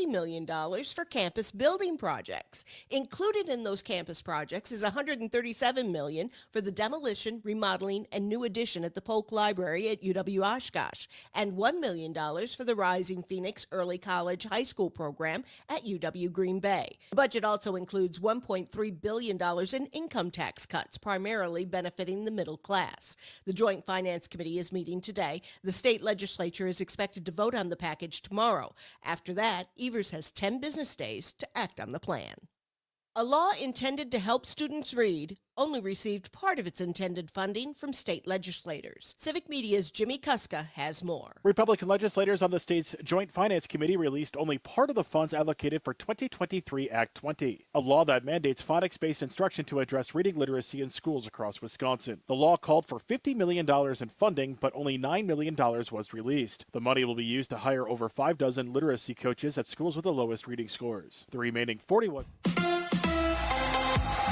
$40 million for campus building projects. Included in those campus projects is $137 million for the demolition, remodeling, and new addition at the Polk Library at UW Oshkosh, and $1 million for the Rising Phoenix Early College High School program at UW Green Bay. The budget also includes $1.3 billion in income tax cuts, primarily benefiting the middle class. The Joint Finance Committee is meeting today. The state legislature is expected to vote on the package tomorrow. After that, Evers has 10 business days to act on the plan. A law intended to help students read only received part of its intended funding from state legislators. Civic Media's Jimmy Kuska has more. Republican legislators on the state's Joint Finance Committee released only part of the funds allocated for 2023 Act 20, a law that mandates phonics-based instruction to address reading literacy in schools across Wisconsin. The law called for $50 million in funding, but only $9 million was released. The money will be used to hire over 5 dozen literacy coaches at schools with the lowest reading scores. The remaining 41...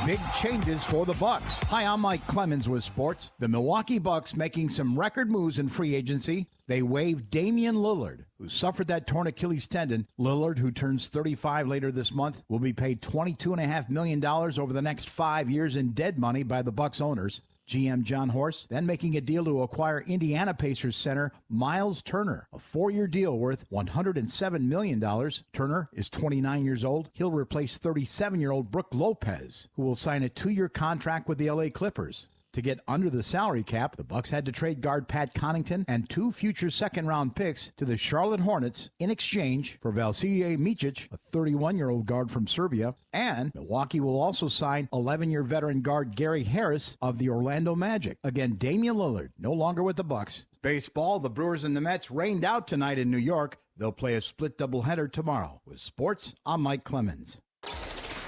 Big changes for the Bucks. Hi, I'm Mike Clemens with sports. The Milwaukee Bucks making some record moves in free agency. They waived Damian Lillard, who suffered that torn Achilles tendon. Lillard, who turns 35 later this month, will be paid $22.5 million over the next 5 years in dead money by the Bucks owners. GM John Horst then making a deal to acquire Indiana Pacers center Miles Turner, a 4-year deal worth $107 million. Turner is 29 years old. He'll replace 37-year-old Brook Lopez, who will sign a 2-year contract with the LA Clippers. To get under the salary cap, the Bucks had to trade guard Pat Connaughton and 2 future second-round picks to the Charlotte Hornets in exchange for Vasilije Micic, a 31-year-old guard from Serbia, and Milwaukee will also sign 11-year veteran guard Gary Harris of the Orlando Magic. Again, Damian Lillard, no longer with the Bucks. Baseball, the Brewers and the Mets rained out tonight in New York. They'll play a split doubleheader tomorrow. With sports, I'm Mike Clemens.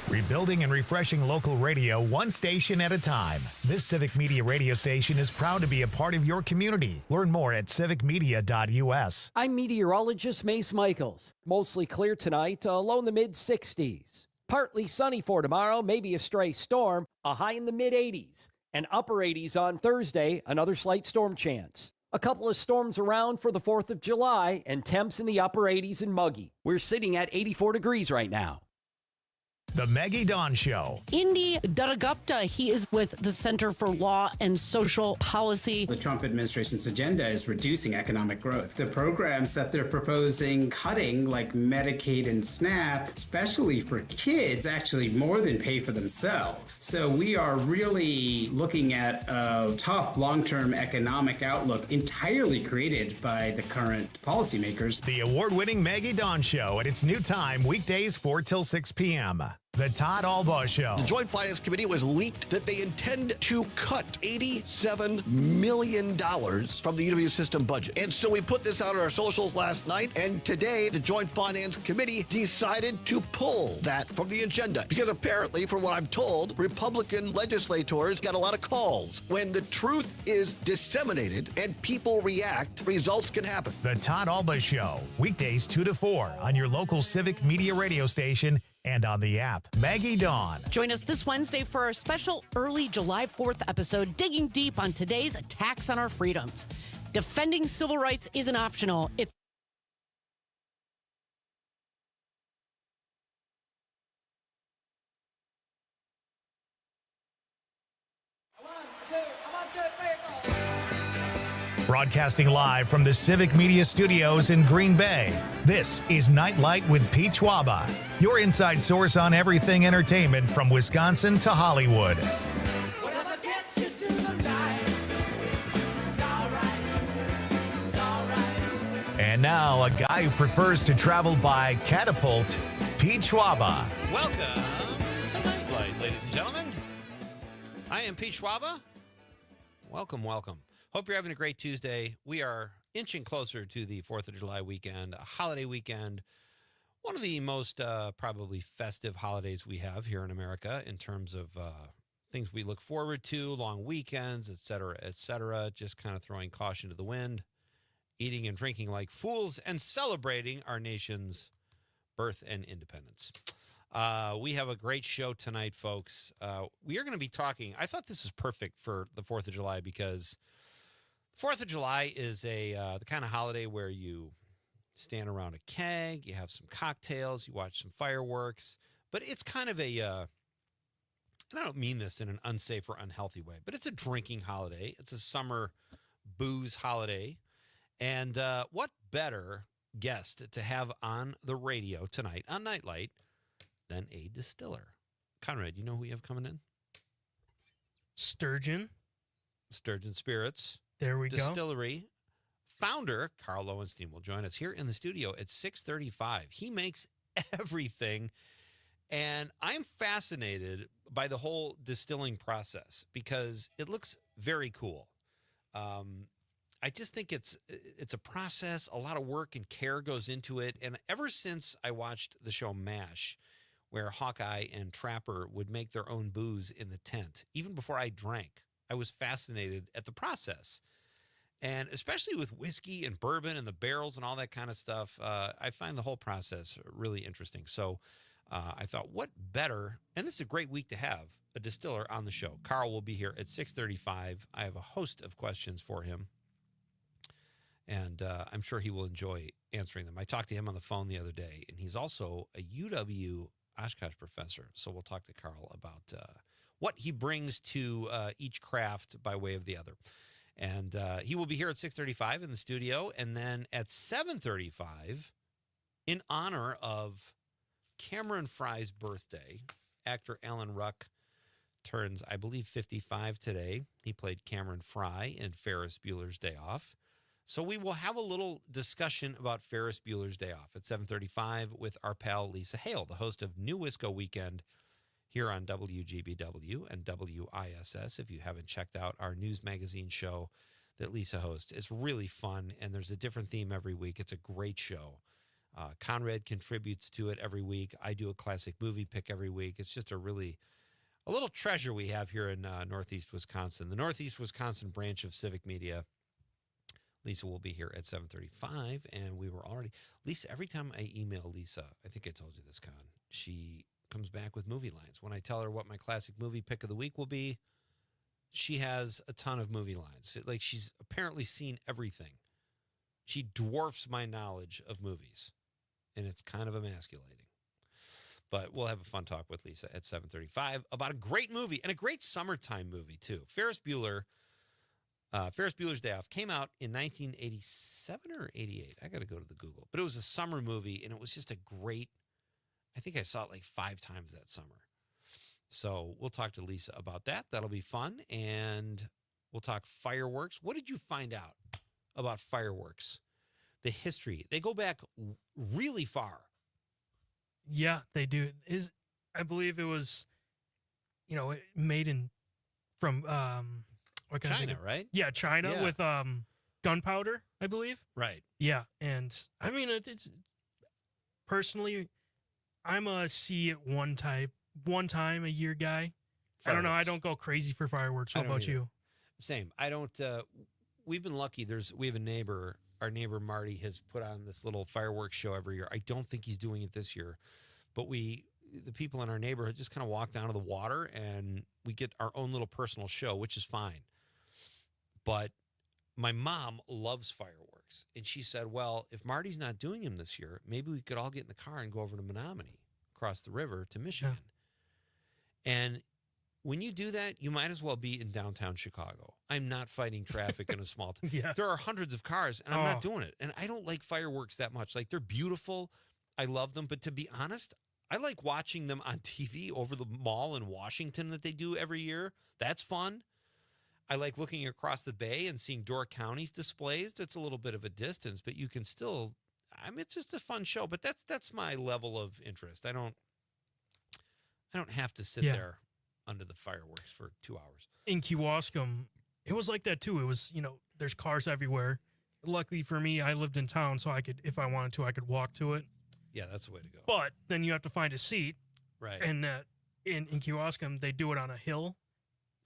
Rebuilding and refreshing local radio one station at a time. This Civic Media radio station is proud to be a part of your community. Learn more at civicmedia.us. I'm meteorologist Mace Michaels. Mostly clear tonight, low in the mid-60s. Partly sunny for tomorrow, maybe a stray storm, a high in the mid-80s. And upper 80s on Thursday, another slight storm chance. A couple of storms around for the 4th of July, and temps in the upper 80s and muggy. We're sitting at 84 degrees right now. The Maggie Dawn Show. Indy Dadagupta, he is with the Center for Law and Social Policy. The Trump administration's agenda is reducing economic growth. The programs that they're proposing cutting, like Medicaid and SNAP, especially for kids, actually more than pay for themselves. So we are really looking at a tough long-term economic outlook entirely created by the current policymakers. The award-winning Maggie Dawn Show at its new time, weekdays 4 till 6 p.m. The Todd Albaugh Show. The Joint Finance Committee was leaked that they intend to cut $87 million from the UW system budget. And so we put this out on our socials last night, and today the Joint Finance Committee decided to pull that from the agenda. Because apparently, from what I'm told, Republican legislators got a lot of calls. When the truth is disseminated and people react, results can happen. The Todd Albaugh Show, weekdays 2 to 4 on your local Civic Media radio station and on the app. Maggie Dawn. Join us this Wednesday for our special early July 4th episode, digging deep on today's attacks on our freedoms. Defending civil rights isn't optional. It's Broadcasting live from the Civic Media Studios in Green Bay, this is Nite with Pete Schwaba, your inside source on everything entertainment from Wisconsin to Hollywood. And now, a guy who prefers to travel by catapult, Pete Schwaba. Welcome to Nite, ladies and gentlemen. I am Pete Schwaba. Welcome, welcome. Hope you're having a great Tuesday. We are inching closer to the 4th of July weekend, a holiday weekend, one of the most probably festive holidays we have here in America in terms of things we look forward to, long weekends, et cetera, just kind of throwing caution to the wind, eating and drinking like fools, and celebrating our nation's birth and independence. We have a great show tonight, folks. We are going to be talking, I thought this was perfect for the 4th of July because 4th of July is the kind of holiday where you stand around a keg, you have some cocktails, you watch some fireworks. But it's kind of a, and I don't mean this in an unsafe or unhealthy way, but it's a drinking holiday. It's a summer booze holiday. And what better guest to have on the radio tonight on Nightlight than a distiller? Conrad, you know who we have coming in? Sturgeon Spirits. There we go. Distillery. Founder Carl Lowenstein will join us here in the studio at 6:35. He makes everything. And I'm fascinated by the whole distilling process because it looks very cool. I just think it's a process. A lot of work and care goes into it. And ever since I watched the show MASH, where Hawkeye and Trapper would make their own booze in the tent, even before I drank, I was fascinated at the process. And especially with whiskey and bourbon and the barrels and all that kind of stuff, I find the whole process really interesting. So I thought, what better, and this is a great week to have a distiller on the show. Carl will be here at 6:35. I have a host of questions for him, and I'm sure he will enjoy answering them. I talked to him on the phone the other day, and he's also a UW Oshkosh professor. So we'll talk to Carl about what he brings to each craft by way of the other. And he will be here at 6:35 in the studio. And then at 7:35, in honor of Cameron Fry's birthday, actor Alan Ruck turns, I believe, 55 today. He played Cameron Fry in Ferris Bueller's Day Off. So we will have a little discussion about Ferris Bueller's Day Off at 7:35 with our pal Lisa Hale, the host of New Wisco Weekend here on WGBW and WISS. If you haven't checked out our news magazine show that Lisa hosts, it's really fun, and there's a different theme every week. It's a great show. Conrad contributes to it every week. I do a classic movie pick every week. It's just a little treasure we have here in Northeast Wisconsin, the Northeast Wisconsin branch of Civic Media. Lisa will be here at 7:35, and we were already... Lisa, every time I email Lisa, I think I told you this, Con, she comes back with movie lines. When I tell her what my classic movie pick of the week will be, she has a ton of movie lines. Like, she's apparently seen everything. She dwarfs my knowledge of movies, and it's kind of emasculating. But we'll have a fun talk with Lisa at 7:35 about a great movie, and a great summertime movie, too. Ferris Bueller's Day Off came out in 1987 or 88. I got to go to the Google. But it was a summer movie, and it was just a great... I think I saw it like 5 times that summer. So we'll talk to Lisa about that. That'll be fun. And we'll talk fireworks. What did you find out about fireworks? The history. They go back really far. Yeah, they do. I believe it was, made from what kind China, of right? Yeah, China Yeah. with gunpowder, I believe. Right. Yeah, and I mean it's personally, I'm a see it one time a year guy. I don't know. I don't go crazy for fireworks. What about you? Same. I don't. We've been lucky. We have a neighbor. Our neighbor Marty has put on this little fireworks show every year. I don't think he's doing it this year, but the people in our neighborhood just kind of walk down to the water and we get our own little personal show, which is fine. But my mom loves fireworks, and she said, "Well, if Marty's not doing them this year, maybe we could all get in the car and go over to Menominee, across the river to Michigan." Yeah. And when you do that, you might as well be in downtown Chicago. I'm not fighting traffic in a small town. Yeah. There are hundreds of cars, and I'm not doing it. And I don't like fireworks that much. Like, they're beautiful. I love them. But to be honest, I like watching them on TV over the mall in Washington that they do every year. That's fun. I like looking across the bay and seeing Door County's displays. It's a little bit of a distance, but you can still... it's just a fun show. But that's my level of interest. I don't have to sit there under the fireworks for 2 hours. In Kewaskum, it was like that too. It was, there's cars everywhere. Luckily for me, I lived in town, so I could, if I wanted to, I could walk to it. Yeah, that's the way to go. But then you have to find a seat. Right. And in Kewaskum, they do it on a hill.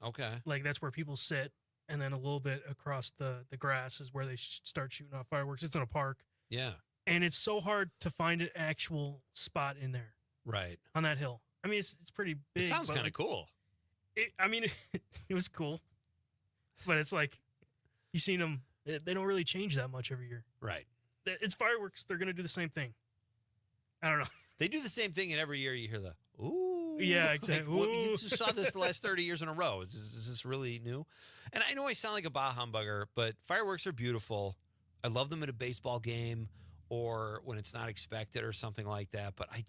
Okay. Like, that's where people sit. And then a little bit across the grass is where they start shooting off fireworks. It's in a park. Yeah. And it's so hard to find an actual spot in there. Right. On that hill. I mean, it's pretty big. It sounds kind of cool. It was cool. But it's like, you've seen them, they don't really change that much every year. Right. it's fireworks. They're going to do the same thing. I don't know. They do the same thing, and every year you hear the ooh. Yeah, exactly. Like, well, you just saw this the last 30 years in a row. Is this really new? And I know I sound like a bah humbugger, but fireworks are beautiful. I love them at a baseball game or when it's not expected or something like that. But I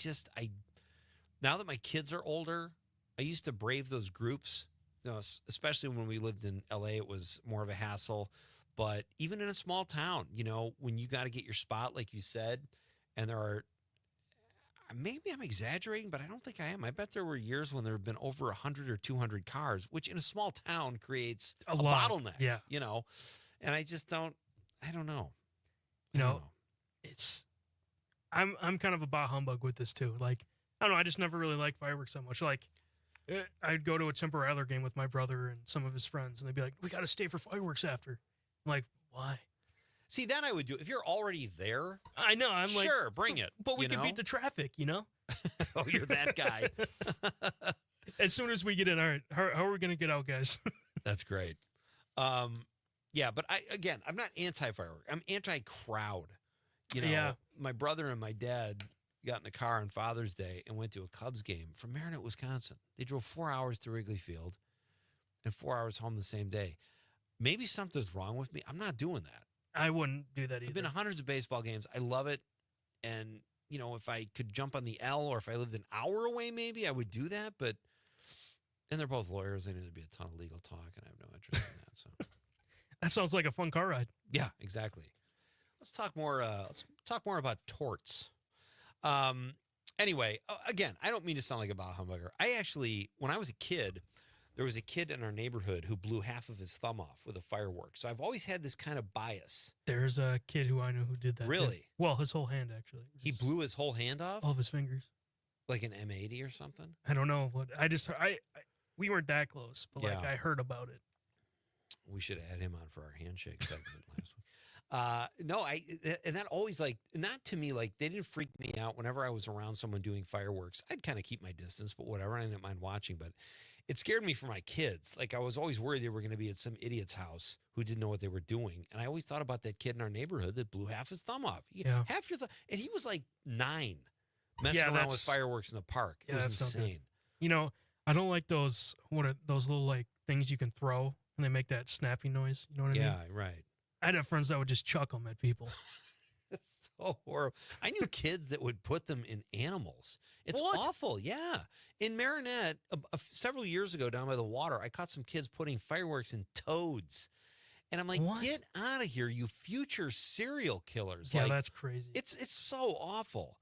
now that my kids are older, I used to brave those groups. You know, especially when we lived in LA, it was more of a hassle. But even in a small town, you know, when you got to get your spot, like you said, and there are, maybe I'm exaggerating, but I don't think I am. I bet there were years when there have been over 100 or 200 cars, which in a small town creates a bottleneck. Yeah. You know, and I just don't know. You know, I'm kind of a bah humbug with this too. Like, I don't know. I just never really liked fireworks that much. Like, I'd go to a Temper Rattler game with my brother and some of his friends, and they'd be like, "We got to stay for fireworks after." I'm like, why? See, that I would do if you're already there. I know. I'm like, sure, bring it. But we can beat the traffic, you know? Oh, you're that guy. As soon as we get in, all right, how are we going to get out, guys? That's great. Yeah, but I'm not anti-firework. I'm anti-crowd. You know, Yeah. My brother and my dad got in the car on Father's Day and went to a Cubs game from Marinette, Wisconsin. They drove 4 hours to Wrigley Field and 4 hours home the same day. Maybe something's wrong with me. I'm not doing that. I wouldn't do that either. I've been to hundreds of baseball games. I love it. And, you know, if I could jump on the L or if I lived an hour away, maybe I would do that. But, and they're both lawyers. They know there'd be a ton of legal talk, and I have no interest in that. So that sounds like a fun car ride. Yeah, exactly. Let's talk more about torts. Anyway, again, I don't mean to sound like a bah humbugger. I actually, when I was a kid, there was a kid in our neighborhood who blew half of his thumb off with a firework. So I've always had this kind of bias. There's a kid who I know who did that. Really? Too. Well, his whole hand, actually. He blew his whole hand off? All of his fingers. Like an M80 or something? I don't know. We weren't that close, but like I heard about it. We should have had him on for our handshake segment last week. And that always, like, not to me, like, they didn't freak me out whenever I was around someone doing fireworks. I'd kind of keep my distance, but whatever. I didn't mind watching, but it scared me for my kids. Like, I was always worried they were going to be at some idiot's house who didn't know what they were doing. And I always thought about that kid in our neighborhood that blew half his thumb off. Half your thumb. And he was like 9, messing around with fireworks in the park. It was insane. You know, I don't like those little, like, things you can throw and they make that snappy noise. You know what I mean? Yeah, right. I'd have friends that would just chuck them at people. It's so horrible. I knew kids that would put them in animals. It's awful. Yeah. In Marinette, several years ago down by the water, I caught some kids putting fireworks in toads. And I'm like, get out of here, you future serial killers. Yeah, like, that's crazy. It's so awful.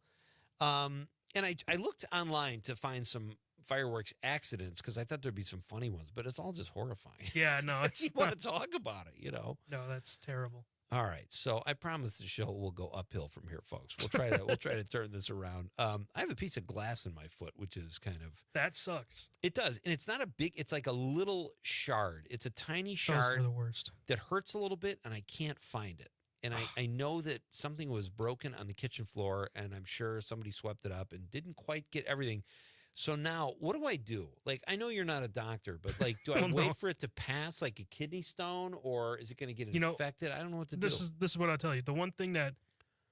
And I looked online to find some fireworks accidents because I thought there'd be some funny ones, but it's all just horrifying. Yeah, no, it's you want to talk about it, you know? No, that's terrible. All right, so I promise the show will go uphill from here, folks. We'll try to turn this around. I have a piece of glass in my foot, which is kind of that sucks. It does, and it's not a big. It's like a little shard. It's a tiny shard. Those are the worst. That hurts a little bit, and I can't find it. And I know that something was broken on the kitchen floor, and I'm sure somebody swept it up and didn't quite get everything. So now, what do I do? Like, I know you're not a doctor, but like, do I wait for it to pass like a kidney stone, or is it going to get infected? I don't know what to do. This is what I'll tell you. The one thing that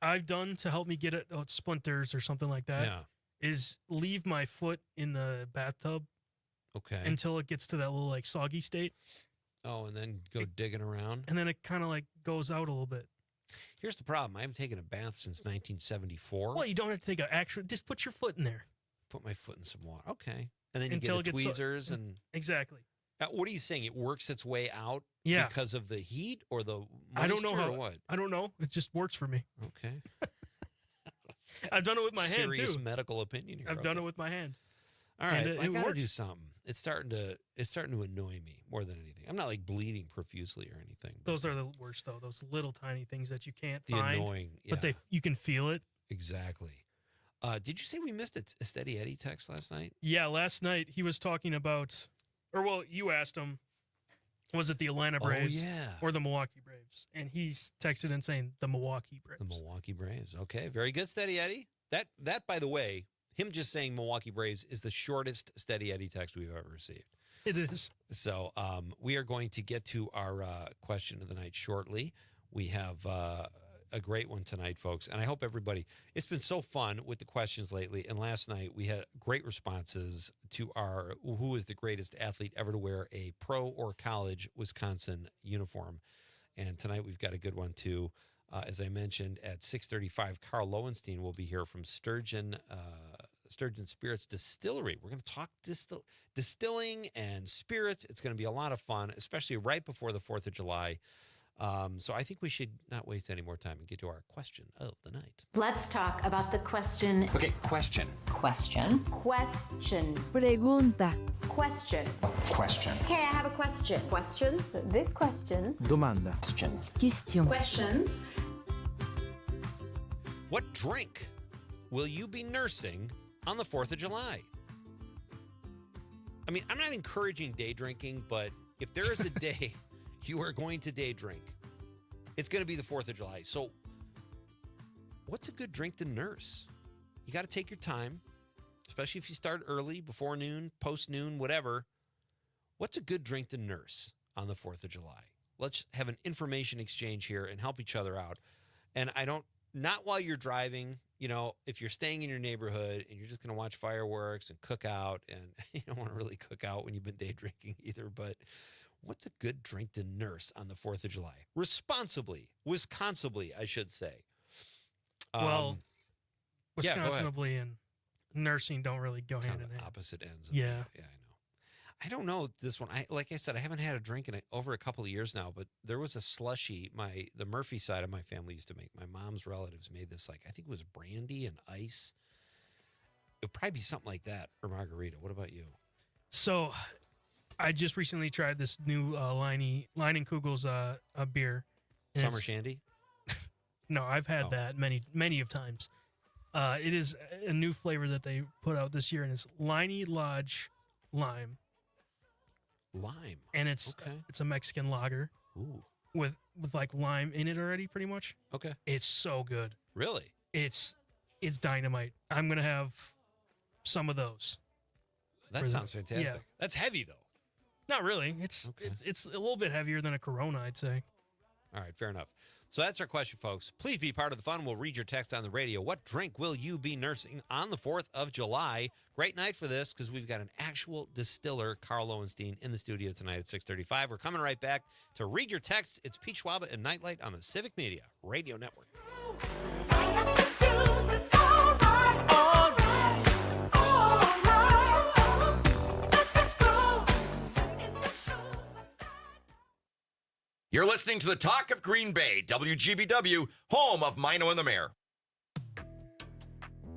I've done to help me get it splinters or something like that is leave my foot in the bathtub. Okay. Until it gets to that little like soggy state. Oh, and then go digging around. And then it kind of like goes out a little bit. Here's the problem. I haven't taken a bath since 1974. Well, you don't have to take an actual. Just put your foot in there. Put my foot in some water. Okay. And then you get the tweezers and... Exactly. What are you saying? It works its way out because of the heat or the moisture? I don't know how. Or what? I don't know. It just works for me. Okay. I've done it with my hand, too. Serious medical opinion here. I've done it with my hand. All right. I got to do something. It's starting to annoy me more than anything. I'm not like bleeding profusely or anything. Those are the worst, though. Those little tiny things that you can't find. The annoying. Yeah. But you can feel it. Exactly. Did you say we missed a Steady Eddie text last night? Yeah, last night he was talking about, you asked him, was it the Atlanta Braves or the Milwaukee Braves? And he's texted in saying the Milwaukee Braves. The Milwaukee Braves. Okay, very good, Steady Eddie. That, by the way, him just saying Milwaukee Braves is the shortest Steady Eddie text we've ever received. It is. So we are going to get to our question of the night shortly. We have a great one tonight, folks. And I hope everybody, it's been so fun with the questions lately. And last night we had great responses to our who is the greatest athlete ever to wear a pro or college Wisconsin uniform. And tonight we've got a good one too. As I mentioned, at 6:35, Carl Lowenstein will be here from Sturgeon Spirits Distillery. We're going to talk distilling and spirits. It's going to be a lot of fun, especially right before the 4th of July. So I think we should not waste any more time and get to our question of the night. Let's talk about the question. Okay, question. Question. Question. Pregunta. Question. Question. Hey, I have a question. Questions? This question. Domanda. Question. Question. Questions. What drink will you be nursing on the 4th of July? I mean, I'm not encouraging day drinking, but if there is a day you are going to day drink, it's going to be the 4th of July. So what's a good drink to nurse? You got to take your time, especially if you start early, before noon, post noon, whatever. What's a good drink to nurse on the 4th of July? Let's have an information exchange here and help each other out. And not while you're driving, if you're staying in your neighborhood and you're just going to watch fireworks and cook out, and you don't want to really cook out when you've been day drinking either, but what's a good drink to nurse on the 4th of July? Responsibly, Wisconsinably, I should say. Well, yeah, Wisconsinably and nursing don't really go hand in hand. Opposite ends. Yeah. Yeah, I know. I don't know this one. Like I said, I haven't had a drink in over a couple of years now, but there was a slushie the Murphy side of my family used to make. My mom's relatives made this, I think it was brandy and ice. It would probably be something like that, or margarita. What about you? So I just recently tried this new Line and Kugel's beer. And Summer Shandy? No, I've had that many of times. It is a new flavor that they put out this year, and it's Line Lodge Lime. Lime. And it's a Mexican lager. Ooh. With like lime in it already, pretty much. Okay. It's so good. Really? It's dynamite. I'm gonna have some of those. That sounds fantastic. Yeah. That's heavy though. Not really. It's a little bit heavier than a Corona, I'd say. All right, fair enough. So that's our question, folks. Please be part of the fun. We'll read your text on the radio. What drink will you be nursing on the 4th of July? Great night for this because we've got an actual distiller, Carl Lowenstein, in the studio tonight at 6:35. We're coming right back to read your texts. It's Pete Schwaba and Nite Lite on the Civic Media Radio Network. You're listening to the Talk of Green Bay, WGBW, home of Mino and the Mayor.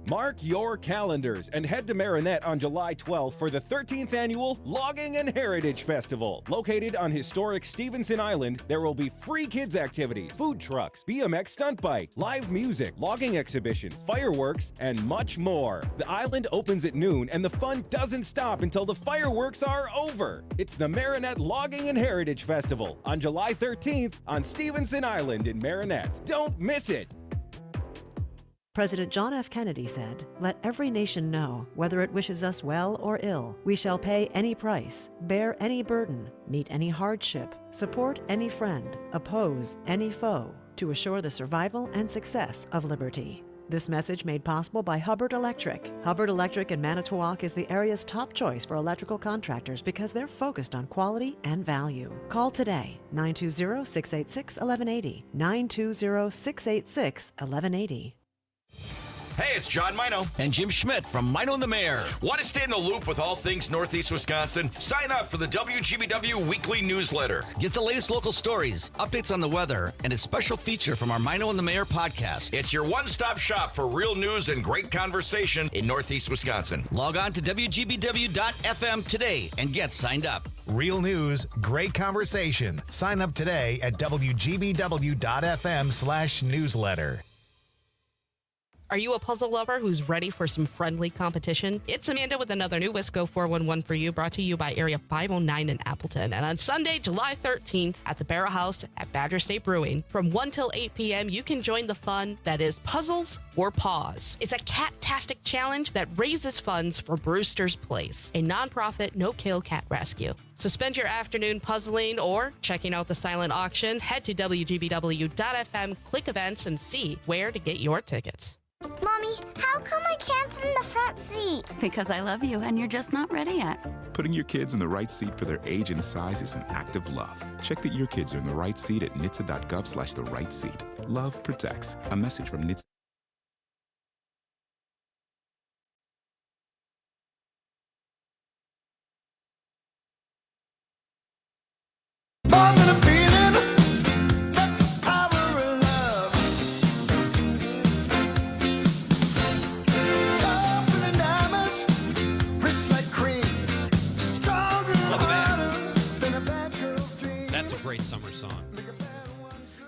Mark your calendars and head to Marinette on July 12th for the 13th annual Logging and Heritage Festival. Located on historic Stevenson Island, there will be free kids activities, food trucks, BMX stunt bike, live music, logging exhibitions, fireworks, and much more. The island opens at noon and the fun doesn't stop until the fireworks are over. It's the Marinette Logging and Heritage Festival on July 13th on Stevenson Island in Marinette. Don't miss it. President John F. Kennedy said, "Let every nation know, whether it wishes us well or ill, we shall pay any price, bear any burden, meet any hardship, support any friend, oppose any foe, to assure the survival and success of liberty." This message made possible by Hubbard Electric. Hubbard Electric in Manitowoc is the area's top choice for electrical contractors because they're focused on quality and value. Call today, 920-686-1180, 920-686-1180. Hey, it's John Mino. And Jim Schmidt from Mino and the Mayor. Want to stay in the loop with all things Northeast Wisconsin? Sign up for the WGBW Weekly Newsletter. Get the latest local stories, updates on the weather, and a special feature from our Mino and the Mayor podcast. It's your one-stop shop for real news and great conversation in Northeast Wisconsin. Log on to WGBW.FM today and get signed up. Real news, great conversation. Sign up today at WGBW.FM/newsletter. Are you a puzzle lover who's ready for some friendly competition? It's Amanda with another new Wisco 411 for you, brought to you by Area 509 in Appleton. And on Sunday, July 13th, at the Barrel House at Badger State Brewing, from 1 till 8 p.m., you can join the fun that is Puzzles or Paws. It's a cat-tastic challenge that raises funds for Brewster's Place, a nonprofit no-kill cat rescue. So spend your afternoon puzzling or checking out the silent auction. Head to WGBW.FM, click events, and see where to get your tickets. Mommy, how come I can't sit in the front seat? Because I love you and you're just not ready yet. Putting your kids in the right seat for their age and size is an act of love. Check that your kids are in the right seat at nhtsa.gov/the right seat. Love protects. A message from NHTSA. Great summer song,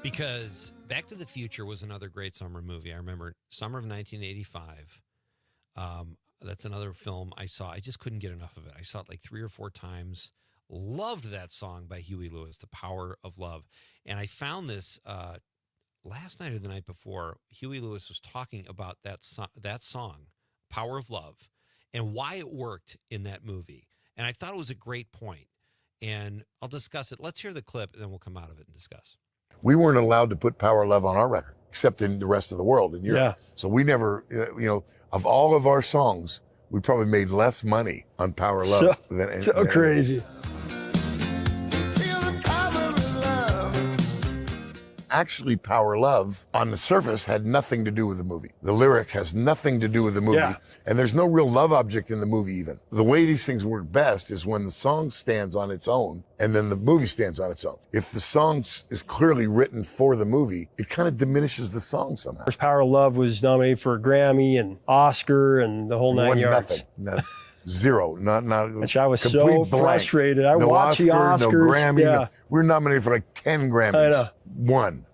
because Back to the Future was another great summer movie. I remember summer of 1985. That's another film I saw. I just couldn't get enough of it. I saw it like 3 or 4 times. Loved that song by Huey Lewis, The Power of Love. And I found this last night or the night before. Huey Lewis was talking about that song, Power of Love, and why it worked in that movie. And I thought it was a great point. And I'll discuss it. Let's hear the clip, and then we'll come out of it and discuss. We weren't allowed to put Power of Love on our record, except in the rest of the world, in Europe. Yeah. So we never, of all of our songs, we probably made less money on Power of Love than crazy. Actually, Power Love, on the surface, had nothing to do with the movie. The lyric has nothing to do with the movie. Yeah. And there's no real love object in the movie even. The way these things work best is when the song stands on its own and then the movie stands on its own. If the song is clearly written for the movie, it kind of diminishes the song somehow. Power of Love was nominated for a Grammy and Oscar and the whole 9 yards. Nothing. Zero. Not. Which I was so frustrated. I watched the Oscars. No Grammy. Yeah. No, we were nominated for like 10 Grammys. I know. 1.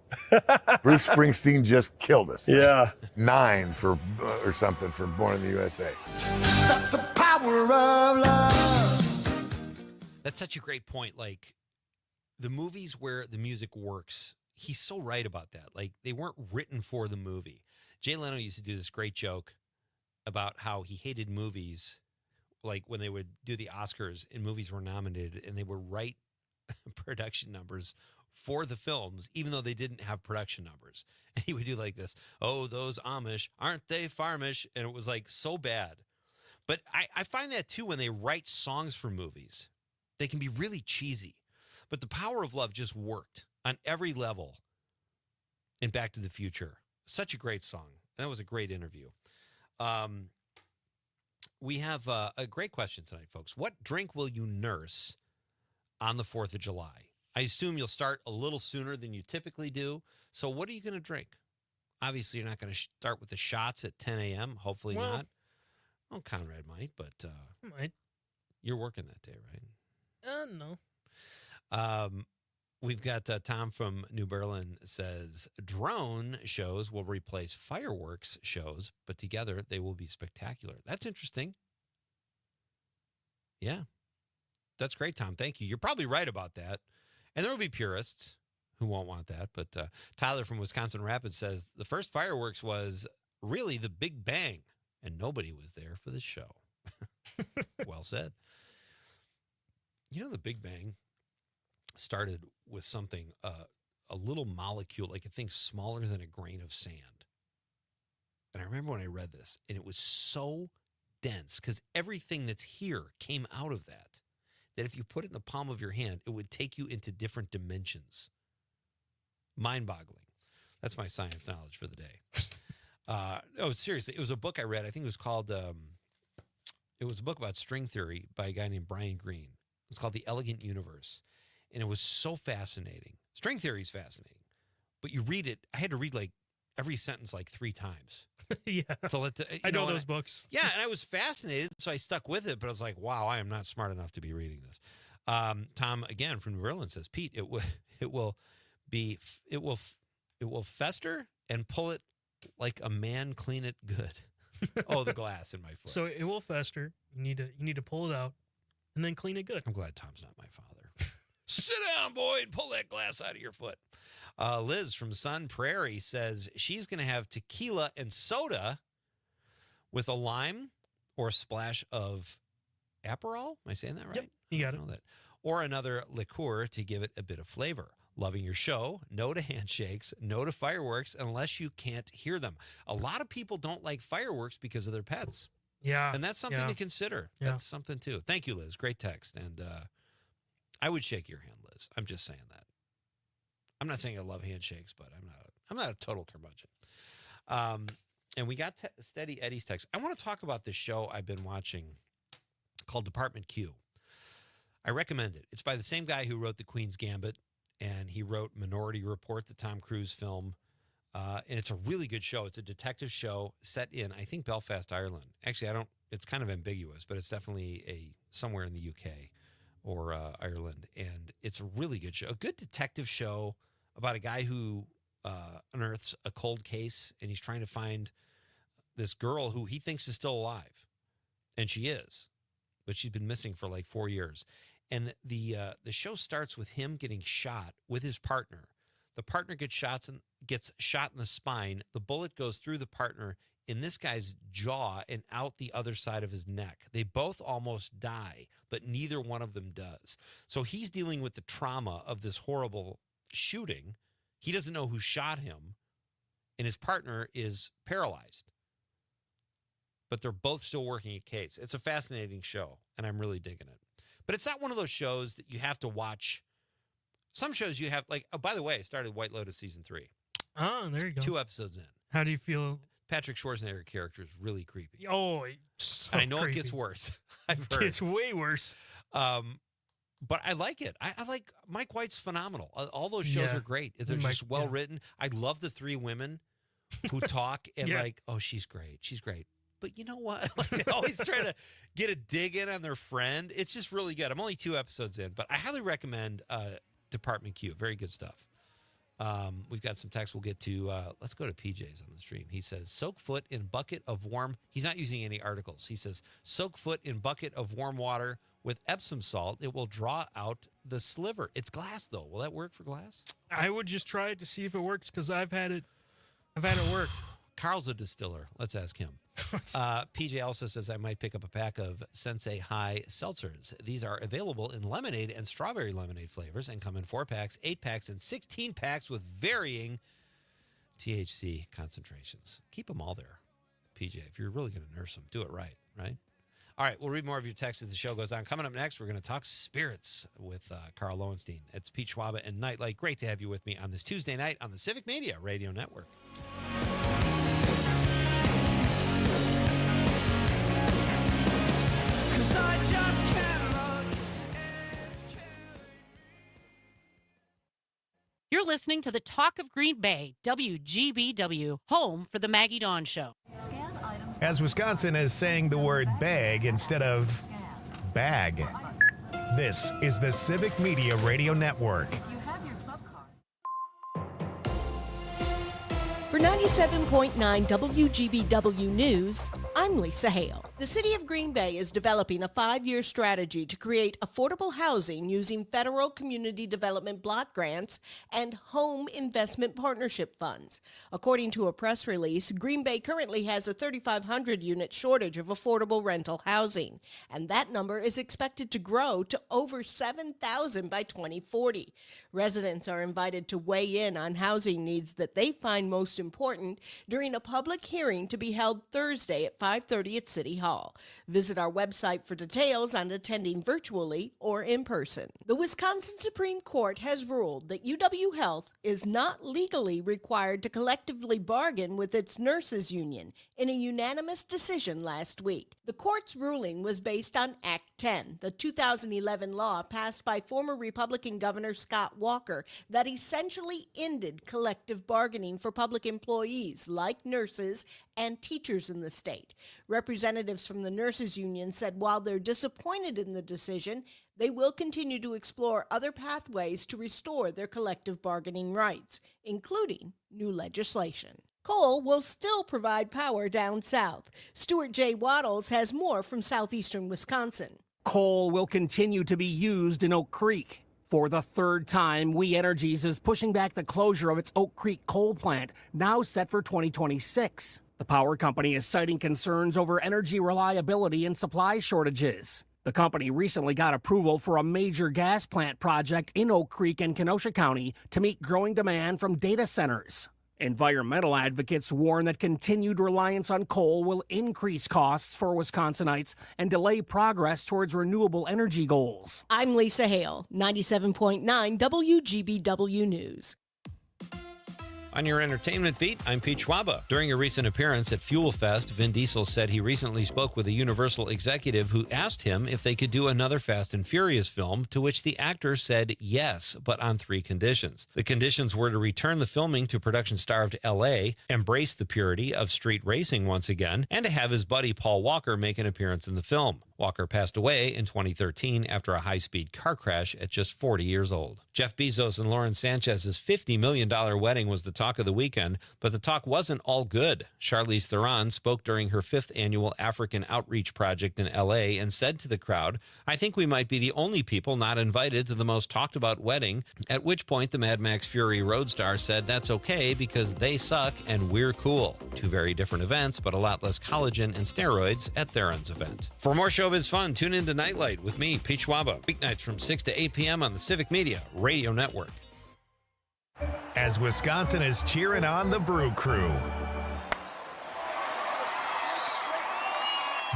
Bruce Springsteen just killed us. Man. Yeah. 9 for or something for Born in the USA. That's the power of love. That's such a great point. Like, the movies where the music works, he's so right about that. Like, they weren't written for the movie. Jay Leno used to do this great joke about how he hated movies, like when they would do the Oscars and movies were nominated, and they would write production numbers for the films, even though they didn't have production numbers. And he would do like this, "Oh, those Amish, aren't they farmish?" And it was like so bad. But I find that too when they write songs for movies. They can be really cheesy. But The Power of Love just worked on every level in Back to the Future. Such a great song. That was a great interview. We have a great question tonight, folks. What drink will you nurse on the 4th of July? I assume you'll start a little sooner than you typically do. So what are you going to drink? Obviously, you're not going to start with the shots at 10 a.m. Hopefully not. Well, Conrad might, but might. You're working that day, right? No. We've got Tom from New Berlin says, drone shows will replace fireworks shows, but together they will be spectacular. That's interesting. Yeah. That's great, Tom. Thank you. You're probably right about that. And there will be purists who won't want that. But Tyler from Wisconsin Rapids says, the first fireworks was really the Big Bang, and nobody was there for the show. Well said. You know, the Big Bang started with something, a little molecule, like a thing smaller than a grain of sand. And I remember when I read this, and it was so dense, because everything that's here came out of that if you put it in the palm of your hand, it would take you into different dimensions. Mind-boggling. That's my science knowledge for the day. No, seriously, it was a book I read. I think it was called, it was a book about string theory by a guy named Brian Greene. It was called The Elegant Universe. And it was so fascinating. String theory is fascinating. But you read it, I had to read like every sentence like 3 times. Yeah. To let I know those books. Yeah, and I was fascinated, so I stuck with it, but I was like, wow, I am not smart enough to be reading this. Tom, again, from New Berlin says, Pete, it will fester and pull it like a man clean it good. Oh, the glass in my foot. So it will fester. You need to pull it out and then clean it good. I'm glad Tom's not my father. Sit down, boy, and pull that glass out of your foot. Liz from Sun Prairie says she's going to have tequila and soda with a lime or a splash of Aperol. Am I saying that right? Yep, you got it. Know that. Or another liqueur to give it a bit of flavor. Loving your show. No to handshakes. No to fireworks unless you can't hear them. A lot of people don't like fireworks because of their pets. Yeah. And that's something to consider. Yeah. That's something too. Thank you, Liz. Great text. And I would shake your hand, Liz. I'm just saying that. I'm not saying I love handshakes, but I'm not a total curmudgeon. And we got Steady Eddie's text. I want to talk about this show I've been watching called Department Q. I recommend it. It's by the same guy who wrote The Queen's Gambit, and he wrote Minority Report, the Tom Cruise film. And it's a really good show. It's a detective show set in, I think, Belfast, Ireland. Actually, it's kind of ambiguous, but it's definitely somewhere in the UK or Ireland. And it's a really good show. A good detective show about a guy who unearths a cold case, and he's trying to find this girl who he thinks is still alive. And she is, but she's been missing for like 4 years. And the show starts with him getting shot with his partner. The partner gets shot in the spine. The bullet goes through the partner in this guy's jaw and out the other side of his neck. They both almost die, but neither one of them does. So he's dealing with the trauma of this horrible shooting. He doesn't know who shot him, and his partner is paralyzed. But they're both still working a case. It's a fascinating show, and I'm really digging it. But it's not one of those shows that you have to watch. Some shows you have, like, oh, by the way, I started White Lotus Season 3. Oh, there you go. 2 episodes in. How do you feel? Patrick Schwarzenegger character is really creepy. Oh, so and I know creepy. it gets worse. I've heard. It's way worse. But I like it. I like Mike White's phenomenal. All those shows are great. They're just well written. I love the 3 women who talk and like, oh, she's great. She's great. But you know what? Like, they always try to get a dig in on their friend. It's just really good. I'm only 2 episodes in, but I highly recommend Department Q. Very good stuff. We've got some text we'll get to. Let's go to PJ's on the stream. He says, soak foot in bucket of warm. He's not using any articles. He says, soak foot in bucket of warm water with Epsom salt. It will draw out the sliver. It's glass, though. Will that work for glass? I would just try it to see if it works because I've had it work. Carl's a distiller. Let's ask him. PJ also says I might pick up a pack of Sensei High seltzers. These are available in lemonade and strawberry lemonade flavors and come in 4 packs, 8 packs, and 16 packs with varying THC concentrations. Keep them all there, PJ. If you're really going to nurse them, do it right? All right, we'll read more of your texts as the show goes on. Coming up next, we're going to talk spirits with Carl Lowenstein. It's Pete Schwaba and Nite Lite. Great to have you with me on this Tuesday night on the Civic Media Radio Network. You're listening to the Talk of Green Bay, WGBW, home for the Maggie Dawn Show. As Wisconsin is saying the word bag instead of bag. This is the Civic Media Radio Network. For 97.9 WGBW News, I'm Lisa Hale. The City of Green Bay is developing a 5-year strategy to create affordable housing using federal community development block grants and home investment partnership funds. According to a press release, Green Bay currently has a 3,500-unit shortage of affordable rental housing, and that number is expected to grow to over 7,000 by 2040. Residents are invited to weigh in on housing needs that they find most important during a public hearing to be held Thursday at 5:30 at City Hall. Visit our website for details on attending virtually or in person. The Wisconsin Supreme Court has ruled that UW Health is not legally required to collectively bargain with its nurses union in a unanimous decision last week. The court's ruling was based on Act 10, the 2011 law passed by former Republican Governor Scott Walker that essentially ended collective bargaining for public employees like nurses and teachers in the state. Representatives from the nurses union said while they're disappointed in the decision, they will continue to explore other pathways to restore their collective bargaining rights, including new legislation. Coal will still provide power down south. Stuart J. Waddles has more from southeastern Wisconsin. Coal will continue to be used in Oak Creek. For the third time, We Energies is pushing back the closure of its Oak Creek coal plant, now set for 2026. The power company is citing concerns over energy reliability and supply shortages. The company recently got approval for a major gas plant project in Oak Creek and Kenosha County to meet growing demand from data centers. Environmental advocates warn that continued reliance on coal will increase costs for Wisconsinites and delay progress towards renewable energy goals. I'm Lisa Hale, 97.9 WGBW News. On your entertainment beat, I'm Pete Schwaba. During a recent appearance at Fuel Fest, Vin Diesel said he recently spoke with a Universal executive who asked him if they could do another Fast and Furious film, to which the actor said yes, but on 3 conditions. The conditions were to return the filming to production-starved L.A., embrace the purity of street racing once again, and to have his buddy Paul Walker make an appearance in the film. Walker passed away in 2013 after a high-speed car crash at just 40 years old. Jeff Bezos and Lauren Sanchez's $50 million wedding was the talk of the weekend, but the talk wasn't all good. Charlize Theron spoke during her 5th annual African Outreach Project in L.A. and said to the crowd, "I think we might be the only people not invited to the most talked-about wedding," at which point the Mad Max Fury road star said that's okay because they suck and we're cool. 2 very different events, but a lot less collagen and steroids at Theron's event. For more showbiz fun, tune in to Nightlight with me, Pete Schwaba, weeknights from 6 to 8 p.m. on the Civic Media Radio Network. As Wisconsin is cheering on the Brew Crew.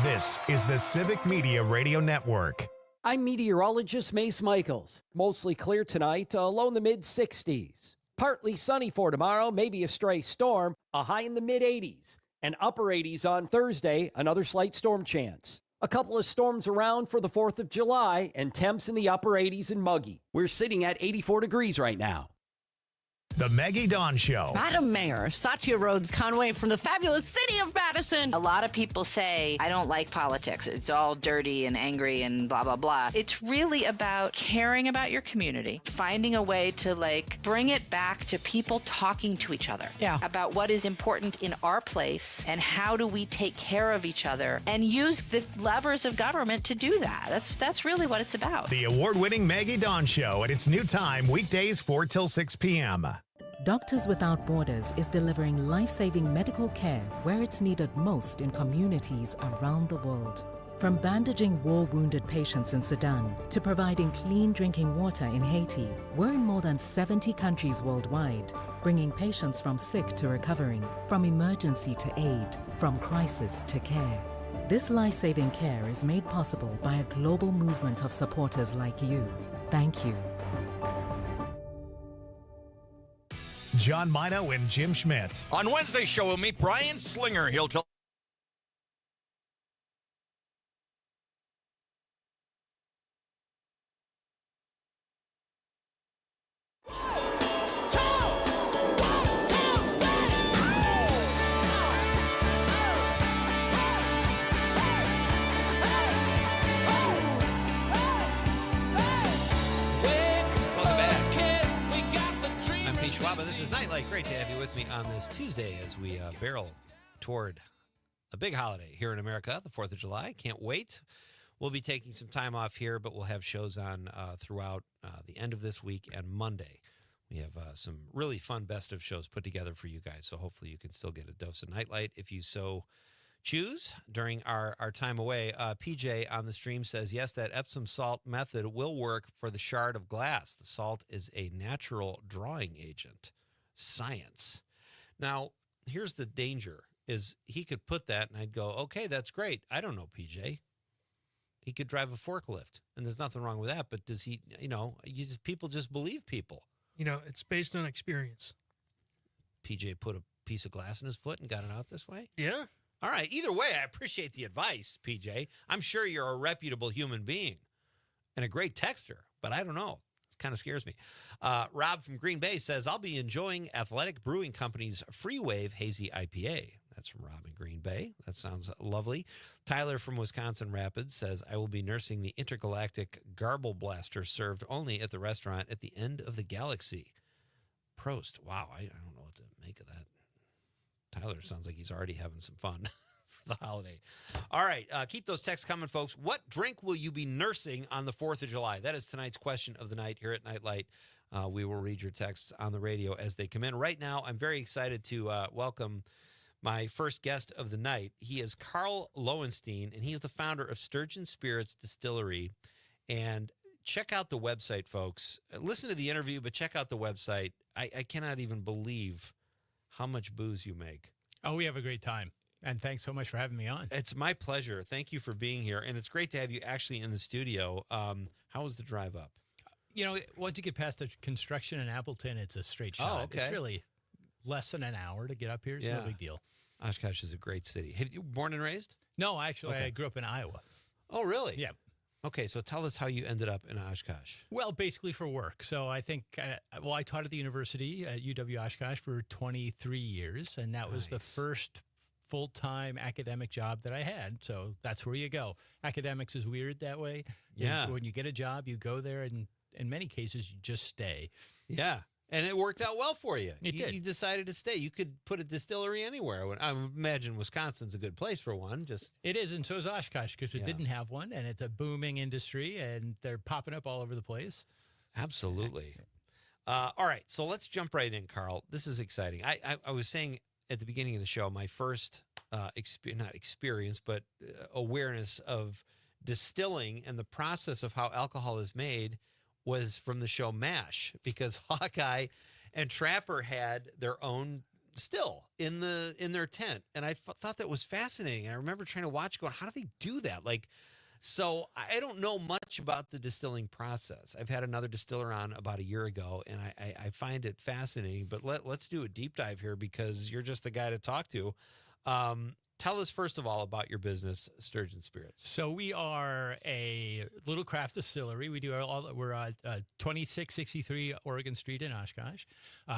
This is the Civic Media Radio Network. I'm meteorologist Mace Michaels. Mostly clear tonight, low in the mid-60s. Partly sunny for tomorrow, maybe a stray storm, a high in the mid-80s. And upper 80s on Thursday, another slight storm chance. A couple of storms around for the 4th of July, and temps in the upper 80s and muggy. We're sitting at 84 degrees right now. The Maggie Dawn Show. Madam Mayor, Satya Rhodes Conway from the fabulous city of Madison. A lot of people say, I don't like politics. It's all dirty and angry and blah, blah, blah. It's really about caring about your community, finding a way to bring it back to people talking to each other about what is important in our place and how do we take care of each other and use the levers of government to do that. That's really what it's about. The award-winning Maggie Dawn Show at its new time, weekdays 4 till 6 p.m. Doctors Without Borders is delivering life-saving medical care where it's needed most in communities around the world. From bandaging war-wounded patients in Sudan to providing clean drinking water in Haiti, we're in more than 70 countries worldwide, bringing patients from sick to recovering, from emergency to aid, from crisis to care. This life-saving care is made possible by a global movement of supporters like you. Thank you. John Mino and Jim Schmidt. On Wednesday's show, we'll meet Brian Slinger. He'll tell. This is Nightlight. Great to have you with me on this Tuesday as we barrel toward a big holiday here in America, the 4th of July. Can't wait. We'll be taking some time off here, but we'll have shows on throughout the end of this week and Monday. We have some really fun best of shows put together for you guys, so hopefully you can still get a dose of Nightlight if you so choose during our time away. PJ on the stream says, yes, that Epsom salt method will work for the shard of glass. The salt is a natural drawing agent. Science. Now, here's the danger, is he could put that and I'd go, okay, that's great. I don't know, PJ. He could drive a forklift, and there's nothing wrong with that, but does he, people just believe people. It's based on experience. PJ put a piece of glass in his foot and got it out this way? Yeah. All right. Either way, I appreciate the advice, PJ. I'm sure you're a reputable human being and a great texter, but I don't know. It kind of scares me. Rob from Green Bay says, I'll be enjoying Athletic Brewing Company's Free Wave Hazy IPA. That's from Rob in Green Bay. That sounds lovely. Tyler from Wisconsin Rapids says, I will be nursing the intergalactic Garble Blaster served only at the restaurant at the end of the galaxy. Prost. Wow, I don't know what to make of that. Tyler sounds like he's already having some fun for the holiday. All right, keep those texts coming, folks. What drink will you be nursing on the 4th of July? That is tonight's question of the night here at Night Light. We will read your texts on the radio as they come in. Right now, I'm very excited to welcome my first guest of the night. He is Carl Lowenstein, and he's the founder of Sturgeon Spirits Distillery. And check out the website, folks. Listen to the interview, but check out the website. I cannot even believe how much booze you make. Oh, we have a great time. And thanks so much for having me on. It's my pleasure. Thank you for being here. And it's great to have you actually in the studio. How was the drive up? You know, once you get past the construction in Appleton, it's a straight shot. Oh, okay. It's really less than an hour to get up here. It's no big deal. Oshkosh is a great city. Have you born and raised? No, actually, Okay. I grew up in Iowa. Oh, really? Yeah. Okay, so tell us how you ended up in Oshkosh. Well, basically for work. So I think, I taught at the university at UW Oshkosh for 23 years, and that was the first full-time academic job that I had. So that's where you go. Academics is weird that way. Yeah. When you get a job, you go there, and in many cases, you just stay. Yeah. And it worked out well for you. It did. You decided to stay. You could put a distillery anywhere. I imagine Wisconsin's a good place for one. It is, and so is Oshkosh, because it didn't have one, and it's a booming industry, and they're popping up all over the place. Absolutely. All right, so let's jump right in, Carl. This is exciting. I was saying at the beginning of the show, my first not experience, but awareness of distilling and the process of how alcohol is made was from the show MASH, because Hawkeye and Trapper had their own still in their tent, and I thought that was fascinating. I remember trying to watch, going, how do they do that? So I don't know much about the distilling process. I've had another distiller on about a year ago, and I find it fascinating. But let's do a deep dive here, because you're just the guy to talk to. Tell us, first of all, about your business, Sturgeon Spirits. So we are a little craft distillery. We're at 2663 Oregon Street in Oshkosh.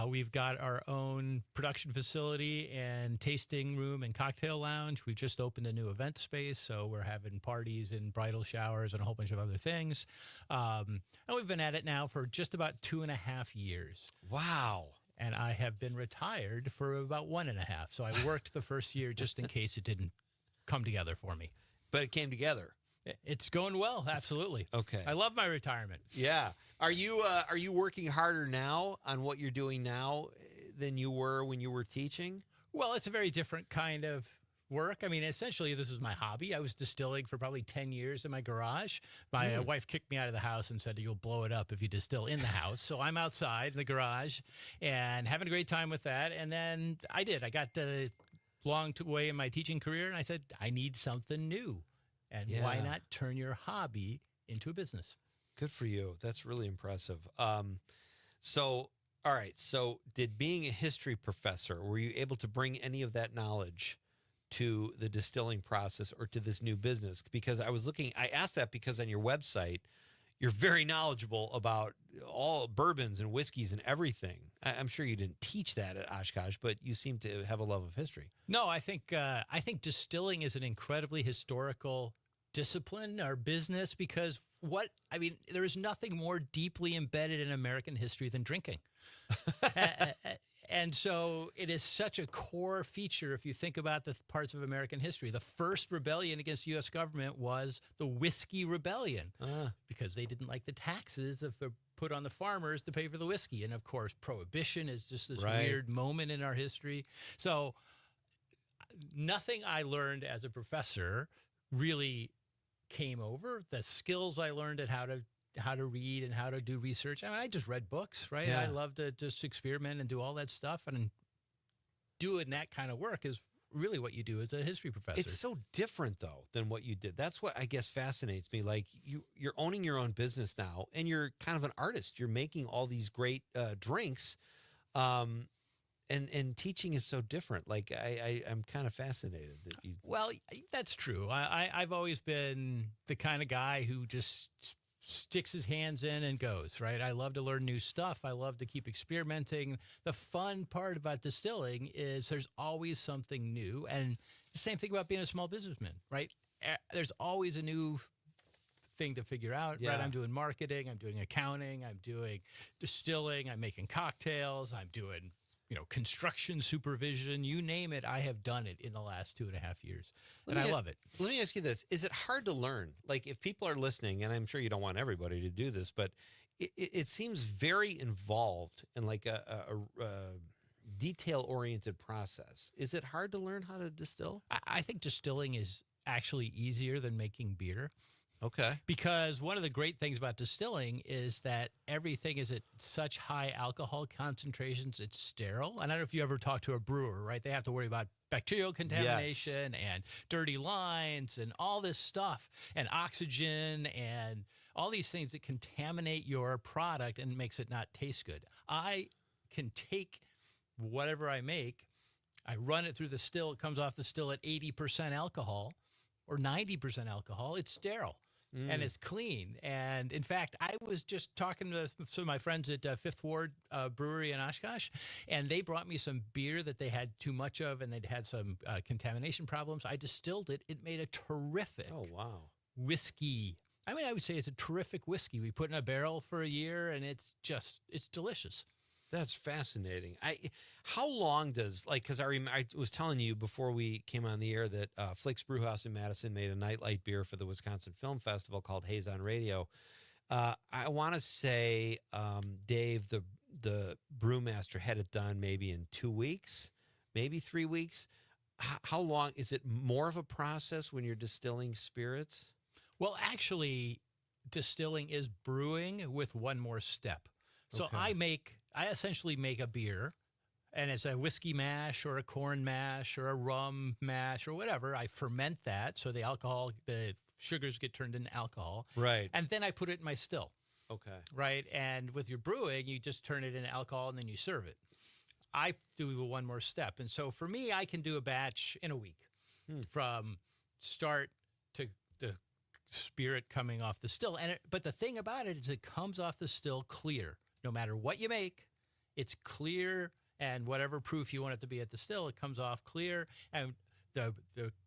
We've got our own production facility and tasting room and cocktail lounge. We've just opened a new event space, so we're having parties and bridal showers and a whole bunch of other things. And we've been at it now for just about 2.5 years. Wow. And I have been retired for about 1.5. So I worked the first year just in case it didn't come together for me. But it came together. It's going well, absolutely. Okay. I love my retirement. Yeah. Are you working harder now on what you're doing now than you were when you were teaching? Well, it's a very different kind of work. I mean, essentially, this is my hobby. I was distilling for probably 10 years in my garage. My wife kicked me out of the house and said, you'll blow it up if you distill in the house. So I'm outside in the garage and having a great time with that. And then I did. I got long way in my teaching career, and I said, I need something new. And why not turn your hobby into a business? Good for you. That's really impressive. So, all right. So did being a history professor, were you able to bring any of that knowledge to the distilling process or to this new business? Because I asked that because on your website, you're very knowledgeable about all bourbons and whiskeys and everything. I'm sure you didn't teach that at Oshkosh, but you seem to have a love of history. No, I think distilling is an incredibly historical discipline or business, because there is nothing more deeply embedded in American history than drinking. And so it is such a core feature if you think about the parts of American history. The first rebellion against the U.S. government was the Whiskey Rebellion, because they didn't like the taxes put on the farmers to pay for the whiskey. And, of course, Prohibition is just this weird moment in our history. So nothing I learned as a professor really came over. The skills I learned at how to read and how to do research. I mean, I just read books, right? Yeah. I love to just experiment and do all that stuff. And doing that kind of work is really what you do as a history professor. It's so different, though, than what you did. That's what I guess fascinates me. Like, you're owning your own business now, and you're kind of an artist. You're making all these great drinks, and teaching is so different. Like, I'm kind of fascinated that you. Well, that's true. I've always been the kind of guy who just sticks his hands in and goes, right? I love to learn new stuff. I love to keep experimenting. The fun part about distilling is there's always something new. And the same thing about being a small businessman, right? There's always a new thing to figure out, right? I'm doing marketing, I'm doing accounting, I'm doing distilling, I'm making cocktails, I'm doing construction supervision, you name it, I have done it in the last 2.5 years. I love it. Let me ask you this. Is it hard to learn? Like if people are listening, and I'm sure you don't want everybody to do this, but it seems very involved and like a detail-oriented process. Is it hard to learn how to distill? I think distilling is actually easier than making beer. Okay. Because one of the great things about distilling is that everything is at such high alcohol concentrations, it's sterile. And I don't know if you ever talk to a brewer, right? They have to worry about bacterial contamination and dirty lines and all this stuff and oxygen and all these things that contaminate your product and makes it not taste good. I can take whatever I make, I run it through the still, it comes off the still at 80% alcohol or 90% alcohol. It's sterile. And it's clean. And in fact, I was just talking to some of my friends at Fifth Ward Brewery in Oshkosh, and they brought me some beer that they had too much of, and they'd had some contamination problems. I distilled it. It made a terrific whiskey. I mean, I would say it's a terrific whiskey. We put in a barrel for a year, and it's delicious. That's fascinating. How long does, because I was telling you before we came on the air that Flick's Brewhouse in Madison made a Nite Lite beer for the Wisconsin Film Festival called Haze on Radio. I want to say Dave, the brewmaster, had it done maybe in 2 weeks, maybe 3 weeks. How long? Is it more of a process when you're distilling spirits? Well, actually, distilling is brewing with one more step. So I essentially make a beer, and it's a whiskey mash or a corn mash or a rum mash or whatever. I ferment that so the sugars get turned into alcohol. Right. And then I put it in my still. Okay. Right. And with your brewing, you just turn it into alcohol and then you serve it. I do one more step. And so for me, I can do a batch in a week from start to the spirit coming off the still. But the thing about it is it comes off the still clear. No matter what you make, it's clear, and whatever proof you want it to be at the still, it comes off clear. And the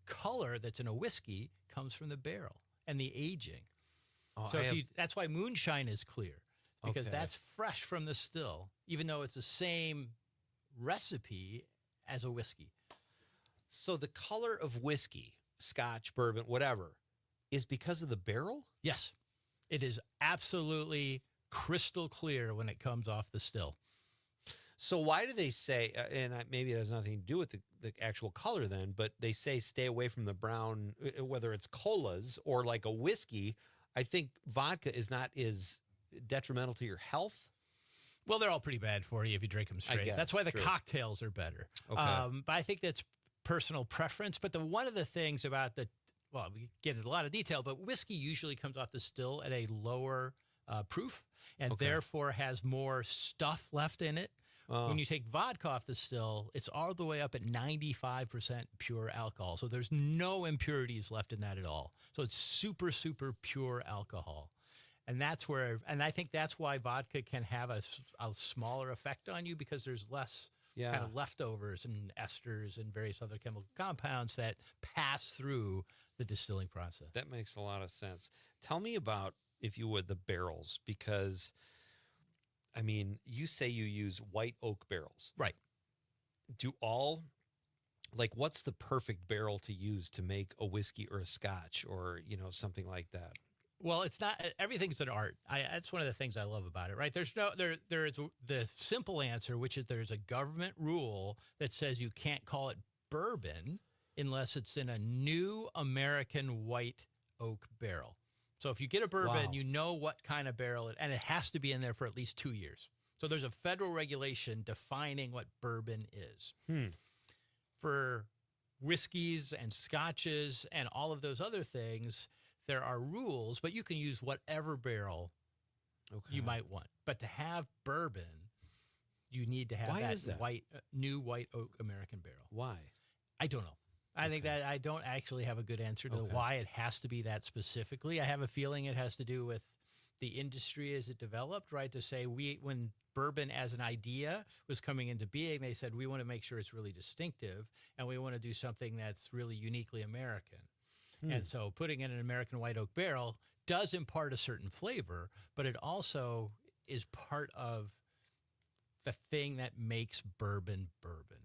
color that's in a whiskey comes from the barrel and the aging. So that's why moonshine is clear, because that's fresh from the still, even though it's the same recipe as a whiskey. So the color of whiskey, Scotch, bourbon, whatever, is because of the barrel? Yes. It is absolutely crystal clear when it comes off the still. So why do they say, and maybe it has nothing to do with the actual color then, but they say stay away from the brown, whether it's colas or like a whiskey. I think vodka is not as detrimental to your health. Well, they're all pretty bad for you if you drink them straight. That's why the cocktails are better. Okay. But I think that's personal preference. But one of the things about we get into a lot of detail, but whiskey usually comes off the still at a lower proof and therefore has more stuff left in it. When you take vodka off the still, it's all the way up at 95% pure alcohol. So there's no impurities left in that at all. So it's super, super pure alcohol. And I think that's why vodka can have a smaller effect on you, because there's less kind of leftovers and esters and various other chemical compounds that pass through the distilling process. That makes a lot of sense. Tell me about, if you would, the barrels, because I mean, you say you use white oak barrels. Right. What's the perfect barrel to use to make a whiskey or a scotch or, something like that? Well, it's not, everything's an art. That's one of the things I love about it, right? There is the simple answer, which is there's a government rule that says you can't call it bourbon unless it's in a new American white oak barrel. So if you get a bourbon, you know what kind of barrel and it has to be in there for at least 2 years. So there's a federal regulation defining what bourbon is. For whiskeys and scotches and all of those other things, there are rules, but you can use whatever barrel you might want. But to have bourbon, you need to have new white oak American barrel. Why? I don't know. I think that I don't actually have a good answer to why it has to be that specifically. I have a feeling it has to do with the industry as it developed, right? To say when bourbon as an idea was coming into being, they said, we want to make sure it's really distinctive and we want to do something that's really uniquely American. And so putting in an American white oak barrel does impart a certain flavor, but it also is part of the thing that makes bourbon bourbon.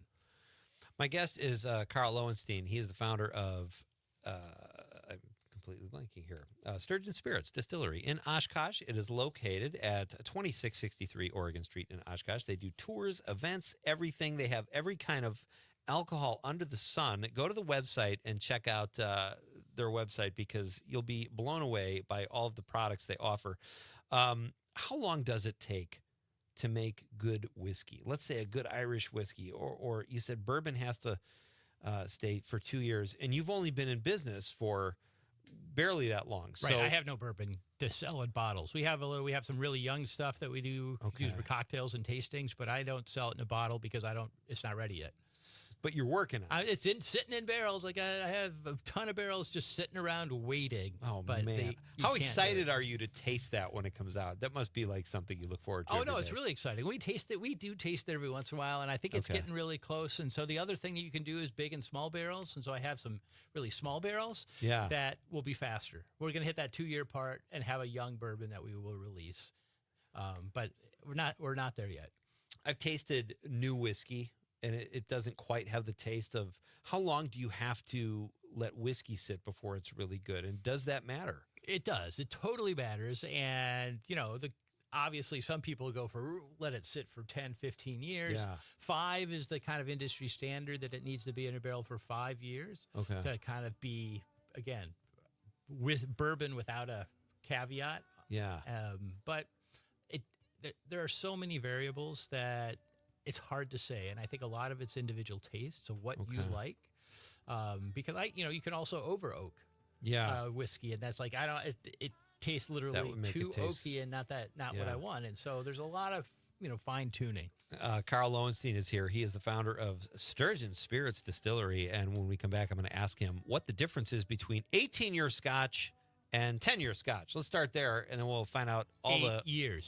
My guest is Carl Lowenstein. He is the founder of, I'm completely blanking here, Sturgeon Spirits Distillery in Oshkosh. It is located at 2663 Oregon Street in Oshkosh. They do tours, events, everything. They have every kind of alcohol under the sun. Go to the website and check out their website because you'll be blown away by all of the products they offer. How long does it take to make good whiskey? Let's say a good Irish whiskey, or you said bourbon has to stay for 2 years, and you've only been in business for barely that long. Right, So I have no bourbon to sell in bottles. We have some really young stuff that we do use for cocktails and tastings, but I don't sell it in a bottle because it's not ready yet. But you're working on it. It's sitting in barrels. Like I have a ton of barrels just sitting around waiting. Oh, but man. How excited are you to taste that when it comes out? That must be like something you look forward to. Oh, every no, it's day. really exciting. We taste it. We do taste it every once in a while, and I think it's getting really close. And so the other thing that you can do is big and small barrels. And so I have some really small barrels that will be faster. We're going to hit that 2-year part and have a young bourbon that we will release. But we're not there yet. I've tasted new whiskey, and it doesn't quite have the taste of. How long do you have to let whiskey sit before it's really good? And does that matter? It does. It totally matters. And, obviously some people go for let it sit for 10, 15 years. Yeah. 5 is the kind of industry standard that it needs to be in a barrel for 5 years. Okay. To kind of be, again, with bourbon without a caveat. Yeah. But there are so many variables that it's hard to say, and I think a lot of it's individual tastes of what you like. Because you can also over oak, whiskey, and that's like it tastes literally too oaky and not what I want, and so there's a lot of fine tuning. Carl Lowenstein is here. He is the founder of Sturgeon Spirits Distillery, and when we come back, I'm going to ask him what the difference is between 18-year Scotch and 10-year Scotch. Let's start there, and then we'll find out all the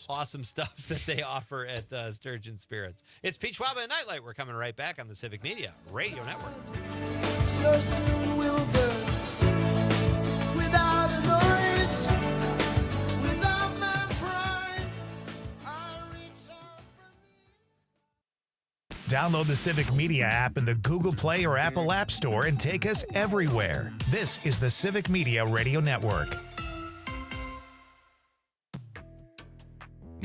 awesome stuff that they offer at Sturgeon Spirits. It's Pete Schwaba and Nightlight. We're coming right back on the Civic Media Radio Network. So soon we'll burn without a noise, without my pride. I'll reach out. Download the Civic Media app in the Google Play or Apple App Store and take us everywhere. This is the Civic Media Radio Network.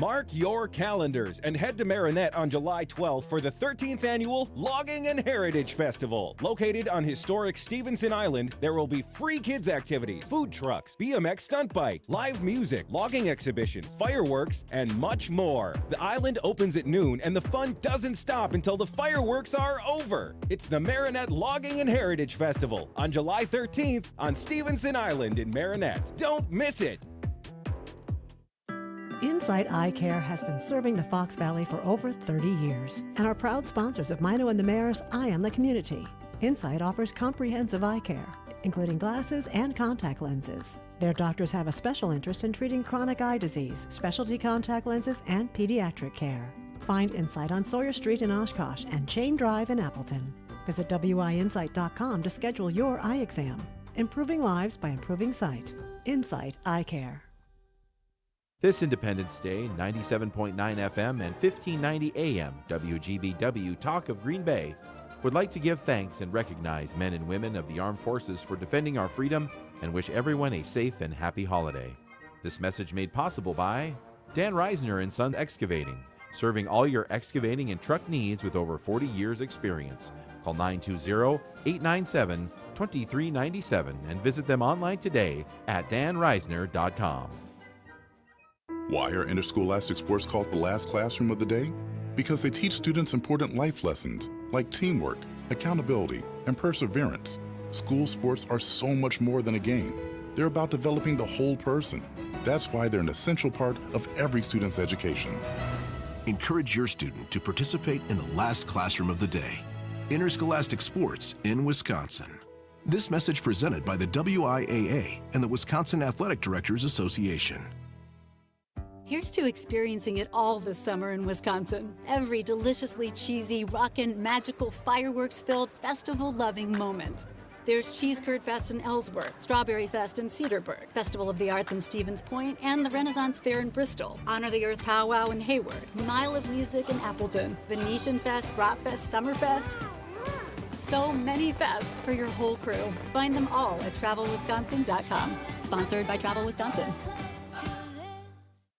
Mark your calendars and head to Marinette on July 12th for the 13th annual Logging and Heritage Festival. Located on historic Stevenson Island, there will be free kids activities, food trucks, BMX stunt bike, live music, logging exhibitions, fireworks, and much more. The island opens at noon and the fun doesn't stop until the fireworks are over. It's the Marinette Logging and Heritage Festival on July 13th on Stevenson Island in Marinette. Don't miss it. Insight Eye Care has been serving the Fox Valley for over 30 years and are proud sponsors of Mino and the Mayor's Eye on the Community. Insight offers comprehensive eye care, including glasses and contact lenses. Their doctors have a special interest in treating chronic eye disease, specialty contact lenses, and pediatric care. Find Insight on Sawyer Street in Oshkosh and Chain Drive in Appleton. Visit WIinsight.com to schedule your eye exam. Improving lives by improving sight. Insight Eye Care. This Independence Day, 97.9 FM and 1590 AM, WGBW Talk of Green Bay would like to give thanks and recognize men and women of the armed forces for defending our freedom and wish everyone a safe and happy holiday. This message made possible by Dan Reisner and Sons Excavating, serving all your excavating and truck needs with over 40 years experience. Call 920-897-2397 and visit them online today at danreisner.com. Why are interscholastic sports called the last classroom of the day? Because they teach students important life lessons like teamwork, accountability, and perseverance. School sports are so much more than a game. They're about developing the whole person. That's why they're an essential part of every student's education. Encourage your student to participate in the last classroom of the day. Interscholastic sports in Wisconsin. This message presented by the WIAA and the Wisconsin Athletic Directors Association. Here's to experiencing it all this summer in Wisconsin. Every deliciously cheesy, rockin', magical, fireworks-filled, festival-loving moment. There's Cheese Curd Fest in Ellsworth, Strawberry Fest in Cedarburg, Festival of the Arts in Stevens Point, and the Renaissance Fair in Bristol, Honor the Earth Powwow in Hayward, Mile of Music in Appleton, Venetian Fest, Bratfest, Summerfest. So many fests for your whole crew. Find them all at TravelWisconsin.com. Sponsored by Travel Wisconsin.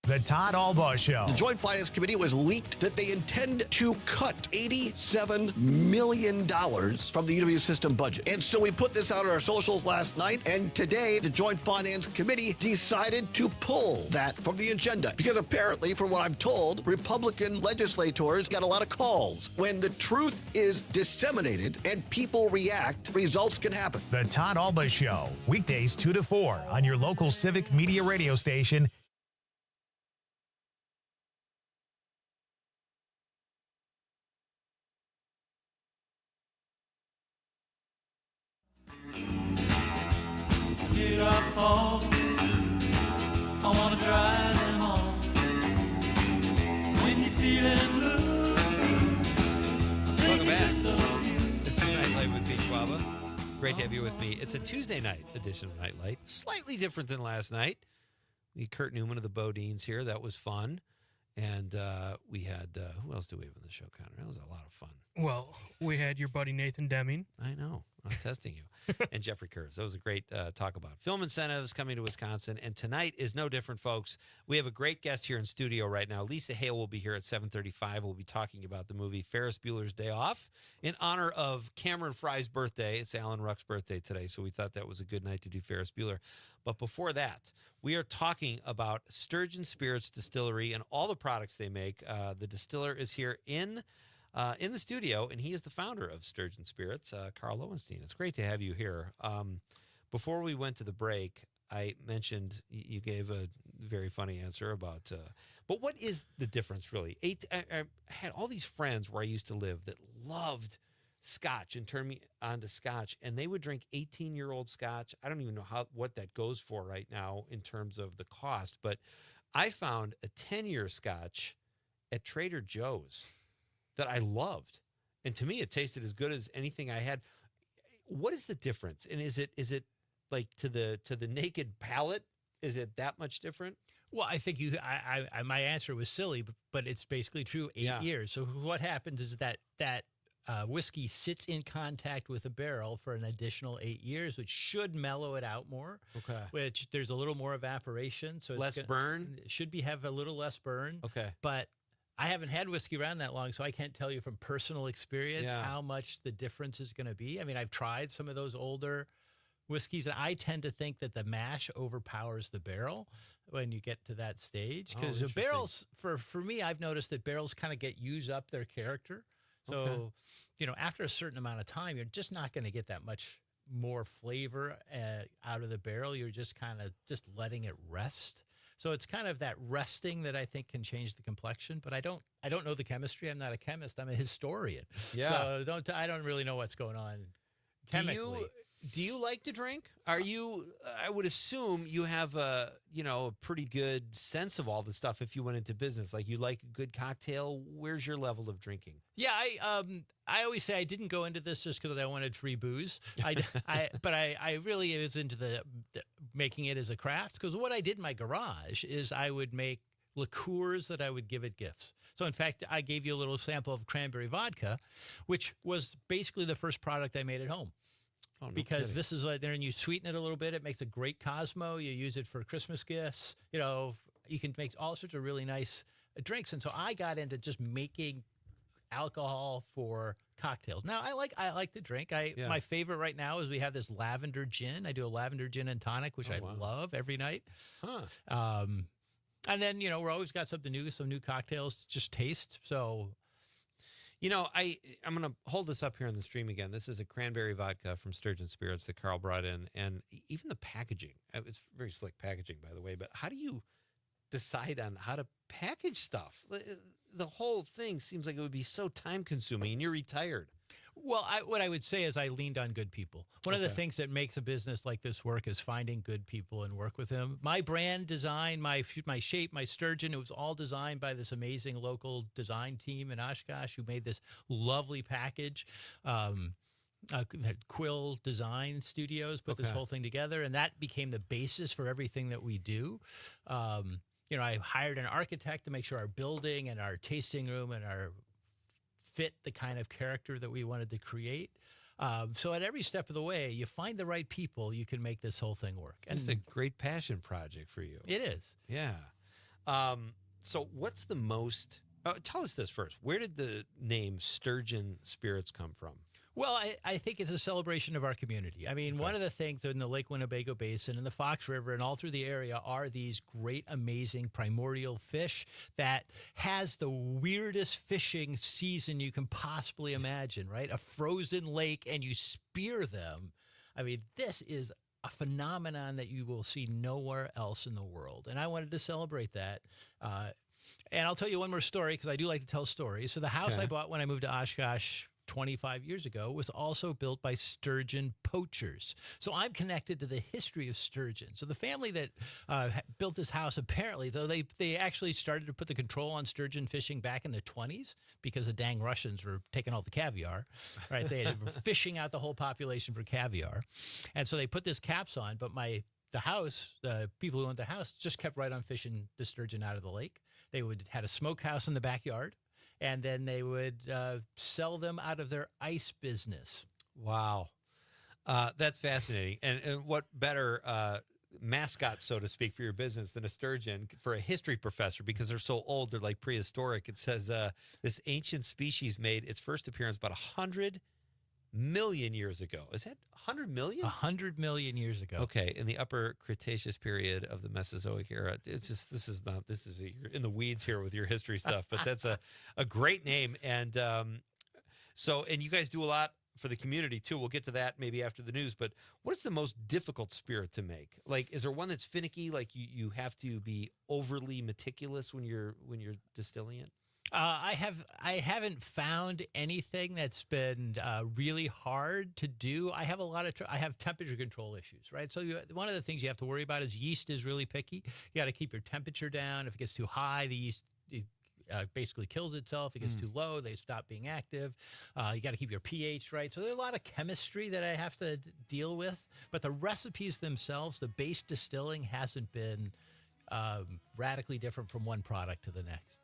The Todd Albaugh Show. The Joint Finance Committee was leaked that they intend to cut $87 million from the UW system budget. And so we put this out on our socials last night, and today the Joint Finance Committee decided to pull that from the agenda. Because apparently, from what I'm told, Republican legislators got a lot of calls. When the truth is disseminated and people react, results can happen. The Todd Albaugh Show. Weekdays 2 to 4 on your local civic media radio station. Get up home, I wanna drive them home. When you're feeling blue, Welcome back. This is Nightlight with Pete Schwaba. Great to have you with me. It's a Tuesday night edition of Nightlight. Slightly different than last night. We had Kurt Newman of the Bodines here. That was fun. And we had, who else do we have on the show, Connor? That was a lot of fun. Well, we had your buddy Nathan Deming. I know. I was testing you. And Jeffrey Kurz. That was a great talk about film incentives coming to Wisconsin. And tonight is no different, folks. We have a great guest here in studio right now. Lisa Hale will be here at 7:35. We'll be talking about the movie Ferris Bueller's Day Off in honor of Cameron Fry's birthday. It's Alan Ruck's birthday today, so we thought that was a good night to do Ferris Bueller. But before that, we are talking about Sturgeon Spirits Distillery and all the products they make. The distiller is here in the studio, and he is the founder of Sturgeon Spirits, Carl Lowenstein. It's great to have you here. Before we went to the break, I mentioned you gave a very funny answer about, but what is the difference really? I had all these friends where I used to live that loved Scotch and turned me on to Scotch, and they would drink 18-year-old Scotch. I don't even know what that goes for right now in terms of the cost, but I found a 10-year Scotch at Trader Joe's that I loved. And to me, it tasted as good as anything I had. What is the difference? And is it like to the naked palate? Is it that much different? Well, I think my answer was silly, but it's basically true. 8 years. So what happens is that whiskey sits in contact with a barrel for an additional 8 years, which should mellow it out more. Okay. Which there's a little more evaporation, so Less burn? It should have a little less burn. Okay. But I haven't had whiskey around that long, so I can't tell you from personal experience how much the difference is going to be. I mean, I've tried some of those older whiskeys, and I tend to think that the mash overpowers the barrel when you get to that stage. Because the barrels, for me, I've noticed that barrels kind of use up their character. So, after a certain amount of time, you're just not going to get that much more flavor out of the barrel. You're just kind of just letting it rest. So it's kind of that resting that I think can change the complexion, but I don't know the chemistry. I'm not a chemist. I'm a historian. Yeah. So I don't really know what's going on chemically. Do you like to drink? I would assume you have a pretty good sense of all the stuff if you went into business. Like, you like a good cocktail. Where's your level of drinking? Yeah, I always say I didn't go into this just because I wanted free booze. But I really was into the making it as a craft, because what I did in my garage is I would make liqueurs that I would give at gifts. So in fact, I gave you a little sample of cranberry vodka, which was basically the first product I made at home. Oh, no because kidding. this is like there, and you sweeten it a little bit. It makes a great Cosmo. You use it for Christmas gifts. You can make all sorts of really nice drinks. And so I got into just making alcohol for cocktails. Now I like to drink. My favorite right now is we have this lavender gin. I do a lavender gin and tonic, which I love every night. Huh. And then we're always got something new, some new cocktails to just taste. So. I'm going to hold this up here on the stream again. This is a cranberry vodka from Sturgeon Spirits that Carl brought in. And even the packaging, it's very slick packaging, by the way. But how do you decide on how to package stuff? The whole thing seems like it would be so time consuming, and you're retired. Well, what I would say is I leaned on good people. One of the things that makes a business like this work is finding good people and work with them. My brand design, my shape, my sturgeon, it was all designed by this amazing local design team in Oshkosh who made this lovely package. Quill Design Studios put this Okay. whole thing together, and that became the basis for everything that we do. I hired an architect to make sure our building and our tasting room and our fit the kind of character that we wanted to create. So at every step of the way, you find the right people, you can make this whole thing work. It's a great passion project for you. It is. Yeah. So what's the most... tell us this first. Where did the name Sturgeon Spirits come from? Well, I think it's a celebration of our community. I mean, one of the things in the Lake Winnebago Basin and the Fox River and all through the area are these great, amazing primordial fish that has the weirdest fishing season you can possibly imagine, right? A frozen lake and you spear them. I mean, this is a phenomenon that you will see nowhere else in the world. And I wanted to celebrate that. And I'll tell you one more story because I do like to tell stories. So the house I bought when I moved to Oshkosh 25 years ago was also built by sturgeon poachers. So I'm connected to the history of sturgeon. So the family that built this house, apparently, though they actually started to put the control on sturgeon fishing back in the 20s because the dang Russians were taking all the caviar, right? They were fishing out the whole population for caviar. And so they put this caps on, but the people who owned the house just kept right on fishing the sturgeon out of the lake. They had a smokehouse in the backyard. And then they would sell them out of their ice business. Wow. That's fascinating. And what better mascot, so to speak, for your business than a sturgeon for a history professor, because they're so old, they're like prehistoric. It says this ancient species made its first appearance about 100 million years ago. Is that 100 million? 100 million years ago. Okay, in the Upper Cretaceous period of the Mesozoic era. It's just you're in the weeds here with your history stuff, but that's a great name. And and you guys do a lot for the community too. We'll get to that maybe after the news. But what is the most difficult spirit to make? Like, is there one that's finicky? Like you have to be overly meticulous when you're distilling it? I haven't found anything that's been really hard to do. I have I have temperature control issues, right? So one of the things you have to worry about is yeast is really picky. You got to keep your temperature down. If it gets too high, the yeast basically kills itself. If it gets too low, they stop being active. You got to keep your pH right. So there's a lot of chemistry that I have to deal with. But the recipes themselves, the base distilling hasn't been radically different from one product to the next.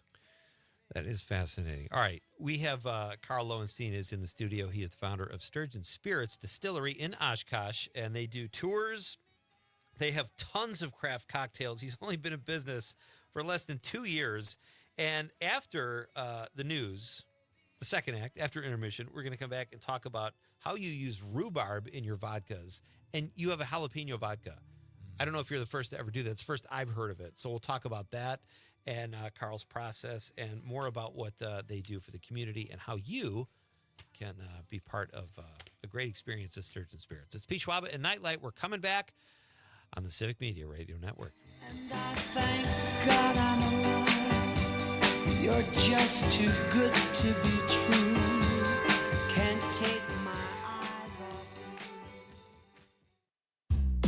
That is fascinating. All right. We have Carl Lowenstein is in the studio. He is the founder of Sturgeon Spirits Distillery in Oshkosh, and they do tours. They have tons of craft cocktails. He's only been in business for less than 2 years. And after the news, the second act, after intermission, we're going to come back and talk about how you use rhubarb in your vodkas. And you have a jalapeno vodka. I don't know if you're the first to ever do that. It's the first I've heard of it. So we'll talk about that and Carl's process and more about what they do for the community and how you can be part of a great experience at Sturgeon Spirits. It's Pete Schwaba and Nite Lite. We're coming back on the Civic Media Radio Network. And I thank God I'm alive. You're just too good to be true. Can't take my eyes off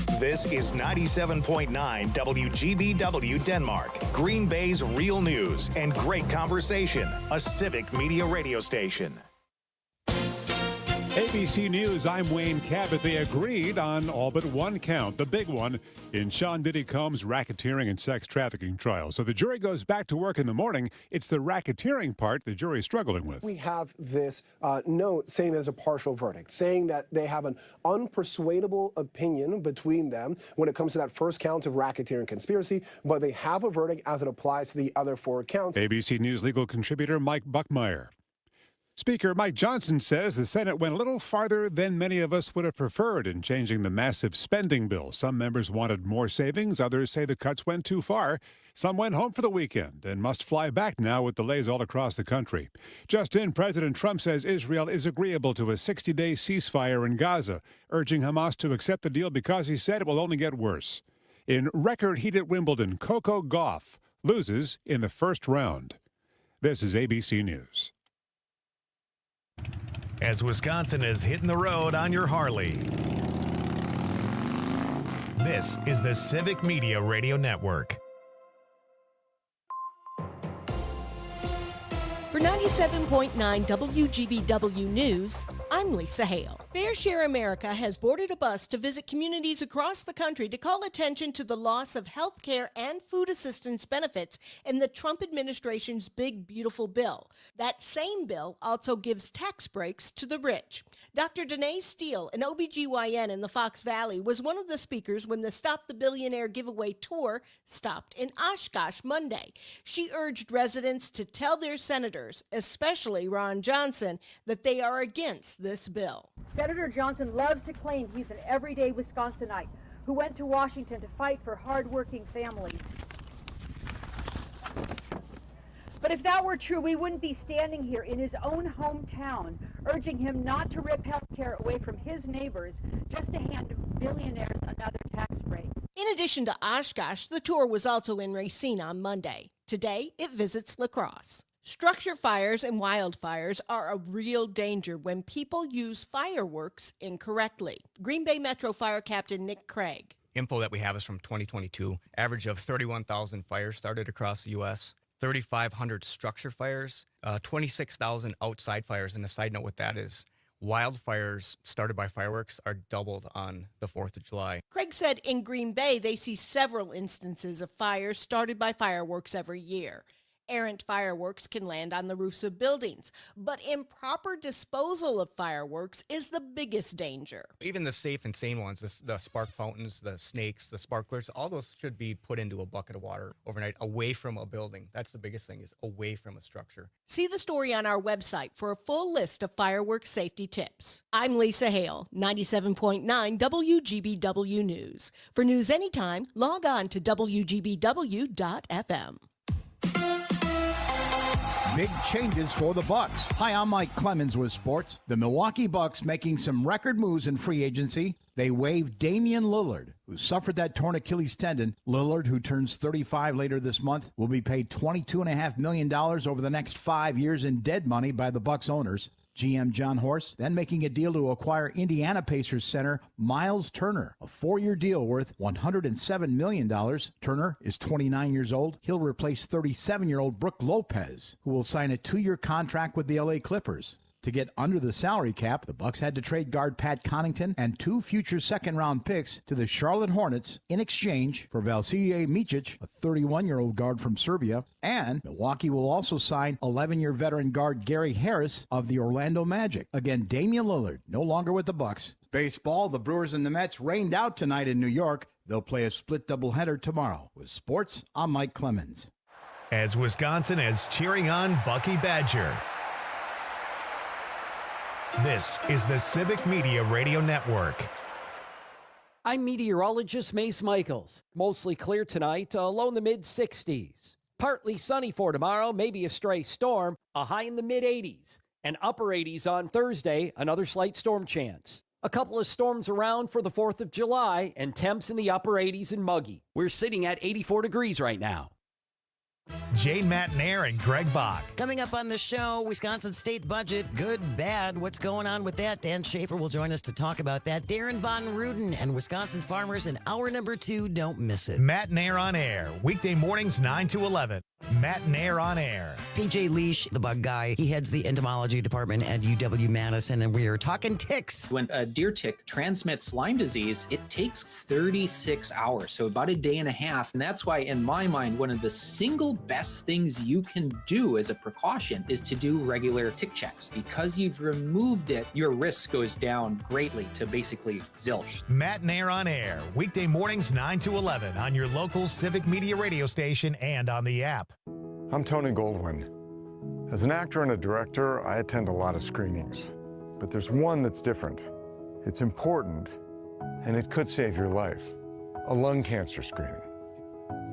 you. This is 97.9 WGBW Denmark, Green Bay's real news and great conversation, a Civic Media radio station. ABC News, I'm Wayne Cabot. They agreed on all but one count, the big one, in Sean Diddy Combs' racketeering and sex trafficking trial. So the jury goes back to work in the morning. It's the racketeering part the jury's struggling with. We have this note saying there's a partial verdict, saying that they have an unpersuadable opinion between them when it comes to that first count of racketeering conspiracy, but they have a verdict as it applies to the other 4 counts. ABC News legal contributor Mike Buckmeyer. Speaker Mike Johnson says the Senate went a little farther than many of us would have preferred in changing the massive spending bill. Some members wanted more savings. Others say the cuts went too far. Some went home for the weekend and must fly back now with delays all across the country. Just in, President Trump says Israel is agreeable to a 60-day ceasefire in Gaza, urging Hamas to accept the deal because he said it will only get worse. In record heat at Wimbledon, Coco Gauff loses in the first round. This is ABC News. As Wisconsin is hitting the road on your Harley. This is the Civic Media Radio Network. For 97.9 WGBW News, I'm Lisa Hale. Fair Share America has boarded a bus to visit communities across the country to call attention to the loss of health care and food assistance benefits in the Trump administration's Big Beautiful Bill. That same bill also gives tax breaks to the rich. Dr. Danae Steele, an OBGYN in the Fox Valley, was one of the speakers when the Stop the Billionaire giveaway tour stopped in Oshkosh Monday. She urged residents to tell their senators, especially Ron Johnson, that they are against this bill. Senator Johnson loves to claim he's an everyday Wisconsinite who went to Washington to fight for hardworking families. But if that were true, we wouldn't be standing here in his own hometown urging him not to rip health care away from his neighbors just to hand billionaires another tax break. In addition to Oshkosh, the tour was also in Racine on Monday. Today, it visits La Crosse. Structure fires and wildfires are a real danger when people use fireworks incorrectly. Green Bay Metro Fire Captain Nick Craig. Info that we have is from 2022. Average of 31,000 fires started across the U.S., 3,500 structure fires, 26,000 outside fires. And a side note with that is wildfires started by fireworks are doubled on the 4th of July. Craig said in Green Bay they see several instances of fires started by fireworks every year. Errant fireworks can land on the roofs of buildings, but improper disposal of fireworks is the biggest danger. Even the safe and sane ones, the spark fountains, the snakes, the sparklers, all those should be put into a bucket of water overnight, away from a building. That's the biggest thing, is away from a structure. See the story on our website for a full list of fireworks safety tips. I'm Lisa Hale, 97.9 WGBW News. For news anytime, log on to WGBW.FM. Big changes for the Bucks. Hi, I'm Mike Clemens with sports. The Milwaukee Bucks making some record moves in free agency. They waived Damian Lillard, who suffered that torn Achilles tendon. Lillard, who turns 35 later this month, will be paid $22.5 million over the next 5 years in dead money by the Bucks owners. GM John Horst then making a deal to acquire Indiana Pacers center Miles Turner, a 4-year deal worth $107 million. Turner is 29 years old. He'll replace 37-year-old Brook Lopez, who will sign a 2-year contract with the LA Clippers. To get under the salary cap, the Bucks had to trade guard Pat Connaughton and 2 future second-round picks to the Charlotte Hornets in exchange for Vasilije Micic, a 31-year-old guard from Serbia, and Milwaukee will also sign 11-year veteran guard Gary Harris of the Orlando Magic. Again, Damian Lillard, no longer with the Bucks. Baseball, the Brewers and the Mets rained out tonight in New York. They'll play a split doubleheader tomorrow. With sports, I'm Mike Clemens. As Wisconsin is cheering on Bucky Badger. This is the Civic Media Radio Network. I'm meteorologist Mace Michaels. Mostly clear tonight, low in the mid-60s. Partly sunny for tomorrow, maybe a stray storm, a high in the mid-80s. And upper 80s on Thursday, another slight storm chance. A couple of storms around for the 4th of July, and temps in the upper 80s and muggy. We're sitting at 84 degrees right now. Jane Matnair and Greg Bach. Coming up on the show, Wisconsin state budget, good, bad. What's going on with that? Dan Schaefer will join us to talk about that. Darren Von Ruden and Wisconsin farmers in hour number 2. Don't miss it. Matnair on air, weekday mornings 9 to 11. Matnair on air. PJ Leash, the bug guy, he heads the entomology department at UW-Madison, and we are talking ticks. When a deer tick transmits Lyme disease, it takes 36 hours, so about a day and a half. And that's why, in my mind, one of the single best things you can do as a precaution is to do regular tick checks. Because you've removed it, your risk goes down greatly to basically zilch. Matnair on air, weekday mornings 9 to 11 on your local Civic Media radio station and on the app. I'm Tony Goldwyn. As an actor and a director, I attend a lot of screenings. But there's one that's different. It's important, and it could save your life. A lung cancer screening.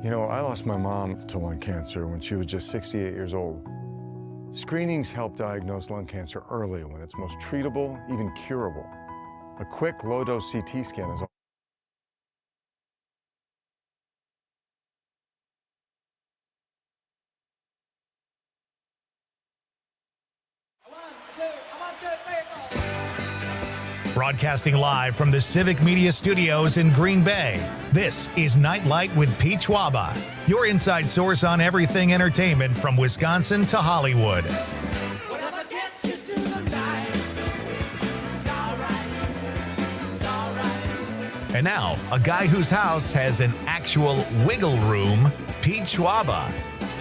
You know, I lost my mom to lung cancer when she was just 68 years old. Screenings help diagnose lung cancer early when it's most treatable, even curable. A quick, low-dose CT scan is all. Broadcasting live from the Civic Media Studios in Green Bay, this is Nite Lite with Pete Schwaba, your inside source on everything entertainment from Wisconsin to Hollywood. And now, a guy whose house has an actual wiggle room, Pete Schwaba.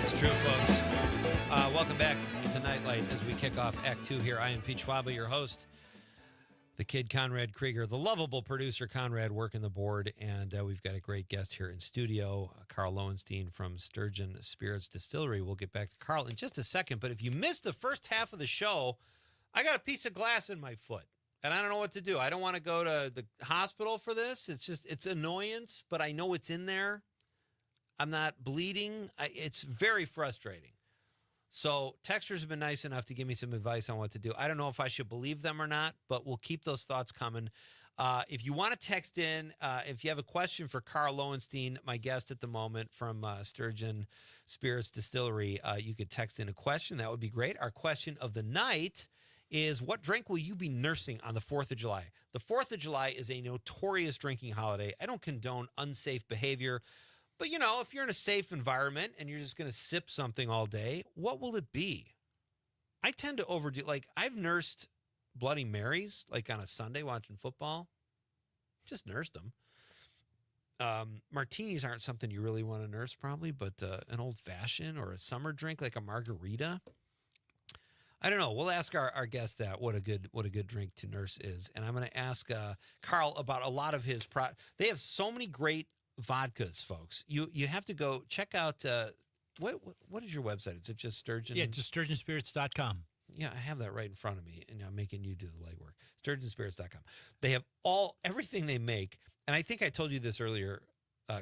It's true, folks. Welcome back to Nightlight as we kick off Act 2 here. I am Pete Schwaba, your host. The kid, Conrad Krieger, the lovable producer, Conrad, working the board. And we've got a great guest here in studio, Carl Lowenstein from Sturgeon Spirits Distillery. We'll get back to Carl in just a second. But if you missed the first half of the show, I got a piece of glass in my foot. And I don't know what to do. I don't want to go to the hospital for this. It's annoyance, but I know it's in there. I'm not bleeding. It's very frustrating. So texters have been nice enough to give me some advice on what to do. I don't know if I should believe them or not, but we'll keep those thoughts coming. If you want to text in, if you have a question for Carl Lowenstein, my guest at the moment from Sturgeon Spirits Distillery, you could text in a question. That would be great. Our question of the night is, what drink will you be nursing on the 4th of July? The 4th of July is a notorious drinking holiday. I don't condone unsafe behavior. But, if you're in a safe environment and you're just going to sip something all day, what will it be? I tend to overdo, I've nursed Bloody Marys, on a Sunday watching football. Just nursed them. Martinis aren't something you really want to nurse probably, but an old-fashioned or a summer drink like a margarita. I don't know. We'll ask our guest that, what a good drink to nurse is. And I'm going to ask Carl about a lot of his They have so many great vodkas, folks. You have to go check out what is your website? Is it just Sturgeon? Yeah, just sturgeonspirits.com. Yeah, I have that right in front of me, and I'm making you do the legwork. Sturgeonspirits.com. They have everything they make, and I think I told you this earlier,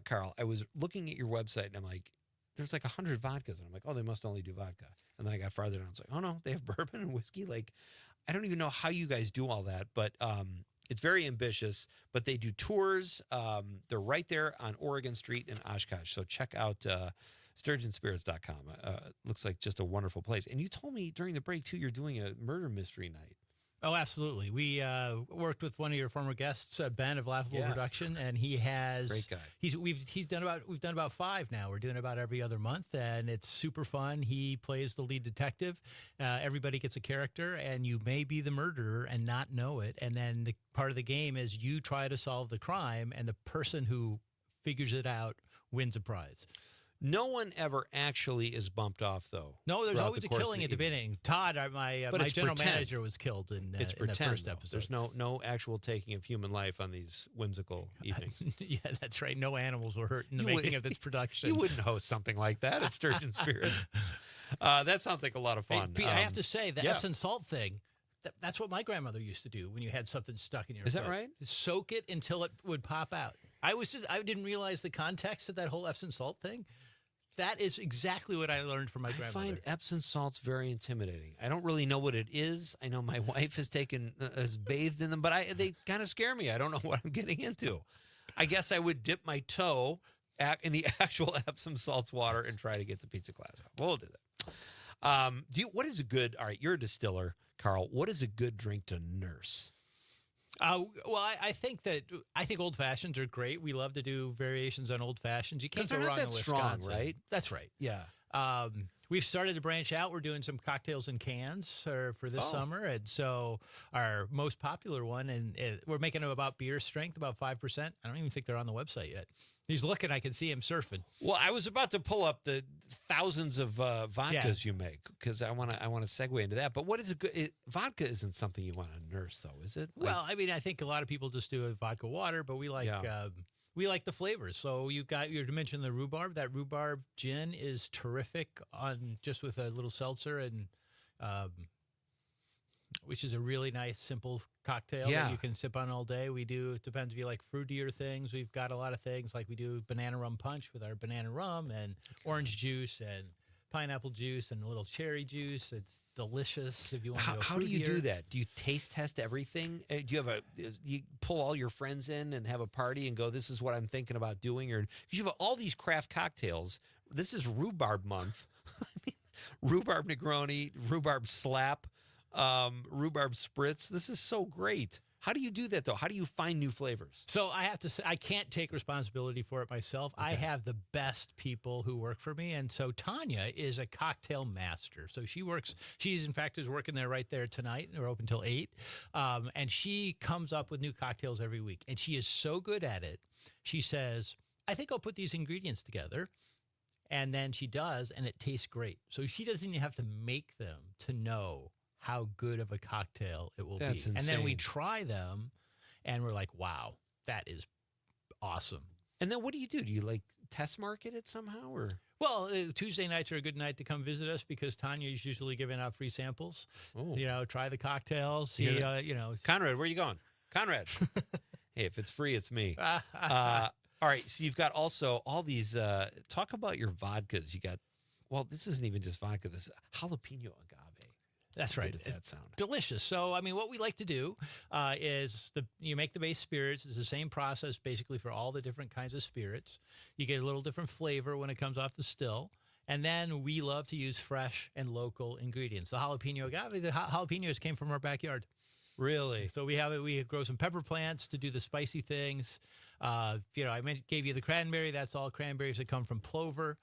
Carl. I was looking at your website, and I'm like, there's 100 vodkas, and I'm like, oh, they must only do vodka. And then I got farther down, I was like, oh no, they have bourbon and whiskey. I don't even know how you guys do all that, but it's very ambitious, but they do tours. They're right there on Oregon Street in Oshkosh. So check out sturgeonspirits.com. Looks like just a wonderful place. And you told me during the break, too, you're doing a murder mystery night. Oh, absolutely. We worked with one of your former guests, Ben of Laughable Production, and he has great guy. We've done about 5 now. We're doing about every other month, and it's super fun. He plays the lead detective. Everybody gets a character, and you may be the murderer and not know it. And then the part of the game is you try to solve the crime, and the person who figures it out wins a prize. No one ever actually is bumped off, though. No, there's always a killing at the beginning. Todd, my general manager, was killed in the first episode. There's no actual taking of human life on these whimsical evenings. Yeah, that's right. No animals were hurt in the making of this production. You wouldn't host something like that at Sturgeon Spirits. That sounds like a lot of fun. Hey, Pete, I have to say, the Epsom salt thing, that's what my grandmother used to do when you had something stuck in your Is foot. that right? Soak it until it would pop out. I didn't realize the context of that whole Epsom salt thing. That is exactly what I learned from my grandmother. I find Epsom salts very intimidating. I don't really know what it is. I know my wife has bathed in them, but they kind of scare me. I don't know what I'm getting into. I guess I would dip my toe in the actual Epsom salts water and try to get the pizza glass out. We'll do that. What is a good? All right, you're a distiller, Carl. What is a good drink to nurse? Well, I think old fashions are great. We love to do variations on old fashions. You can't go wrong in Wisconsin, strong, right? That's right. Yeah. We've started to branch out. We're doing some cocktails in cans for this summer, and so our most popular one, and we're making them about beer strength, about 5%. I don't even think they're on the website yet. He's looking. I can see him surfing. Well, I was about to pull up the thousands of vodkas you make because I want to segue into that. But what is a good vodka? Isn't something you want to nurse, though, is it? Well, I mean, I think a lot of people just do a vodka water, but we like the flavors. So you mentioned the rhubarb. That rhubarb gin is terrific on just with a little seltzer and. Which is a really nice, simple cocktail that you can sip on all day. We do, it depends if you like fruitier things. We've got a lot of things, like we do banana rum punch with our banana rum and orange juice and pineapple juice and a little cherry juice. It's delicious if you want to go fruitier. How do you do that? Do you taste test everything? Do you pull all your friends in and have a party and go, this is what I'm thinking about doing? Or because you have all these craft cocktails. This is rhubarb month. I mean, rhubarb Negroni, rhubarb slap. Rhubarb spritz. This is so great. How do you do that, though? How do you find new flavors? So I have to say, I can't take responsibility for it myself. I have the best people who work for me. And so Tanya is a cocktail master. So she's in fact is working there right there tonight. We're open till 8. And she comes up with new cocktails every week. And she is so good at it. She says, I think I'll put these ingredients together. And then she does, and it tastes great. So she doesn't even have to make them to know how good of a cocktail it will That's be. insane. And then we try them, and we're like, wow, that is awesome. And then what do? Do you like test market it somehow, or? Well, Tuesday nights are a good night to come visit us because Tanya is usually giving out free samples. Oh. Try the cocktails. See, Conrad, where are you going? Conrad. Hey, if it's free, it's me. All right, so you've got also all these, talk about your vodkas. You got, well, this isn't even just vodka. This is jalapeno agave. That's right. How does that sound? Delicious. So, I mean, what we like to do is you make the base spirits. It's the same process basically for all the different kinds of spirits. You get a little different flavor when it comes off the still. And then we love to use fresh and local ingredients. The jalapeno agave, the jalapenos came from our backyard. Really? So we grow some pepper plants to do the spicy things. I gave you the cranberry. That's all cranberries that come from Plover.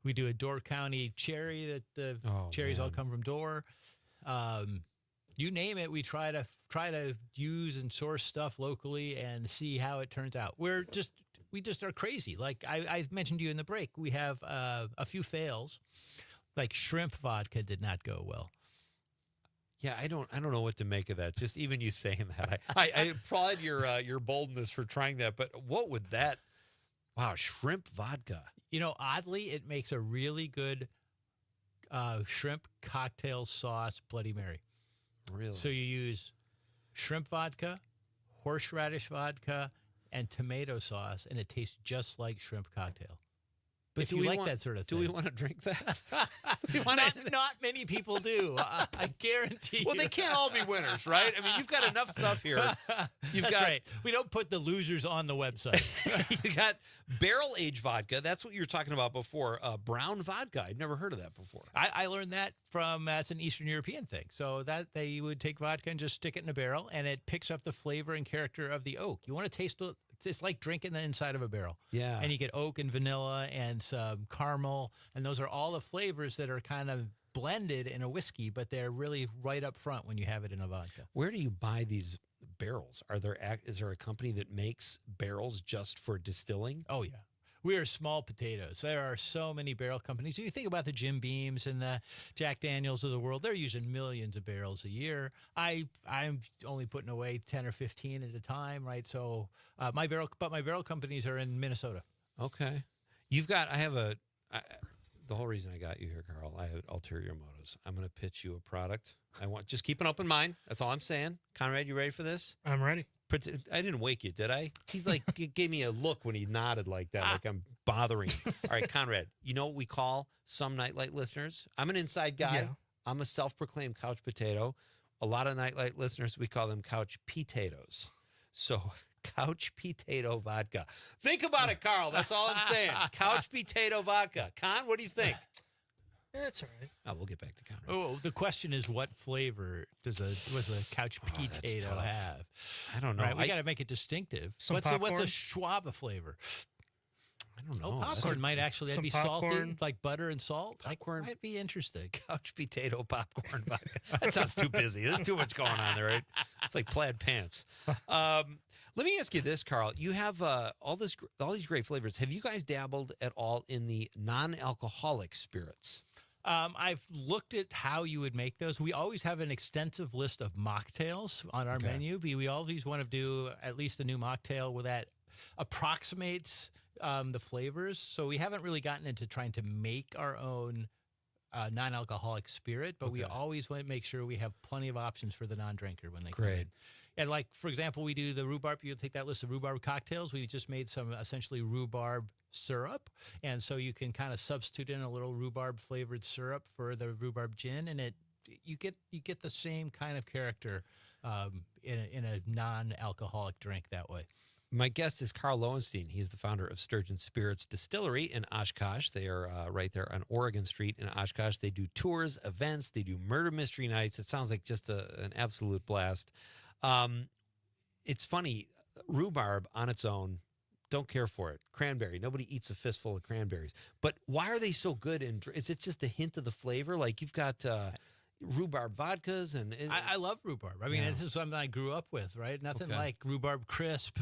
We do a Door County cherry that the cherries all come from Door. You name it, we try to use and source stuff locally and see how it turns out. We just are crazy. Like I mentioned to you in the break, we have a few fails. Like shrimp vodka did not go well. Yeah, I don't know what to make of that. Just even you saying that, I applaud your boldness for trying that. But what would that? Wow, shrimp vodka. Oddly, it makes a really good shrimp cocktail sauce Bloody Mary. Really? So you use shrimp vodka, horseradish vodka, and tomato sauce, and it tastes just like shrimp cocktail. But if you like that sort of thing. Do we want to drink that? Not many people do. I guarantee you. Well, they can't all be winners, right? I mean, you've got enough stuff here. That's right. We don't put the losers on the website. You got barrel-aged vodka. That's what you were talking about before. Brown vodka. I'd never heard of that before. I learned that that's an Eastern European thing. So that they would take vodka and just stick it in a barrel, and it picks up the flavor and character of the oak. You want to taste it's like drinking the inside of a barrel. Yeah. And you get oak and vanilla and some caramel, and those are all the flavors that are kind of blended in a whiskey, but they're really right up front when you have it in a vodka. Where do you buy these barrels? Is there a company that makes barrels just for distilling? Oh, yeah. We are small potatoes. There are so many barrel companies. You think about the Jim Beams and the Jack Daniels of the world. They're using millions of barrels a year. I'm only putting away 10 or 15 at a time, right? So my barrel companies are in Minnesota. Okay. The whole reason I got you here, Carl, I have ulterior motives. I'm going to pitch you a product. Just keep an open mind. That's all I'm saying. Conrad, you ready for this? I'm ready. I didn't wake you, did I? He's like, he gave me a look when he nodded like that, like I'm bothering him. All right, Conrad, you know what we call some Nightlight listeners? I'm an inside guy. Yeah. I'm a self-proclaimed couch potato. A lot of Nightlight listeners, we call them couch potatoes. So couch potato vodka. Think about it, Carl. That's all I'm saying. Couch potato vodka. Con, what do you think? That's all right. Oh, we'll get back to Conrad. Oh, the question is, what flavor does a couch potato have? I don't know. Right, we got to make it distinctive. What's a Schwaba flavor? I don't know. Popcorn might actually be salty, popcorn. like butter and salt. Popcorn might be interesting. Couch potato popcorn vodka. That sounds too busy. There's too much going on there, right? It's like plaid pants. Let me ask you this, Carl. You have all these great flavors. Have you guys dabbled at all in the non-alcoholic spirits? I've looked at how you would make those. We always have an extensive list of mocktails on our menu. We always want to do at least a new mocktail that approximates the flavors. So we haven't really gotten into trying to make our own non-alcoholic spirit, but we always want to make sure we have plenty of options for the non-drinker when they come in. And like, for example, we do the rhubarb. You'll take that list of rhubarb cocktails. We just made some essentially rhubarb syrup. And so you can kind of substitute in a little rhubarb flavored syrup for the rhubarb gin. And you get the same kind of character in a non-alcoholic drink that way. My guest is Carl Lowenstein. He's the founder of Sturgeon Spirits Distillery in Oshkosh. They are right there on Oregon Street in Oshkosh. They do tours, events. They do murder mystery nights. It sounds like just an absolute blast. it's funny. Rhubarb on its own, don't care for it. Cranberry, nobody eats a fistful of cranberries. But why are they so good? Is it just the hint of the flavor? Like you've got rhubarb vodkas and I love rhubarb. I mean, this is something I grew up with, right? Nothing like rhubarb crisp,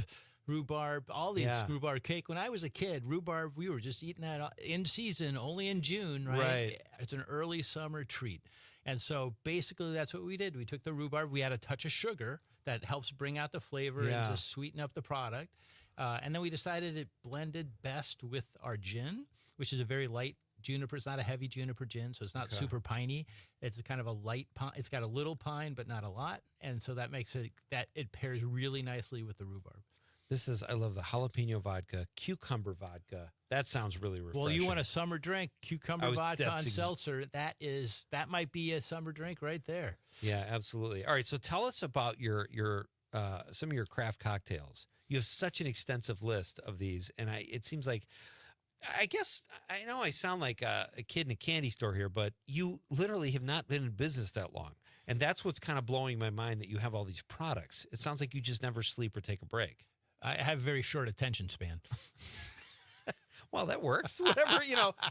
rhubarb, all these rhubarb cake. When I was a kid, rhubarb, we were just eating that in season, only in June, right? It's an early summer treat. And so basically that's what we did. We took the rhubarb, we had a touch of sugar that helps bring out the flavor and just sweeten up the product. And then we decided it blended best with our gin, which is a very light juniper. It's not a heavy juniper gin, so it's not super piney. It's kind of a light pine. It's got a little pine, but not a lot. And so that makes it pairs really nicely with the rhbarb. I love the jalapeno vodka, cucumber vodka. That sounds really refreshing. Well, you want a summer drink, cucumber vodka on seltzer. That might be a summer drink right there. Yeah, absolutely. All right, so tell us about your some of your craft cocktails. You have such an extensive list of these, and it seems like, I guess, I know I sound like a kid in a candy store here, but you literally have not been in business that long. And that's what's kind of blowing my mind, that you have all these products. It sounds like you just never sleep or take a break. I have a very short attention span. Well, that works. Whatever,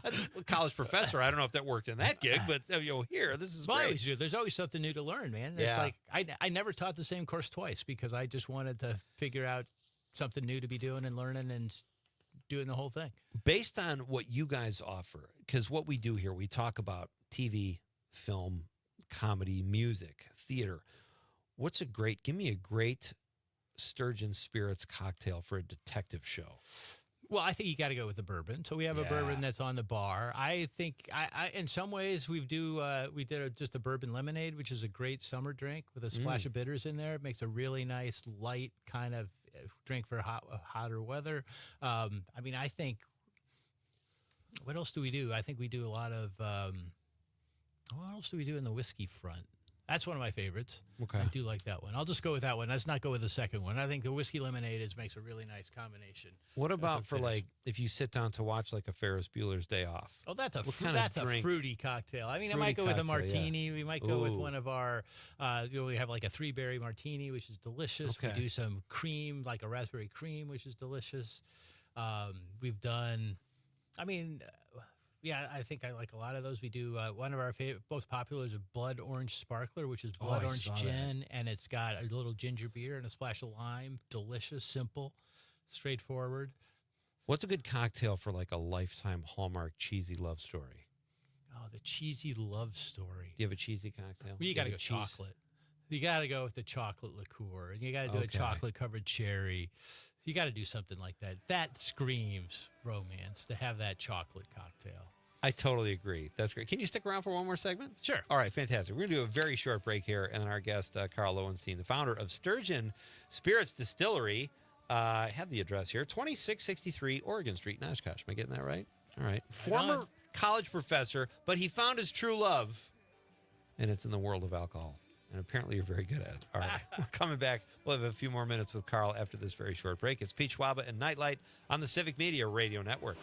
that's a college professor. I don't know if that worked in that gig, but here, this is great. There's always something new to learn, man. It's like I never taught the same course twice because I just wanted to figure out something new to be doing and learning and doing the whole thing. Based on what you guys offer, because what we do here, we talk about TV, film, comedy, music, theater. Give me a great Sturgeon Spirits cocktail for a detective show. Well, I think you got to go with the bourbon. So we have a bourbon that's on the bar. I think I in some ways we did just a bourbon lemonade, which is a great summer drink with a splash of bitters in there. It makes a really nice light kind of drink for hotter weather. I mean, I think, what else do we do? I think we do a lot of, what else do we do in the whiskey front? That's one of my favorites. Okay. I do like that one. I'll just go with that one. Let's not go with the second one. I think the whiskey lemonade makes a really nice combination. What about for if you sit down to watch like a Ferris Bueller's Day Off? Oh, that's a fruity cocktail. I mean, I might go with a martini. Yeah. We might go with one of our, we have like a 3-berry martini, which is delicious. Okay. We do some cream, like a raspberry cream, which is delicious. We've done, I think I like a lot of those. We do one of our most popular is a blood orange sparkler, which is blood orange gin, and it's got a little ginger beer and a splash of lime. Delicious, simple, straightforward. What's a good cocktail for like a Lifetime Hallmark cheesy love story? Oh, the cheesy love story. Do you have a cheesy cocktail? Well, you got to go chocolate. You got to go with the chocolate liqueur, and you got to do a chocolate covered cherry. You got to do something like that. That screams romance to have that chocolate cocktail. I totally agree. That's great. Can you stick around for one more segment? Sure. All right, fantastic. We're going to do a very short break here, and then our guest, Carl Lowenstein, the founder of Sturgeon Spirits Distillery, have the address here, 2663 Oregon Street in Oshkosh. Am I getting that right? All right. Former college professor, but he found his true love, and it's in the world of alcohol. And apparently you're very good at it. All right. We're coming back. We'll have a few more minutes with Carl after this very short break. It's Pete Schwaba and Nite Lite on the Civic Media Radio Network.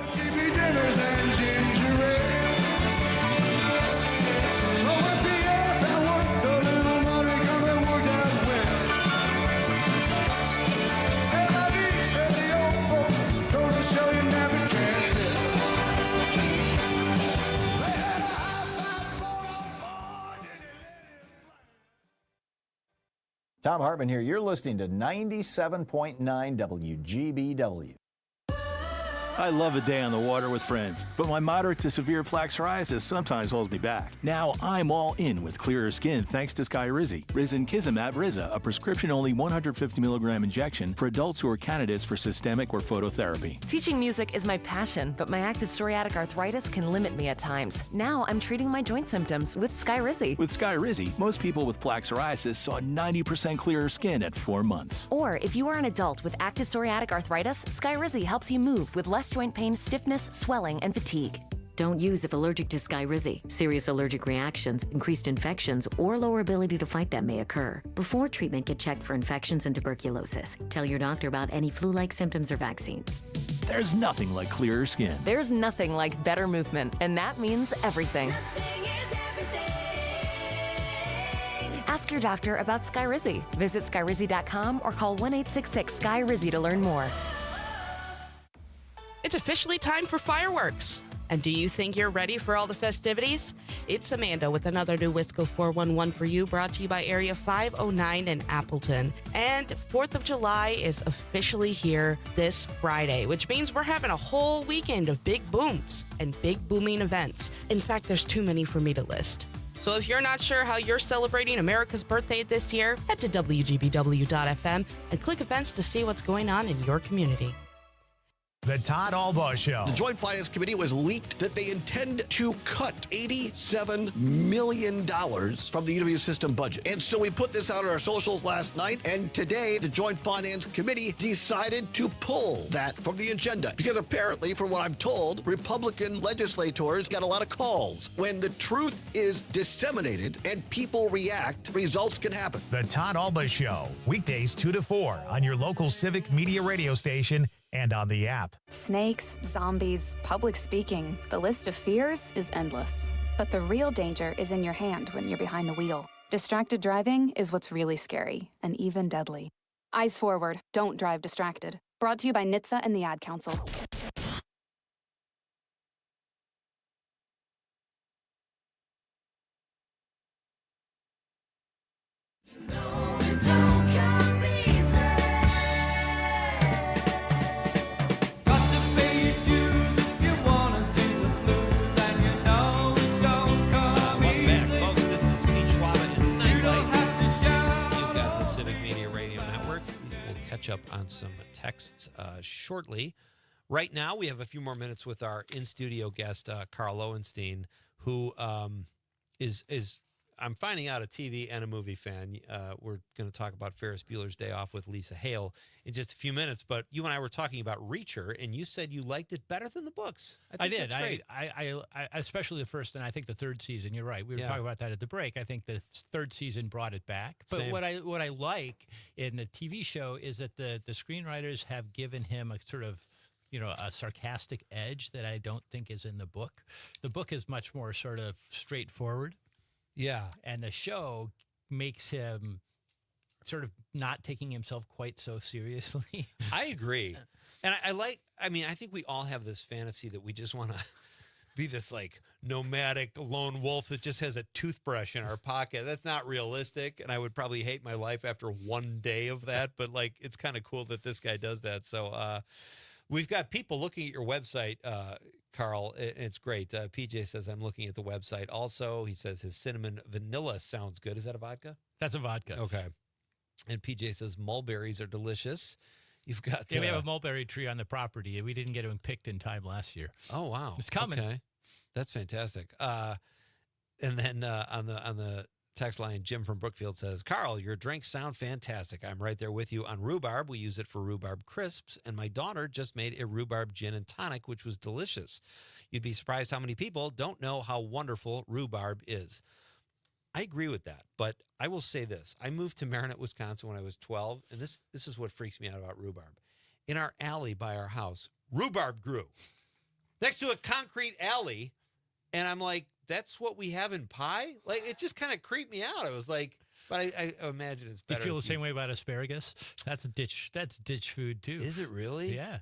TV dinners and ginger ale. Oh, at the end I work, the little money come and work out well. C'est la vie, said the old folks, goes to show you never can tell. They had a high five on board. Tom Hartman here. You're listening to 97.9 WGBW. I love a day on the water with friends, but my moderate to severe plaque psoriasis sometimes holds me back. Now I'm all in with clearer skin thanks to Skyrizi. Risankizumab Riza, a prescription-only 150-milligram injection for adults who are candidates for systemic or phototherapy. Teaching music is my passion, but my active psoriatic arthritis can limit me at times. Now I'm treating my joint symptoms with Skyrizi. With Skyrizi, most people with plaque psoriasis saw 90% clearer skin at 4 months. Or if you are an adult with active psoriatic arthritis, Skyrizi helps you move with less joint pain, stiffness, swelling, and fatigue. Don't use if allergic to Skyrizi. Serious allergic reactions, increased infections, or lower ability to fight them may occur. Before treatment, get checked for infections and tuberculosis. Tell your doctor about any flu-like symptoms or vaccines. There's nothing like clearer skin. There's nothing like better movement, and that means everything. Ask Ask your doctor about Skyrizi. Visit skyrizi.com or call 1-866-SKY-RIZZI to learn more. It's officially time for fireworks. And do you think you're ready for all the festivities? It's Amanda with another new Wisco 411 for you, brought to you by Area 509 in Appleton. And 4th of July is officially here this Friday, which means we're having a whole weekend of big booms and big booming events. In fact, there's too many for me to list. So if you're not sure how you're celebrating America's birthday this year, head to WGBW.FM and click events to see what's going on in your community. The Todd Albaugh Show. The Joint Finance Committee was leaked that they intend to cut $87 million from the UW system budget. And so we put this out on our socials last night, and today the Joint Finance Committee decided to pull that from the agenda. Because apparently, from what I'm told, Republican legislators got a lot of calls. When the truth is disseminated and people react, results can happen. The Todd Albaugh Show. Weekdays 2 to 4 on your local Civic Media radio station and on the app. Snakes, zombies, public speaking. The list of fears is endless. But the real danger is in your hand when you're behind the wheel. Distracted driving is what's really scary and even deadly. Eyes forward, don't drive distracted. Brought to you by NHTSA and the Ad Council. Catch up on some texts shortly. Right now, we have a few more minutes with our in-studio guest, Carl Lowenstein, who is I'm finding out, a TV and a movie fan. We're going to talk about Ferris Bueller's Day Off with Lisa Hale in just a few minutes, but you and I were talking about Reacher, and you said you liked it better than the books. I did. That's great. I especially the first and I think the third season. You're right. We were Yeah. talking about that at the break. I think the third season brought it back. But Same. what I like in the TV show is that the screenwriters have given him a sort of a sarcastic edge that I don't think is in the book. The book is much more sort of straightforward. Yeah. And the show makes him sort of not taking himself quite so seriously. I agree. And I think we all have this fantasy that we just want to be this like nomadic lone wolf that just has a toothbrush in our pocket. That's not realistic. And I would probably hate my life after one day of that. But like, it's kind of cool that this guy does that. So we've got people looking at your website, Carl. It's great. PJ says, I'm looking at the website. Also, he says his cinnamon vanilla sounds good. Is that a vodka? That's a vodka. Okay. And PJ says mulberries are delicious. You've got we have a mulberry tree on the property. We didn't get them picked in time last year. Oh wow, it's coming. Okay, that's fantastic. And then on the text line, Jim from Brookfield says, Carl, your drinks sound fantastic. I'm right there with you on rhubarb. We use it for rhubarb crisps, and my daughter just made a rhubarb gin and tonic, which was delicious. You'd be surprised how many people don't know how wonderful rhubarb is. I agree with that, but I will say this. I moved to Marinette, Wisconsin when I was 12, and this is what freaks me out about rhubarb. In our alley by our house, rhubarb grew next to a concrete alley, and I'm like, that's what we have in pie? Like, it just kind of creeped me out. I was like, but I imagine it's Do better. you feel the same way about asparagus? That's ditch food too. Is it really? Yeah.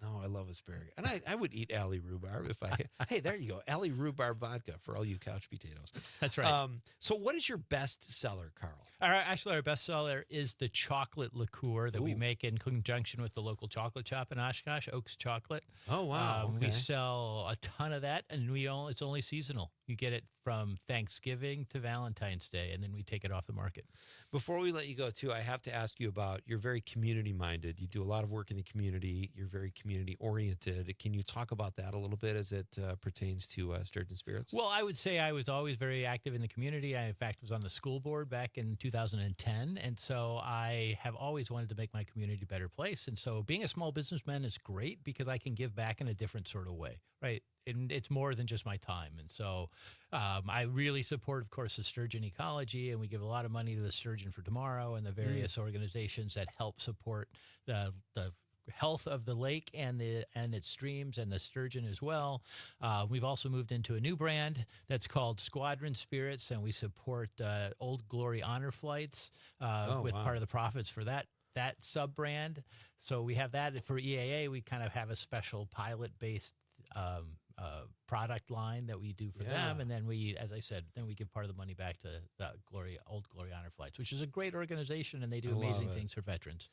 No, I love asparagus. And I would eat alley rhubarb if I... Hey, there you go. Alley rhubarb vodka for all you couch potatoes. That's right. So what is your best seller, Carl? Actually, our best seller is the chocolate liqueur that we Ooh. make in conjunction with the local chocolate shop in Oshkosh, Oaks Chocolate. Oh, wow. We Okay. sell a ton of that, and it's only seasonal. You get it from Thanksgiving to Valentine's Day, and then we take it off the market. Before we let you go, too, I have to ask you about, you're very community-minded. You do a lot of work in the community. You're very community-oriented. Can you talk about that a little bit as it pertains to Sturgeon Spirits? Well, I would say I was always very active in the community. I, in fact, was on the school board back in 2010, and so I have always wanted to make my community a better place. And so being a small businessman is great because I can give back in a different sort of way, right? And it's more than just my time. And so I really support, of course, the Sturgeon Ecology, and we give a lot of money to the Sturgeon for Tomorrow and the various organizations that help support the health of the lake and its streams and the sturgeon as well. We've also moved into a new brand that's called Squadron Spirits, and we support Old Glory Honor flights with part of the profits for that sub brand. So we have that for EAA. We kind of have a special pilot-based product line that we do for them, and then we, as I said, then we give part of the money back to the Old Glory Honor Flights, which is a great organization, and they do amazing things for veterans.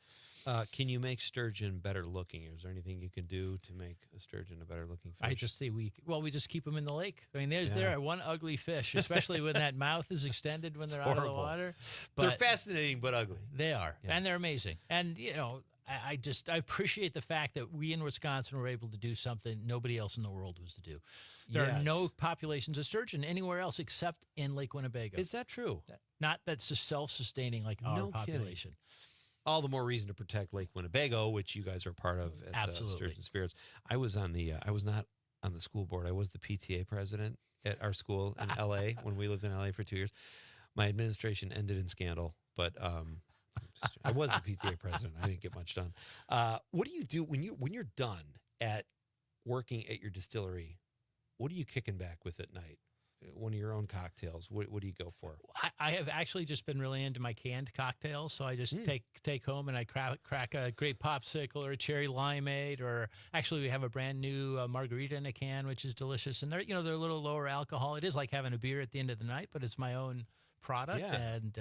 Can you make sturgeon better looking? Is there anything you can do to make a sturgeon a better looking fish? I just say we just keep them in the lake. I mean, they're one ugly fish, especially when that mouth is extended when they're out of the water. But they're fascinating but ugly. They are, and they're amazing. And I appreciate the fact that we in Wisconsin were able to do something nobody else in the world was to do. There are no populations of sturgeon anywhere else except in Lake Winnebago. Is that true? Not that's just self-sustaining like our population. Kidding. All the more reason to protect Lake Winnebago, which you guys are part of at Sturgeon Spirits. I was not on the school board. I was the PTA president at our school in LA when we lived in LA for 2 years. My administration ended in scandal, but I was the PTA president. I didn't get much done. What do you do when you're done at working at your distillery? What are you kicking back with at night? One of your own cocktails. What do you go for? I have actually just been really into my canned cocktails, so I just take home and I crack a grape popsicle or a cherry limeade, or actually we have a brand new margarita in a can, which is delicious. And they're a little lower alcohol. It is like having a beer at the end of the night, but it's my own product, and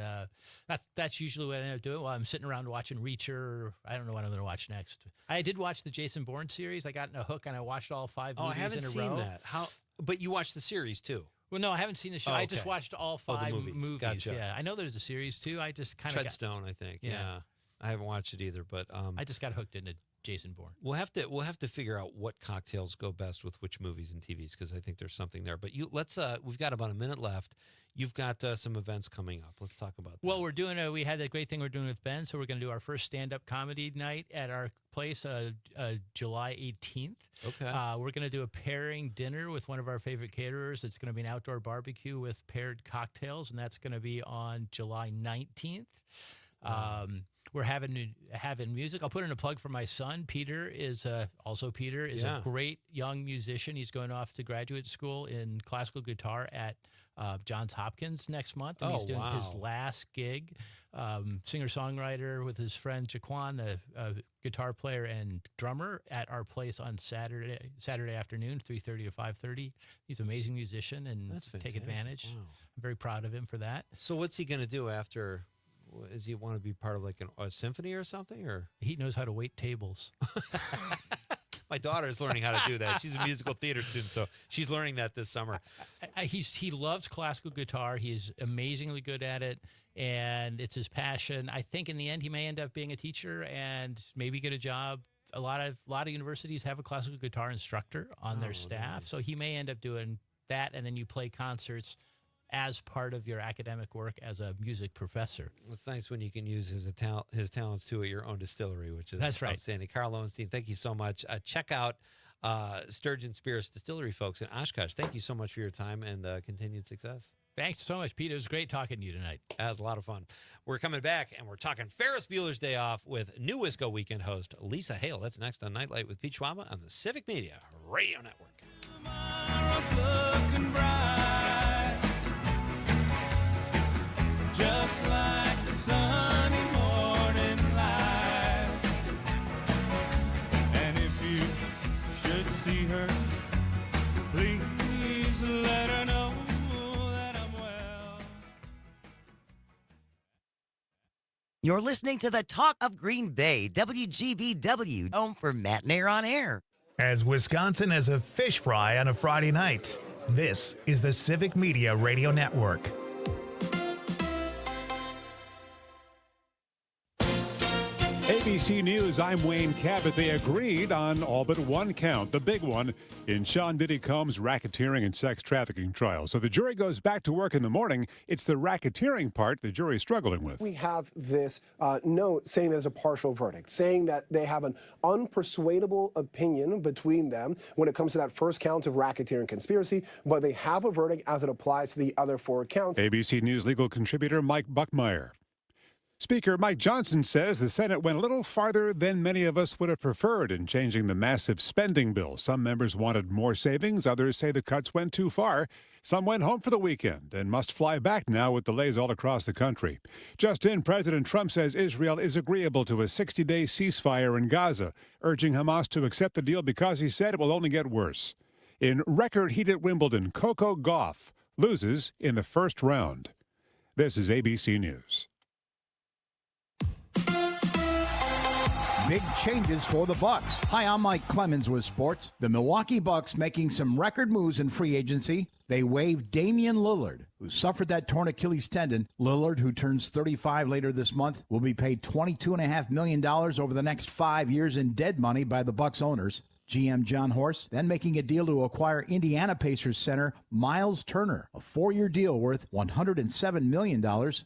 that's usually what I end up doing while I'm sitting around watching Reacher. Or I don't know what I'm going to watch next. I did watch the Jason Bourne series. I got in a hook and I watched all 5 movies I haven't in a seen row. that. But you watched the series too. Well, no, I haven't seen the show. I just watched all 5 movies. Gotcha. Yeah, I know there's a series too. I just kind of Treadstone, I think. Yeah, I haven't watched it either, but I just got hooked into Jason Bourne. We'll have to figure out what cocktails go best with which movies and TVs, because I think there's something there. But we've got about a minute left. You've got some events coming up. Let's talk about that. Well, we had that great thing we're doing with Ben, so we're going to do our first stand-up comedy night at our place July 18th. Okay. We're going to do a pairing dinner with one of our favorite caterers. It's going to be an outdoor barbecue with paired cocktails, and that's going to be on July 19th. We're having music. I'll put in a plug for my son. Peter is a great young musician. He's going off to graduate school in classical guitar at Johns Hopkins next month. And he's doing his last gig. Singer-songwriter with his friend Jaquan, a guitar player and drummer, at our place on Saturday afternoon, 3:30 to 5:30. He's an amazing musician, and take advantage. Wow. I'm very proud of him for that. So what's he going to do after? Does he want to be part of like a symphony or something? Or he knows how to wait tables. My daughter is learning how to do that. She's a musical theater student, so she's learning that this summer. He loves classical guitar. He's amazingly good at it, and it's his passion. I think in the end he may end up being a teacher and maybe get a job. A lot of universities have a classical guitar instructor on their staff, so he may end up doing that, and then you play concerts as part of your academic work as a music professor. It's nice when you can use his talents too at your own distillery, which is outstanding. Carl Lowenstein, thank you so much. Check out Sturgeon Spirits Distillery, folks, in Oshkosh. Thank you so much for your time and continued success. Thanks so much, Pete. It was great talking to you tonight. That was a lot of fun. We're coming back, and we're talking Ferris Bueller's Day Off with New Wisco Weekend host Lisa Hale. That's next on Nightlight with Pete Schwaba on the Civic Media Radio Network. Just like the sunny morning light. And if you should see her, please let her know that I'm well. You're listening to the Talk of Green Bay, WGBW, home for Matt and Air on Air. As Wisconsin has a fish fry on a Friday night, this is the Civic Media Radio Network. ABC News, I'm Wayne Cabot. They agreed on all but one count, the big one, in Sean Diddy Combs' racketeering and sex trafficking trial. So the jury goes back to work in the morning. It's the racketeering part the jury's struggling with. We have this note saying there's a partial verdict, saying that they have an unpersuadable opinion between them when it comes to that first count of racketeering conspiracy, but they have a verdict as it applies to the other 4 counts. ABC News legal contributor Mike Buckmeyer. Speaker Mike Johnson says the Senate went a little farther than many of us would have preferred in changing the massive spending bill. Some members wanted more savings. Others say the cuts went too far. Some went home for the weekend and must fly back now with delays all across the country. Just in, President Trump says Israel is agreeable to a 60-day ceasefire in Gaza, urging Hamas to accept the deal because he said it will only get worse. In record heat at Wimbledon, Coco Gauff loses in the first round. This is ABC News. Big changes for the Bucks. Hi, I'm Mike Clemens with sports. The Milwaukee Bucks making some record moves in free agency. They waived Damian Lillard, who suffered that torn Achilles tendon. Lillard, who turns 35 later this month, will be paid $22.5 million over the next 5 years in dead money by the Bucks owners. GM John Horst then making a deal to acquire Indiana Pacers center Miles Turner, a 4-year deal worth $107 million.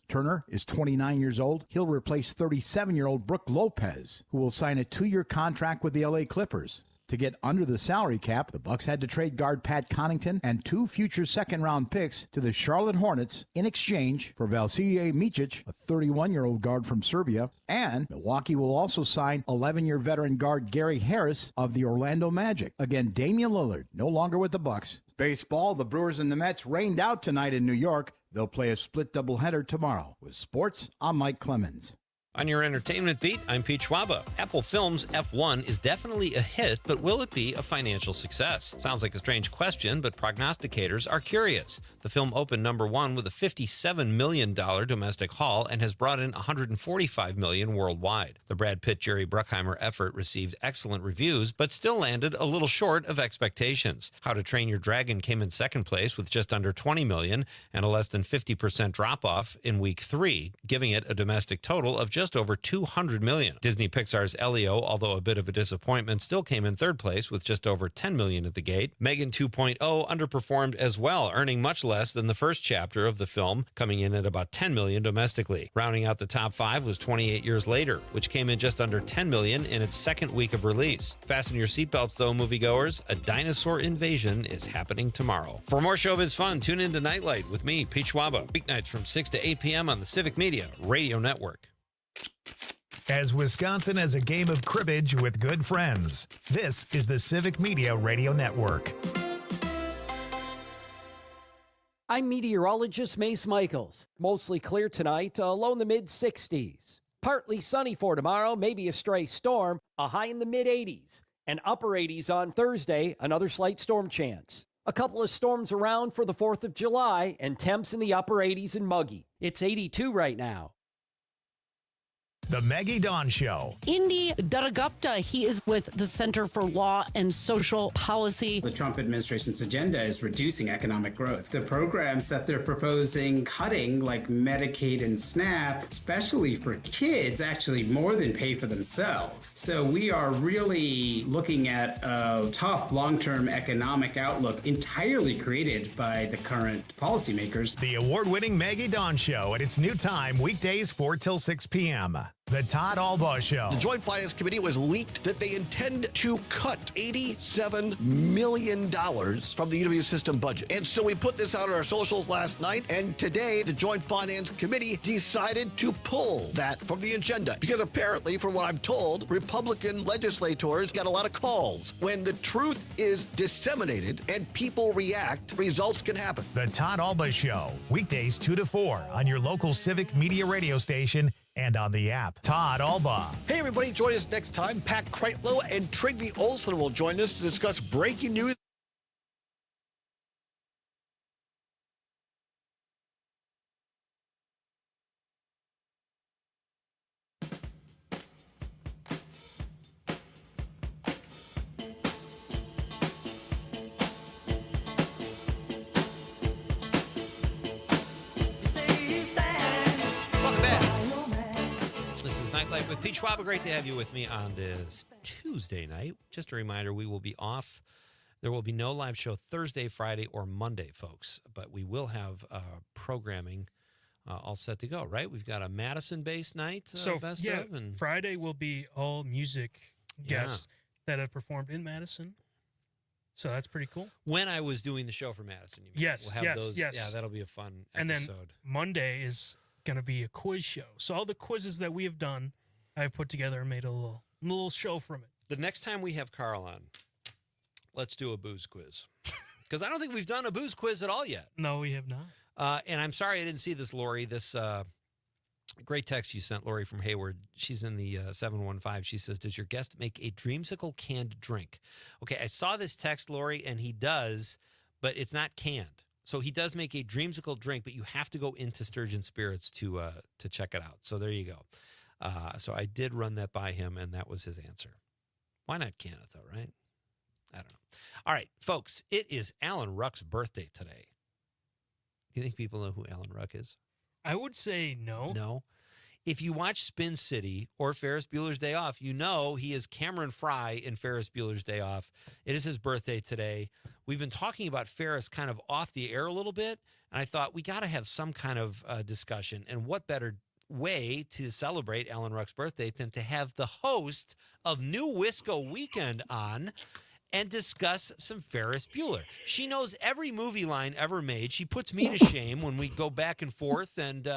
Turner is 29 years old. He'll replace 37-year-old Brook Lopez, who will sign a 2-year contract with the LA Clippers. To get under the salary cap, the Bucks had to trade guard Pat Connaughton and 2 future second-round picks to the Charlotte Hornets in exchange for Vasilije Micic, a 31-year-old guard from Serbia, and Milwaukee will also sign 11-year veteran guard Gary Harris of the Orlando Magic. Again, Damian Lillard no longer with the Bucks. Baseball, the Brewers and the Mets rained out tonight in New York. They'll play a split doubleheader tomorrow. With sports, I'm Mike Clemens. On your entertainment beat, I'm Pete Schwaba. Apple Films' F1 is definitely a hit, but will it be a financial success? Sounds like a strange question, but prognosticators are curious. The film opened number 1 with a $57 million domestic haul and has brought in $145 million worldwide. The Brad Pitt-Jerry Bruckheimer effort received excellent reviews, but still landed a little short of expectations. How to Train Your Dragon came in second place with just under $20 million and a less than 50% drop-off in week 3, giving it a domestic total of just over $200 million. Disney Pixar's Elio, although a bit of a disappointment, still came in third place with just over $10 million at the gate. Megan 2.0 underperformed as well, earning much less than the first chapter of the film, coming in at about $10 million domestically. Rounding out the top 5 was 28 Years Later, which came in just under $10 million in its second week of release. Fasten your seatbelts though, moviegoers. A dinosaur invasion is happening tomorrow. For more showbiz fun, tune in to Nightlight with me, Pete Schwaba, weeknights from 6 to 8 p.m. on the Civic Media Radio Network. As Wisconsin has a game of cribbage with good friends, this is the Civic Media Radio Network. I'm meteorologist Mace Michaels. Mostly clear tonight, low in the mid-60s. Partly sunny for tomorrow, maybe a stray storm, a high in the mid-80s. And upper 80s on Thursday, another slight storm chance. A couple of storms around for the 4th of July, and temps in the upper 80s and muggy. It's 82 right now. The Maggie Dawn Show. Indy Dadagupta, he is with the Center for Law and Social Policy. The Trump administration's agenda is reducing economic growth. The programs that they're proposing cutting, like Medicaid and SNAP, especially for kids, actually more than pay for themselves. So we are really looking at a tough long-term economic outlook entirely created by the current policymakers. The award-winning Maggie Dawn Show at its new time, weekdays 4 till 6 p.m. The Todd Albaugh Show. The Joint Finance Committee was leaked that they intend to cut $87 million from the UW system budget. And so we put this out on our socials last night, and today the Joint Finance Committee decided to pull that from the agenda. Because apparently, from what I'm told, Republican legislators got a lot of calls. When the truth is disseminated and people react, results can happen. The Todd Albaugh Show, weekdays 2 to 4 on your local Civic Media radio station and on the app. Todd Albaugh. Hey, everybody, join us next time. Pat Kreitlow and Trygve Olsen will join us to discuss breaking news. Nightlight with Pete Schwaba. Great to have you with me on this Tuesday night. Just a reminder, we will be off. There will be no live show Thursday, Friday, or Monday, folks. But we will have programming all set to go, right? We've got a Madison-based night best of. And Friday will be all music guests that have performed in Madison. So that's pretty cool. When I was doing the show for Madison, you mean? Yes, we'll have yes. Yeah, that'll be a fun episode. And then Monday is going to be a quiz show. So all the quizzes that we have done, I've put together and made a little show from it. The next time we have Carl on, let's do a booze quiz. Because I don't think we've done a booze quiz at all yet. No, we have not. And I'm sorry I didn't see this, Lori. This great text you sent, Lori from Hayward. She's in the 715. She says, does your guest make a dreamsicle canned drink? Okay, I saw this text, Lori, and he does, but it's not canned. So he does make a dreamsicle drink, but you have to go into Sturgeon Spirits to check it out. So there you go. So I did run that by him, and that was his answer. Why not can it, though, right? I don't know. All right, folks, it is Alan Ruck's birthday today. You think people know who Alan Ruck is? I would say no. No. If you watch Spin City or Ferris Bueller's Day Off, you know he is Cameron Fry in Ferris Bueller's Day Off. It is his birthday today. We've been talking about Ferris kind of off the air a little bit, and I thought we got to have some kind of discussion. And what better way to celebrate Alan Ruck's birthday than to have the host of New Wisco Weekend on and discuss some Ferris Bueller. She knows every movie line ever made. She puts me to shame when we go back and forth, and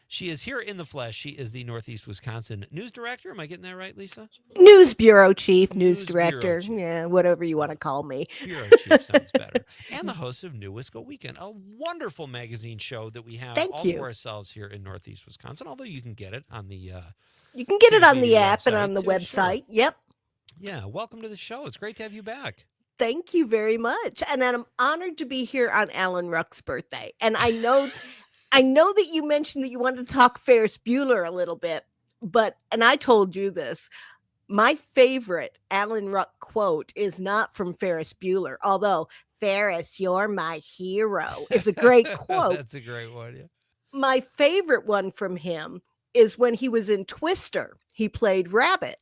she is here in the flesh. She is the Northeast Wisconsin news director. Am I getting that right, Lisa? News bureau chief, news director. Bureau chief. Yeah, whatever you want to call me. Bureau chief sounds better. And the host of New Wisco Weekend, a wonderful magazine show that we have all to ourselves here in Northeast Wisconsin, although you can get it on the you can get it on the website app and on the too, website. sure. Yep. Yeah, welcome to the show. It's great to have you back. Thank you very much. And I'm honored to be here on Alan Ruck's birthday. And I know that you mentioned that you wanted to talk Ferris Bueller a little bit, and I told you this, my favorite Alan Ruck quote is not from Ferris Bueller, although Ferris, you're my hero is a great quote. That's a great one, yeah. My favorite one from him is when he was in Twister. He played Rabbit.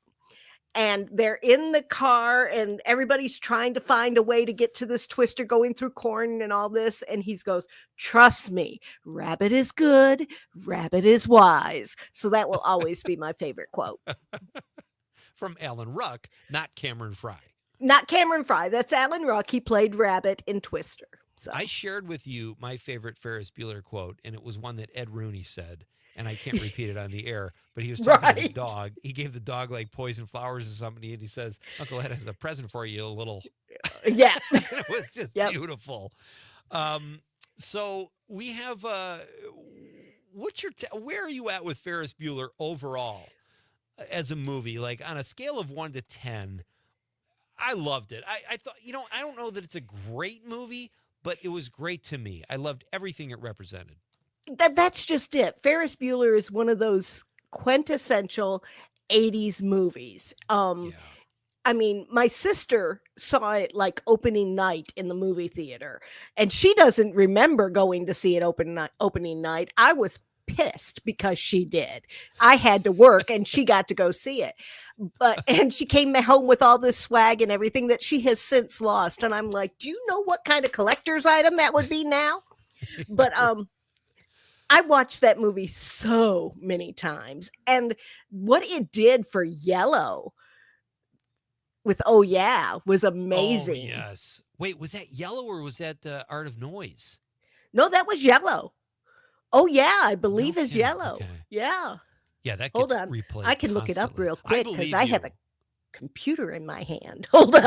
And they're in the car and everybody's trying to find a way to get to this Twister going through corn and all this. And he goes, trust me, Rabbit is good, Rabbit is wise. So that will always be my favorite quote. From Alan Ruck, not Cameron Fry. Not Cameron Fry. That's Alan Ruck. He played Rabbit in Twister. So I shared with you my favorite Ferris Bueller quote, and it was one that Ed Rooney said. And I can't repeat it on the air, but he was talking to the dog. He gave the dog like poison flowers or something, and he says, Uncle Ed has a present for you, a little. Yeah. It was just beautiful. So we have, where are you at with Ferris Bueller overall as a movie? Like on a scale of 1 to 10, I loved it. I thought, I don't know that it's a great movie, but it was great to me. I loved everything it represented. That's just it. Ferris Bueller is one of those quintessential 80s movies. I mean, my sister saw it like opening night in the movie theater, and she doesn't remember going to see it opening night. I was pissed because she did. I had to work and she got to go see it. And she came home with all this swag and everything that she has since lost. And I'm like, do you know what kind of collector's item that would be now? But I watched that movie so many times, and what it did for Yellow with Oh Yeah was amazing. Oh, yes. Wait, was that Yellow or was that Art of Noise? No, that was Yellow. Oh Yeah, I believe is Yellow. Okay. Yeah. Yeah, that gets Hold on. replayed I can look it up constantly. real quick because believe I you. have a computer in my hand. Hold on.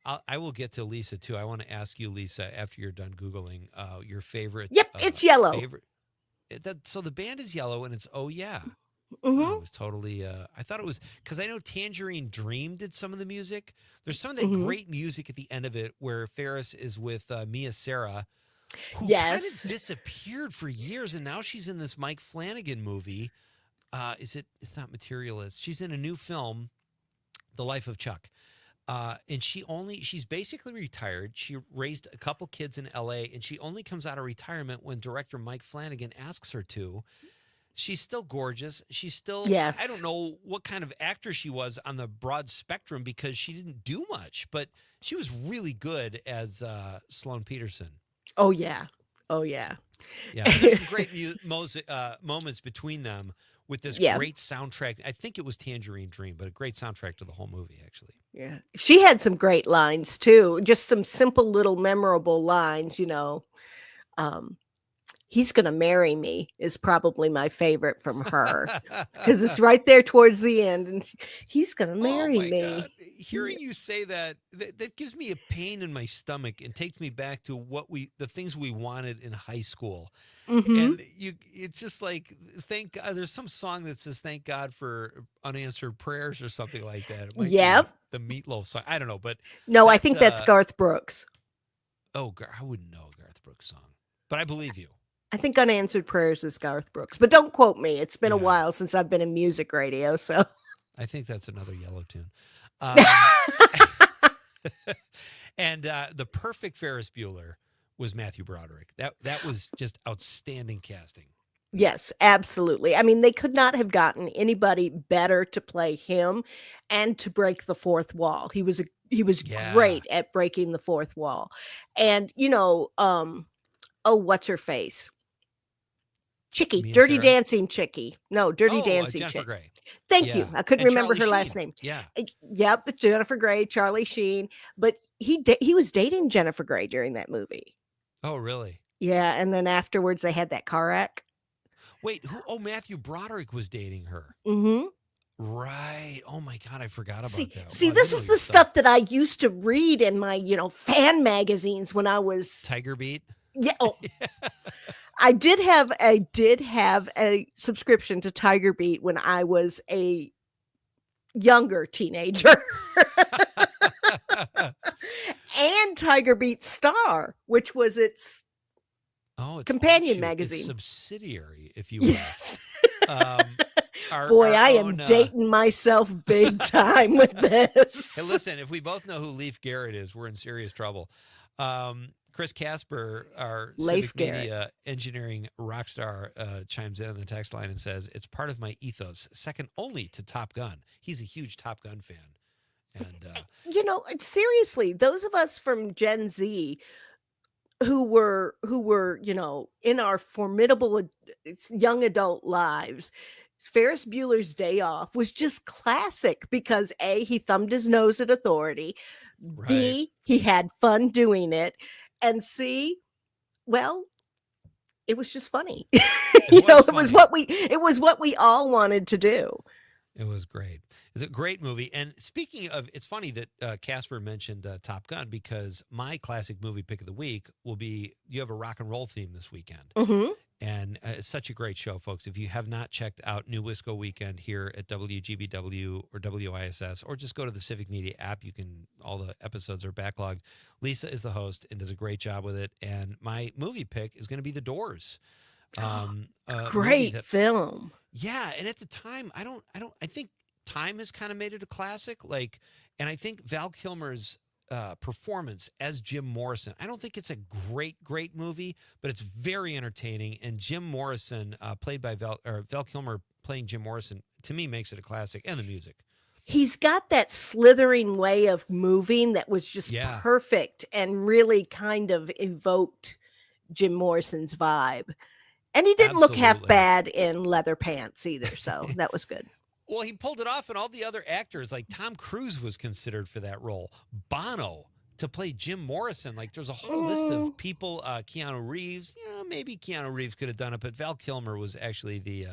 I will get to Lisa too. I want to ask you, Lisa, after you're done Googling, your favorite. Yep, it's Yellow. So the band is Yellow, and it's Oh Yeah. Mm-hmm. I was totally. I thought it was because I know Tangerine Dream did some of the music. There's some of that great music at the end of it where Ferris is with Mia Sara, who kind of disappeared for years, and now she's in this Mike Flanagan movie. It's not Materialist. She's in a new film, The Life of Chuck. And she's basically retired. She raised a couple kids in LA, and she only comes out of retirement when director Mike Flanagan asks her to. She's still gorgeous. She's still, I don't know what kind of actor she was on the broad spectrum because she didn't do much, but she was really good as Sloane Peterson. Oh yeah. Oh yeah. Yeah. There's some great moments between them with this great soundtrack. I think it was Tangerine Dream, but a great soundtrack to the whole movie, actually. Yeah. She had some great lines too. Just some simple little memorable lines, He's Gonna Marry Me is probably my favorite from her because it's right there towards the end, and he's gonna marry me. Hearing you say that gives me a pain in my stomach and takes me back to the things we wanted in high school. Mhm. And it's just like, thank God. There's some song that says "Thank God for unanswered prayers" or something like that. It might Yep. be the Meatloaf song. I don't know, but No, I think that's Garth Brooks. Oh, I wouldn't know a Garth Brooks song, but I believe you. I think Unanswered Prayers is Garth Brooks, but don't quote me. It's been a while since I've been in music radio, so. I think that's another Yellow tune. And the perfect Ferris Bueller was Matthew Broderick. That was just outstanding casting. Yes, absolutely. I mean, they could not have gotten anybody better to play him and to break the fourth wall. He was great at breaking the fourth wall. And, what's her face? Chickie, Mia Dirty Sarah? Dancing Chickie. No, Dirty Dancing Jennifer chick. Grey. Thank you. Yeah. I couldn't And remember Charlie her last Sheen. name. Yeah. Yep, Jennifer Grey, Charlie Sheen, but he was dating Jennifer Grey during that movie. Oh, really? Yeah, and then afterwards they had that car wreck. Wait, who? Oh, Matthew Broderick was dating her. Mhm. Right. Oh my God, I forgot about that. See, Wow, this you is know the your stuff that I used to read in my, fan magazines when I was Tiger Beat. Yeah. Oh. I did have a subscription to Tiger Beat when I was a younger teenager. And Tiger Beat Star, which was its companion magazine. It's subsidiary, if you will. Yes. Our Boy, I am own, dating myself big time with this. Hey, listen, if we both know who Leif Garrett is, we're in serious trouble. Chris Casper, our Leif civic Garrett. media engineering rock star, chimes in on the text line and says, "It's part of my ethos, second only to Top Gun." He's a huge Top Gun fan. And Seriously, those of us from Gen Z who were, in our formidable young adult lives, Ferris Bueller's Day Off was just classic because A, he thumbed his nose at authority, B, he had fun doing it, and C, well, it was just funny. It was what we all wanted to do. it was great. It's a great movie. And speaking of, it's funny that Casper mentioned Top Gun, because my classic movie pick of the week will be, you have a rock and roll theme this weekend. Mhm. And it's such a great show, folks. If you have not checked out New Wisco Weekend here at WGBW or WISS, or just go to the Civic Media app, all the episodes are backlogged. Lisa is the host and does a great job with it. And my movie pick is going to be The Doors. Great film. Yeah, and at the time, I think time has kind of made it a classic. And I think Val Kilmer's performance as Jim Morrison, I don't think it's a great movie, but it's very entertaining. And Jim Morrison, played by Val Kilmer playing Jim Morrison, to me makes it a classic, and the music. He's got that slithering way of moving that was just perfect and really kind of evoked Jim Morrison's vibe. And he didn't look half bad in leather pants either, so that was good. Well, he pulled it off, and all the other actors, like Tom Cruise was considered for that role. Bono to play Jim Morrison. There's a whole list of people. Keanu Reeves, maybe Keanu Reeves could have done it, but Val Kilmer was actually the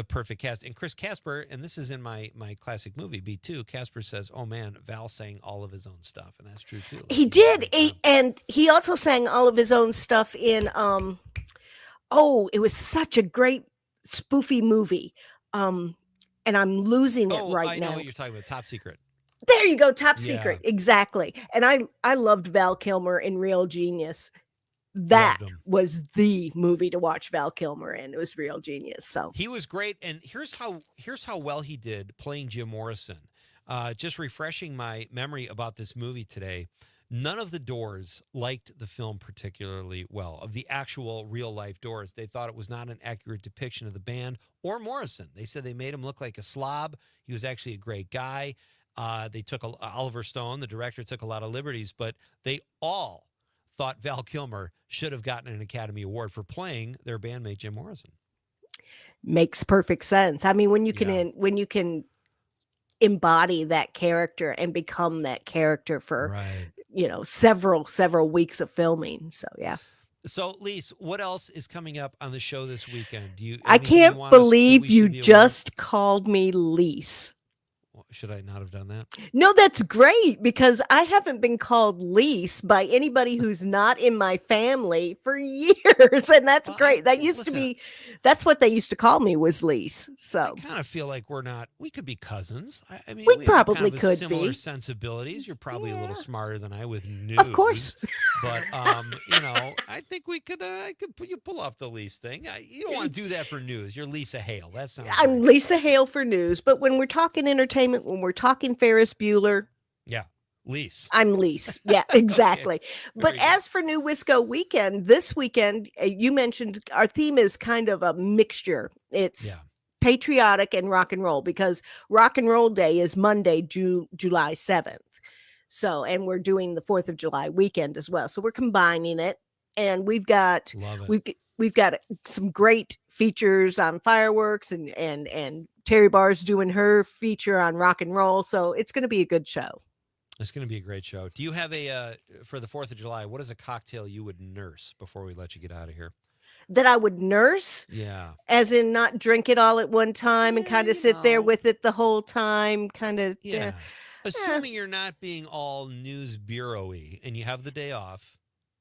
perfect cast. And Chris Casper, and this is in my classic movie, B2, Casper says, "Oh man, Val sang all of his own stuff," and that's true too. He did, and he also sang all of his own stuff in it was such a great spoofy movie. And I'm losing it right I now. know what you're talking about. Top Secret. There you go, Top Secret. Exactly. And I loved Val Kilmer in Real Genius. That was the movie to watch Val Kilmer in. It was Real Genius. So he was great. And here's how well he did playing Jim Morrison. Just refreshing my memory about this movie today. None of the Doors liked the film particularly well, of the actual real-life Doors. They thought it was not an accurate depiction of the band or Morrison. They said they made him look like a slob. He was actually a great guy. They took Oliver Stone, the director, took a lot of liberties, but they all thought Val Kilmer should have gotten an Academy Award for playing their bandmate Jim Morrison. Makes perfect sense. I mean, when you can embody that character and become that character for several weeks of filming. So yeah. So, Lise, what else is coming up on the show this weekend? I anything you can't want us- that believe we you should be aware of? just called me Lise. Should I not have done that? No, that's great because I haven't been called Lise by anybody who's not in my family for years, and that's great. That used to be, that's what they used to call me, was Lise. So I kind of feel like we could be cousins. I mean, We have probably kind of could similar be. sensibilities. You're probably a little smarter than I with news. Of course. But, I think you pull off the Lise thing. You don't want to do that for news. You're Lisa Hale. That sounds I'm Lisa Hale for news, but when we're talking entertainment, when we're talking Ferris Bueller, Yeah. Lise. I'm Lise. Yeah, exactly. But as for New Wisco weekend, this weekend, you mentioned our theme is kind of a mixture. It's patriotic and rock and roll because Rock and Roll Day is Monday, July 7th. So, and we're doing the 4th of July weekend as well. So we're combining it, and we've got we've got some great features on fireworks, and Terry Barr's doing her feature on rock and roll. So it's going to be a good show. It's going to be a great show. Do you have for the 4th of July, what is a cocktail you would nurse before we let you get out of here? That I would nurse, Yeah. as in not drink it all at one time and kind of sit there with it the whole time, kind of. Yeah. Assuming you're not being all news bureau-y and you have the day off,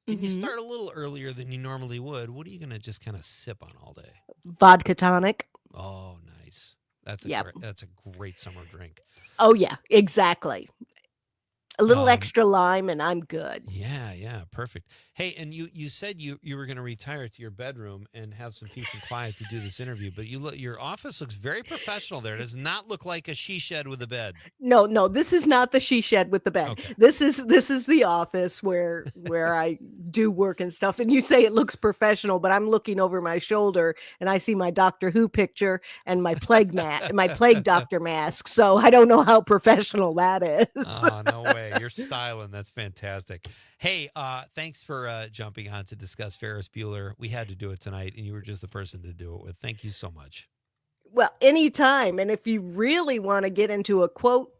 and you start a little earlier than you normally would, what are you going to just kind of sip on all day? Vodka tonic. Oh, nice. That's a great summer drink. Oh yeah, exactly. A little extra lime and I'm good. Yeah, perfect. Hey, and you said you were going to retire to your bedroom and have some peace and quiet to do this interview, but your office looks very professional there. It does not look like a she shed with a bed. No, this is not the she shed with the bed. Okay. This is the office where I do work and stuff. And you say it looks professional, but I'm looking over my shoulder and I see my Doctor Who picture and my plague doctor mask. So I don't know how professional that is. Oh, no way. You're styling. That's fantastic. Hey, thanks for jumping on to discuss Ferris Bueller. We had to do it tonight, and you were just the person to do it with. Thank you so much. Well, anytime. And if you really want to get into a quote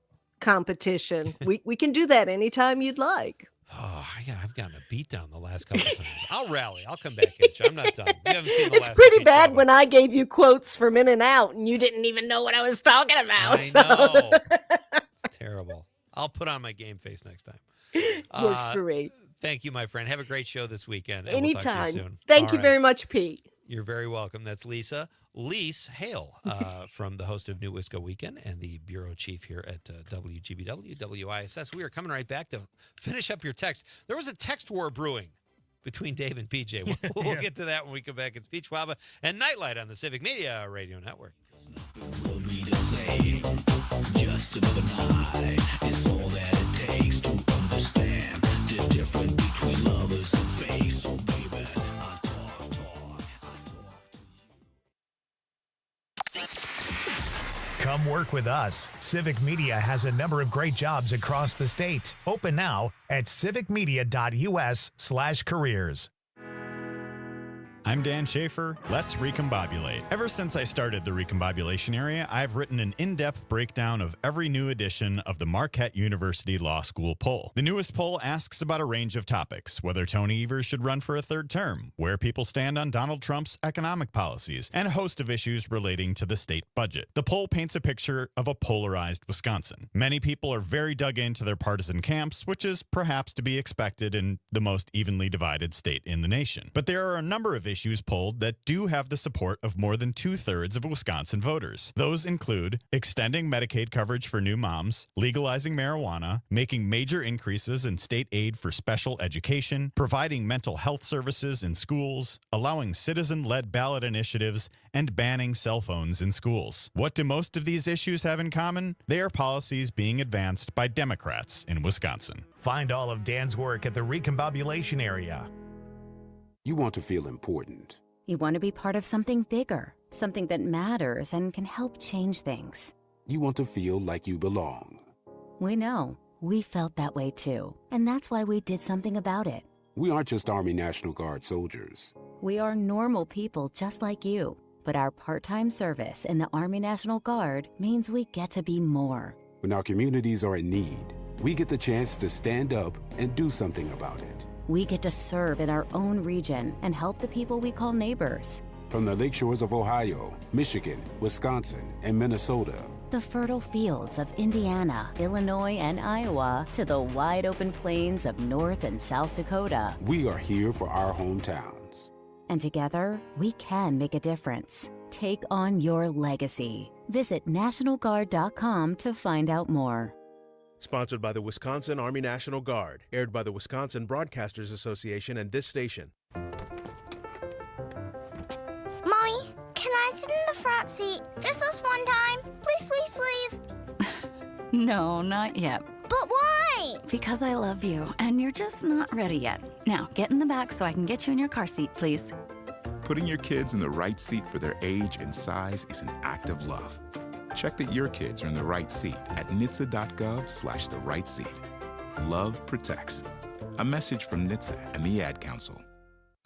competition, we can do that anytime you'd like. Oh, I've gotten a beat down the last couple of times. I'll rally. I'll come back at you. I'm not done. You haven't seen the It's last pretty of bad Schwaba. when I gave you quotes from In and Out and you didn't even know what I was talking about. I know. It's terrible. I'll put on my game face next time. Works for me. Thank you, my friend. Have a great show this weekend. And Anytime. We'll talk to you soon. Thank All you right. very much, Pete. You're very welcome. That's Lise Hale, from the host of New Wisco Weekend and the bureau chief here at WGBW, WISS. We are coming right back to finish up your text. There was a text war brewing between Dave and PJ. We'll get to that when we come back. It's Pete Schwaba and Nightlight on the Civic Media Radio Network. Just another night is all that it takes to understand the difference between lovers and fake. So baby, I talk to you. Come work with us. Civic Media has a number of great jobs across the state. Open now at civicmedia.us/careers. I'm Dan Schaefer. Let's recombobulate. Ever since I started the recombobulation area, I've written an in-depth breakdown of every new edition of the Marquette University Law School poll. The newest poll asks about a range of topics: whether Tony Evers should run for a third term, where people stand on Donald Trump's economic policies, and a host of issues relating to the state budget. The poll paints a picture of a polarized Wisconsin. Many people are very dug into their partisan camps, which is perhaps to be expected in the most evenly divided state in the nation. But there are a number of issues polled that do have the support of more than 2/3 of Wisconsin voters. Those include extending Medicaid coverage for new moms, legalizing marijuana, making major increases in state aid for special education, providing mental health services in schools, allowing citizen-led ballot initiatives, and banning cell phones in schools. What do most of these issues have in common? They are policies being advanced by Democrats in Wisconsin. Find all of Dan's work at the recombobulation area. You want to feel important. You want to be part of something bigger, something that matters and can help change things. You want to feel like you belong. We know. We felt that way too. And that's why we did something about it. We aren't just Army National Guard soldiers. We are normal people just like you. But our part-time service in the Army National Guard means we get to be more. When our communities are in need, we get the chance to stand up and do something about it. we get to serve in our own region and help the people we call neighbors. From the lakeshores of Ohio, Michigan, Wisconsin, and Minnesota, The fertile fields of Indiana, Illinois, and Iowa, to the wide open plains of North and South Dakota. we are here for our hometowns. And together, we can make a difference. Take on your legacy. Visit NationalGuard.com to find out more. Sponsored by the Wisconsin Army National Guard. Aired by the Wisconsin Broadcasters Association and this station. Mommy, can I sit in the front seat just this one time? Please, please, please. No, not yet. But why? Because I love you, and you're just not ready yet. Now, get in the back so I can get you in your car seat, please. Putting your kids in the right seat for their age and size is an act of love. Check that your kids are in the right seat at nhtsa.gov/the right seat. Love protects. A message from NHTSA and the Ad Council.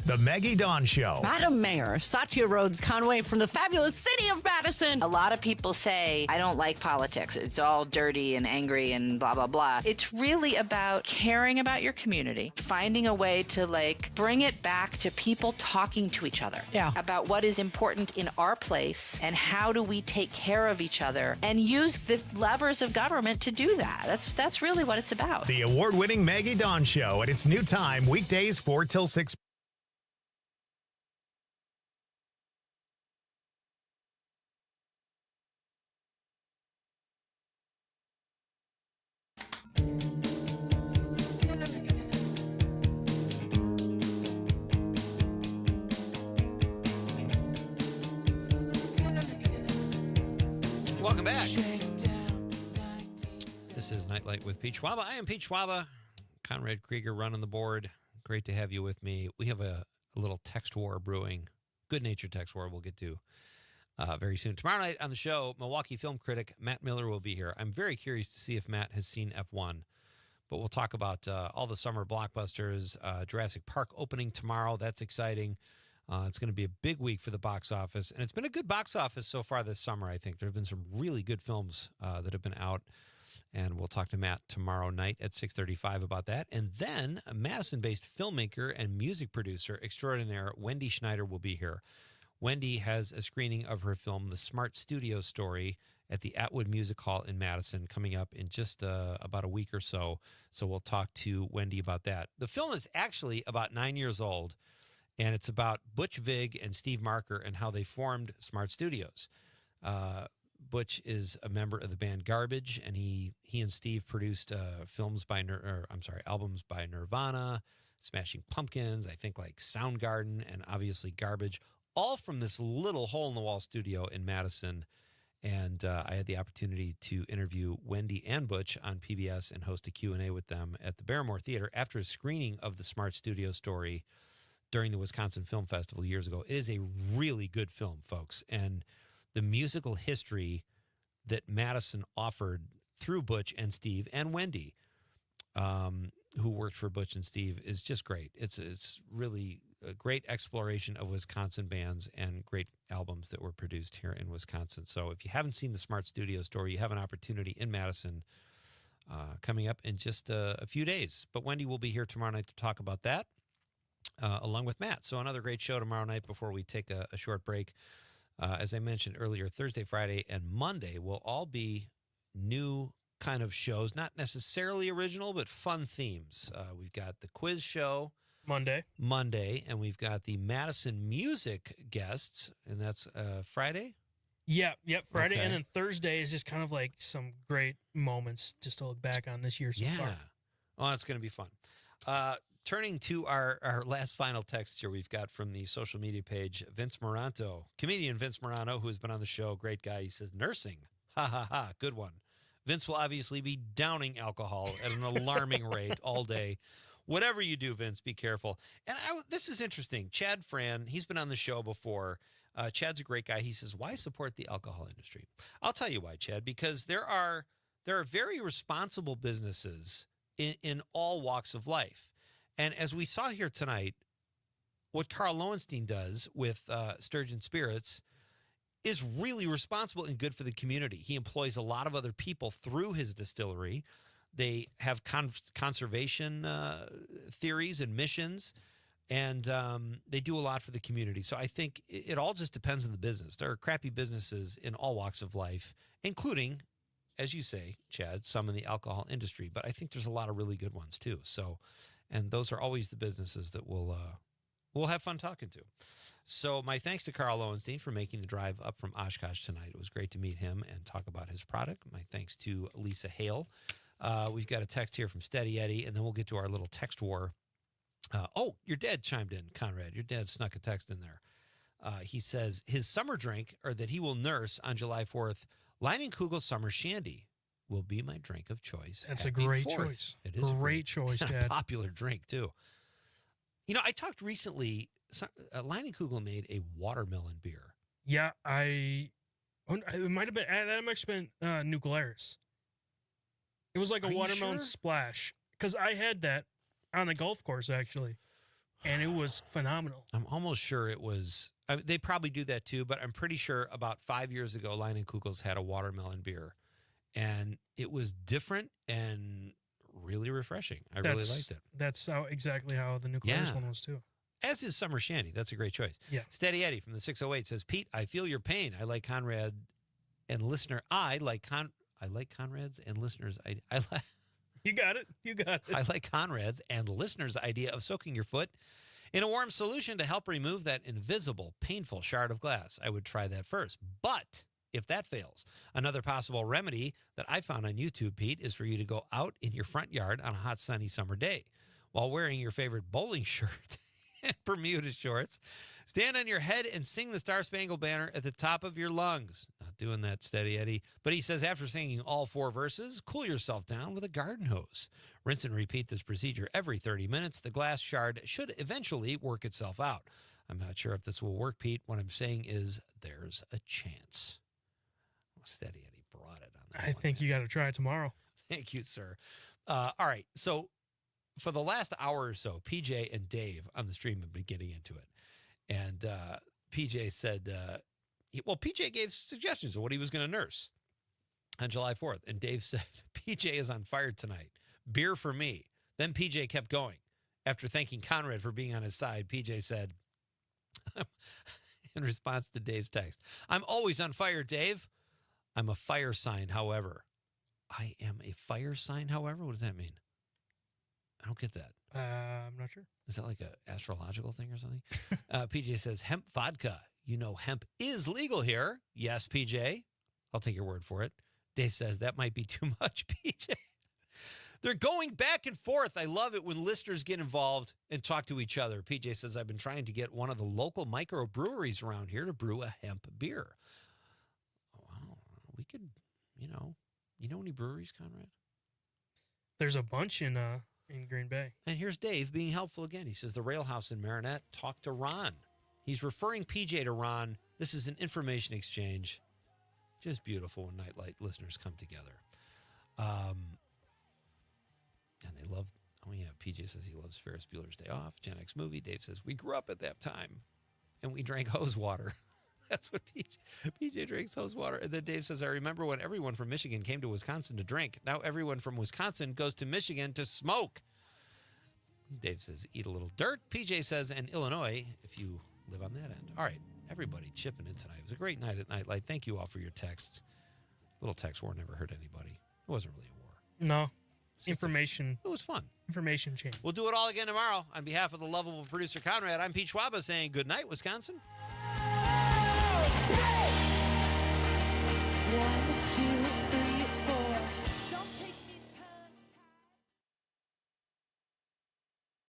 The Maggie Dawn Show. Madam Mayor, Satya Rhodes Conway from the fabulous city of Madison. A lot of people say, I don't like politics. It's all dirty and angry and blah, blah, blah. It's really about caring about your community, finding a way to bring it back to people talking to each other about what is important in our place and how do we take care of each other and use the levers of government to do that. That's really what it's about. The award-winning Maggie Dawn Show at its new time, weekdays 4 till 6. Welcome back. This is Nightlight with Pete Schwaba. I am Pete Schwaba. Conrad Krieger running the board. Great to have you with me. We have a little text war brewing. Good-natured text war we'll get to very soon. Tomorrow night on the show, Milwaukee film critic Matt Miller will be here. I'm very curious to see if Matt has seen F1. But we'll talk about all the summer blockbusters. Jurassic Park opening tomorrow. That's exciting. It's going to be a big week for the box office. And it's been a good box office so far this summer, I think. There have been some really good films that have been out. And we'll talk to Matt tomorrow night at 6:35 about that. And then a Madison-based filmmaker and music producer extraordinaire, Wendy Schneider, will be here. Wendy has a screening of her film, The Smart Studio Story, at the Atwood Music Hall in Madison coming up in just about a week or so. So we'll talk to Wendy about that. The film is actually about 9 years old, and it's about Butch Vig and Steve Marker and how they formed Smart Studios. Butch is a member of the band Garbage, and he and Steve produced albums by Nirvana, Smashing Pumpkins, I think like Soundgarden, and obviously Garbage, all from this little hole-in-the-wall studio in Madison. And I had the opportunity to interview Wendy and Butch on PBS and host a Q&A with them at the Barrymore Theater after a screening of the Smart Studio Story during the Wisconsin Film Festival years ago. It is a really good film, folks. And the musical history that Madison offered through Butch and Steve and Wendy, who worked for Butch and Steve, is just great. It's really a great exploration of Wisconsin bands and great albums that were produced here in Wisconsin. So if you haven't seen the Smart Studio Story, you have an opportunity in Madison coming up in just a few days. But Wendy will be here tomorrow night to talk about that, along with Matt. So another great show tomorrow night before we take a short break. As I mentioned earlier, Thursday, Friday, and Monday will all be new kind of shows, not necessarily original, but fun themes. We've got the quiz show Monday, and we've got the Madison music guests, and that's Friday? Yep, Friday. Okay. And then Thursday is just kind of like some great moments just to look back on this year so far. Oh, it's going to be fun. Turning to our last final text here, we've got from the social media page, Vince Moranto, comedian Vince Moranto, who has been on the show. Great guy. He says, nursing. Ha, ha, ha. Good one. Vince will obviously be downing alcohol at an alarming rate all day. Whatever you do, Vince, be careful. And this is interesting. Chad Fran, he's been on the show before. Chad's a great guy. He says, why support the alcohol industry? I'll tell you why, Chad, because there are very responsible businesses in all walks of life. And as we saw here tonight, what Carl Lowenstein does with Sturgeon Spirits is really responsible and good for the community. He employs a lot of other people through his distillery. They have conservation theories and missions, and they do a lot for the community. So I think it all just depends on the business. There are crappy businesses in all walks of life, including, as you say, Chad, some in the alcohol industry. But I think there's a lot of really good ones too. So, and those are always the businesses that we'll have fun talking to. So my thanks to Carl Lowenstein for making the drive up from Oshkosh tonight. It was great to meet him and talk about his product. My thanks to Lisa Hale. We've got a text here from Steady Eddie, and then we'll get to our little text war. Your dad chimed in, Conrad. Your dad snuck a text in there. He says his summer drink, or that he will nurse on July 4th, Leinenkugel Summer Shandy will be my drink of choice. That's Happy a great 4th. choice. It is great choice, and Dad. a popular drink, too. You know, I talked recently, Leinenkugel made a watermelon beer. Yeah, it might have been, that might have been Nuclearis. It was like a Are you watermelon sure? splash. Because I had that on the golf course, actually. And it was phenomenal. I'm almost sure it was, they probably do that too, but I'm pretty sure about 5 years ago, Leinenkugel's had a watermelon beer. And it was different and really refreshing. I really liked it. That's exactly how the Nuclearis one was, too. As is Summer Shandy. That's a great choice. Yeah. Steady Eddie from the 608 says, Pete, I feel your pain. I like Conrad and listener. I like Conrad's and listeners. You got it. You got it. I like Conrad's and listeners' idea of soaking your foot in a warm solution to help remove that invisible, painful shard of glass. I would try that first. But if that fails, another possible remedy that I found on YouTube, Pete, is for you to go out in your front yard on a hot, sunny summer day while wearing your favorite bowling shirt and Bermuda shorts. Stand on your head and sing the Star Spangled Banner at the top of your lungs. Not doing that, Steady Eddie. But he says after singing all 4 verses, cool yourself down with a garden hose. Rinse and repeat this procedure every 30 minutes. The glass shard should eventually work itself out. I'm not sure if this will work, Pete. What I'm saying is there's a chance. Well, Steady Eddie brought it on that. I think you got to try it tomorrow. Thank you, sir. All right. So for the last hour or so, PJ and Dave on the stream have been getting into it. And PJ said, PJ gave suggestions of what he was going to nurse on July 4th. And Dave said, PJ is on fire tonight. Beer for me. Then PJ kept going. After thanking Conrad for being on his side, PJ said, in response to Dave's text, I'm always on fire, Dave. I'm a fire sign, however. I am a fire sign, however? What does that mean? I don't get that. I'm not sure. Is that like an astrological thing or something? PJ says, hemp vodka. You know hemp is legal here. Yes, PJ. I'll take your word for it. Dave says, that might be too much, PJ. They're going back and forth. I love it when listeners get involved and talk to each other. PJ says, I've been trying to get one of the local microbreweries around here to brew a hemp beer. Wow. We could, you know any breweries, Conrad? There's a bunch in Green Bay. And here's Dave being helpful again. He says, the Rail House in Marinette, talk to Ron. He's referring PJ to Ron. This is an information exchange. Just beautiful when Nightlight listeners come together. And they love, PJ says he loves Ferris Bueller's Day Off, Gen X movie. Dave says, we grew up at that time, and we drank hose water. That's what PJ drinks, hose water. And then Dave says, I remember when everyone from Michigan came to Wisconsin to drink. Now everyone from Wisconsin goes to Michigan to smoke. Dave says, eat a little dirt. PJ says, and Illinois, if you live on that end. All right, everybody chipping in tonight. It was a great night at Nightlight. Thank you all for your texts. Little text war never hurt anybody. It wasn't really a war. No. Information. It was fun. Information change. We'll do it all again tomorrow. On behalf of the lovable producer Conrad, I'm Pete Schwaba saying good night, Wisconsin. 1, 2, 3.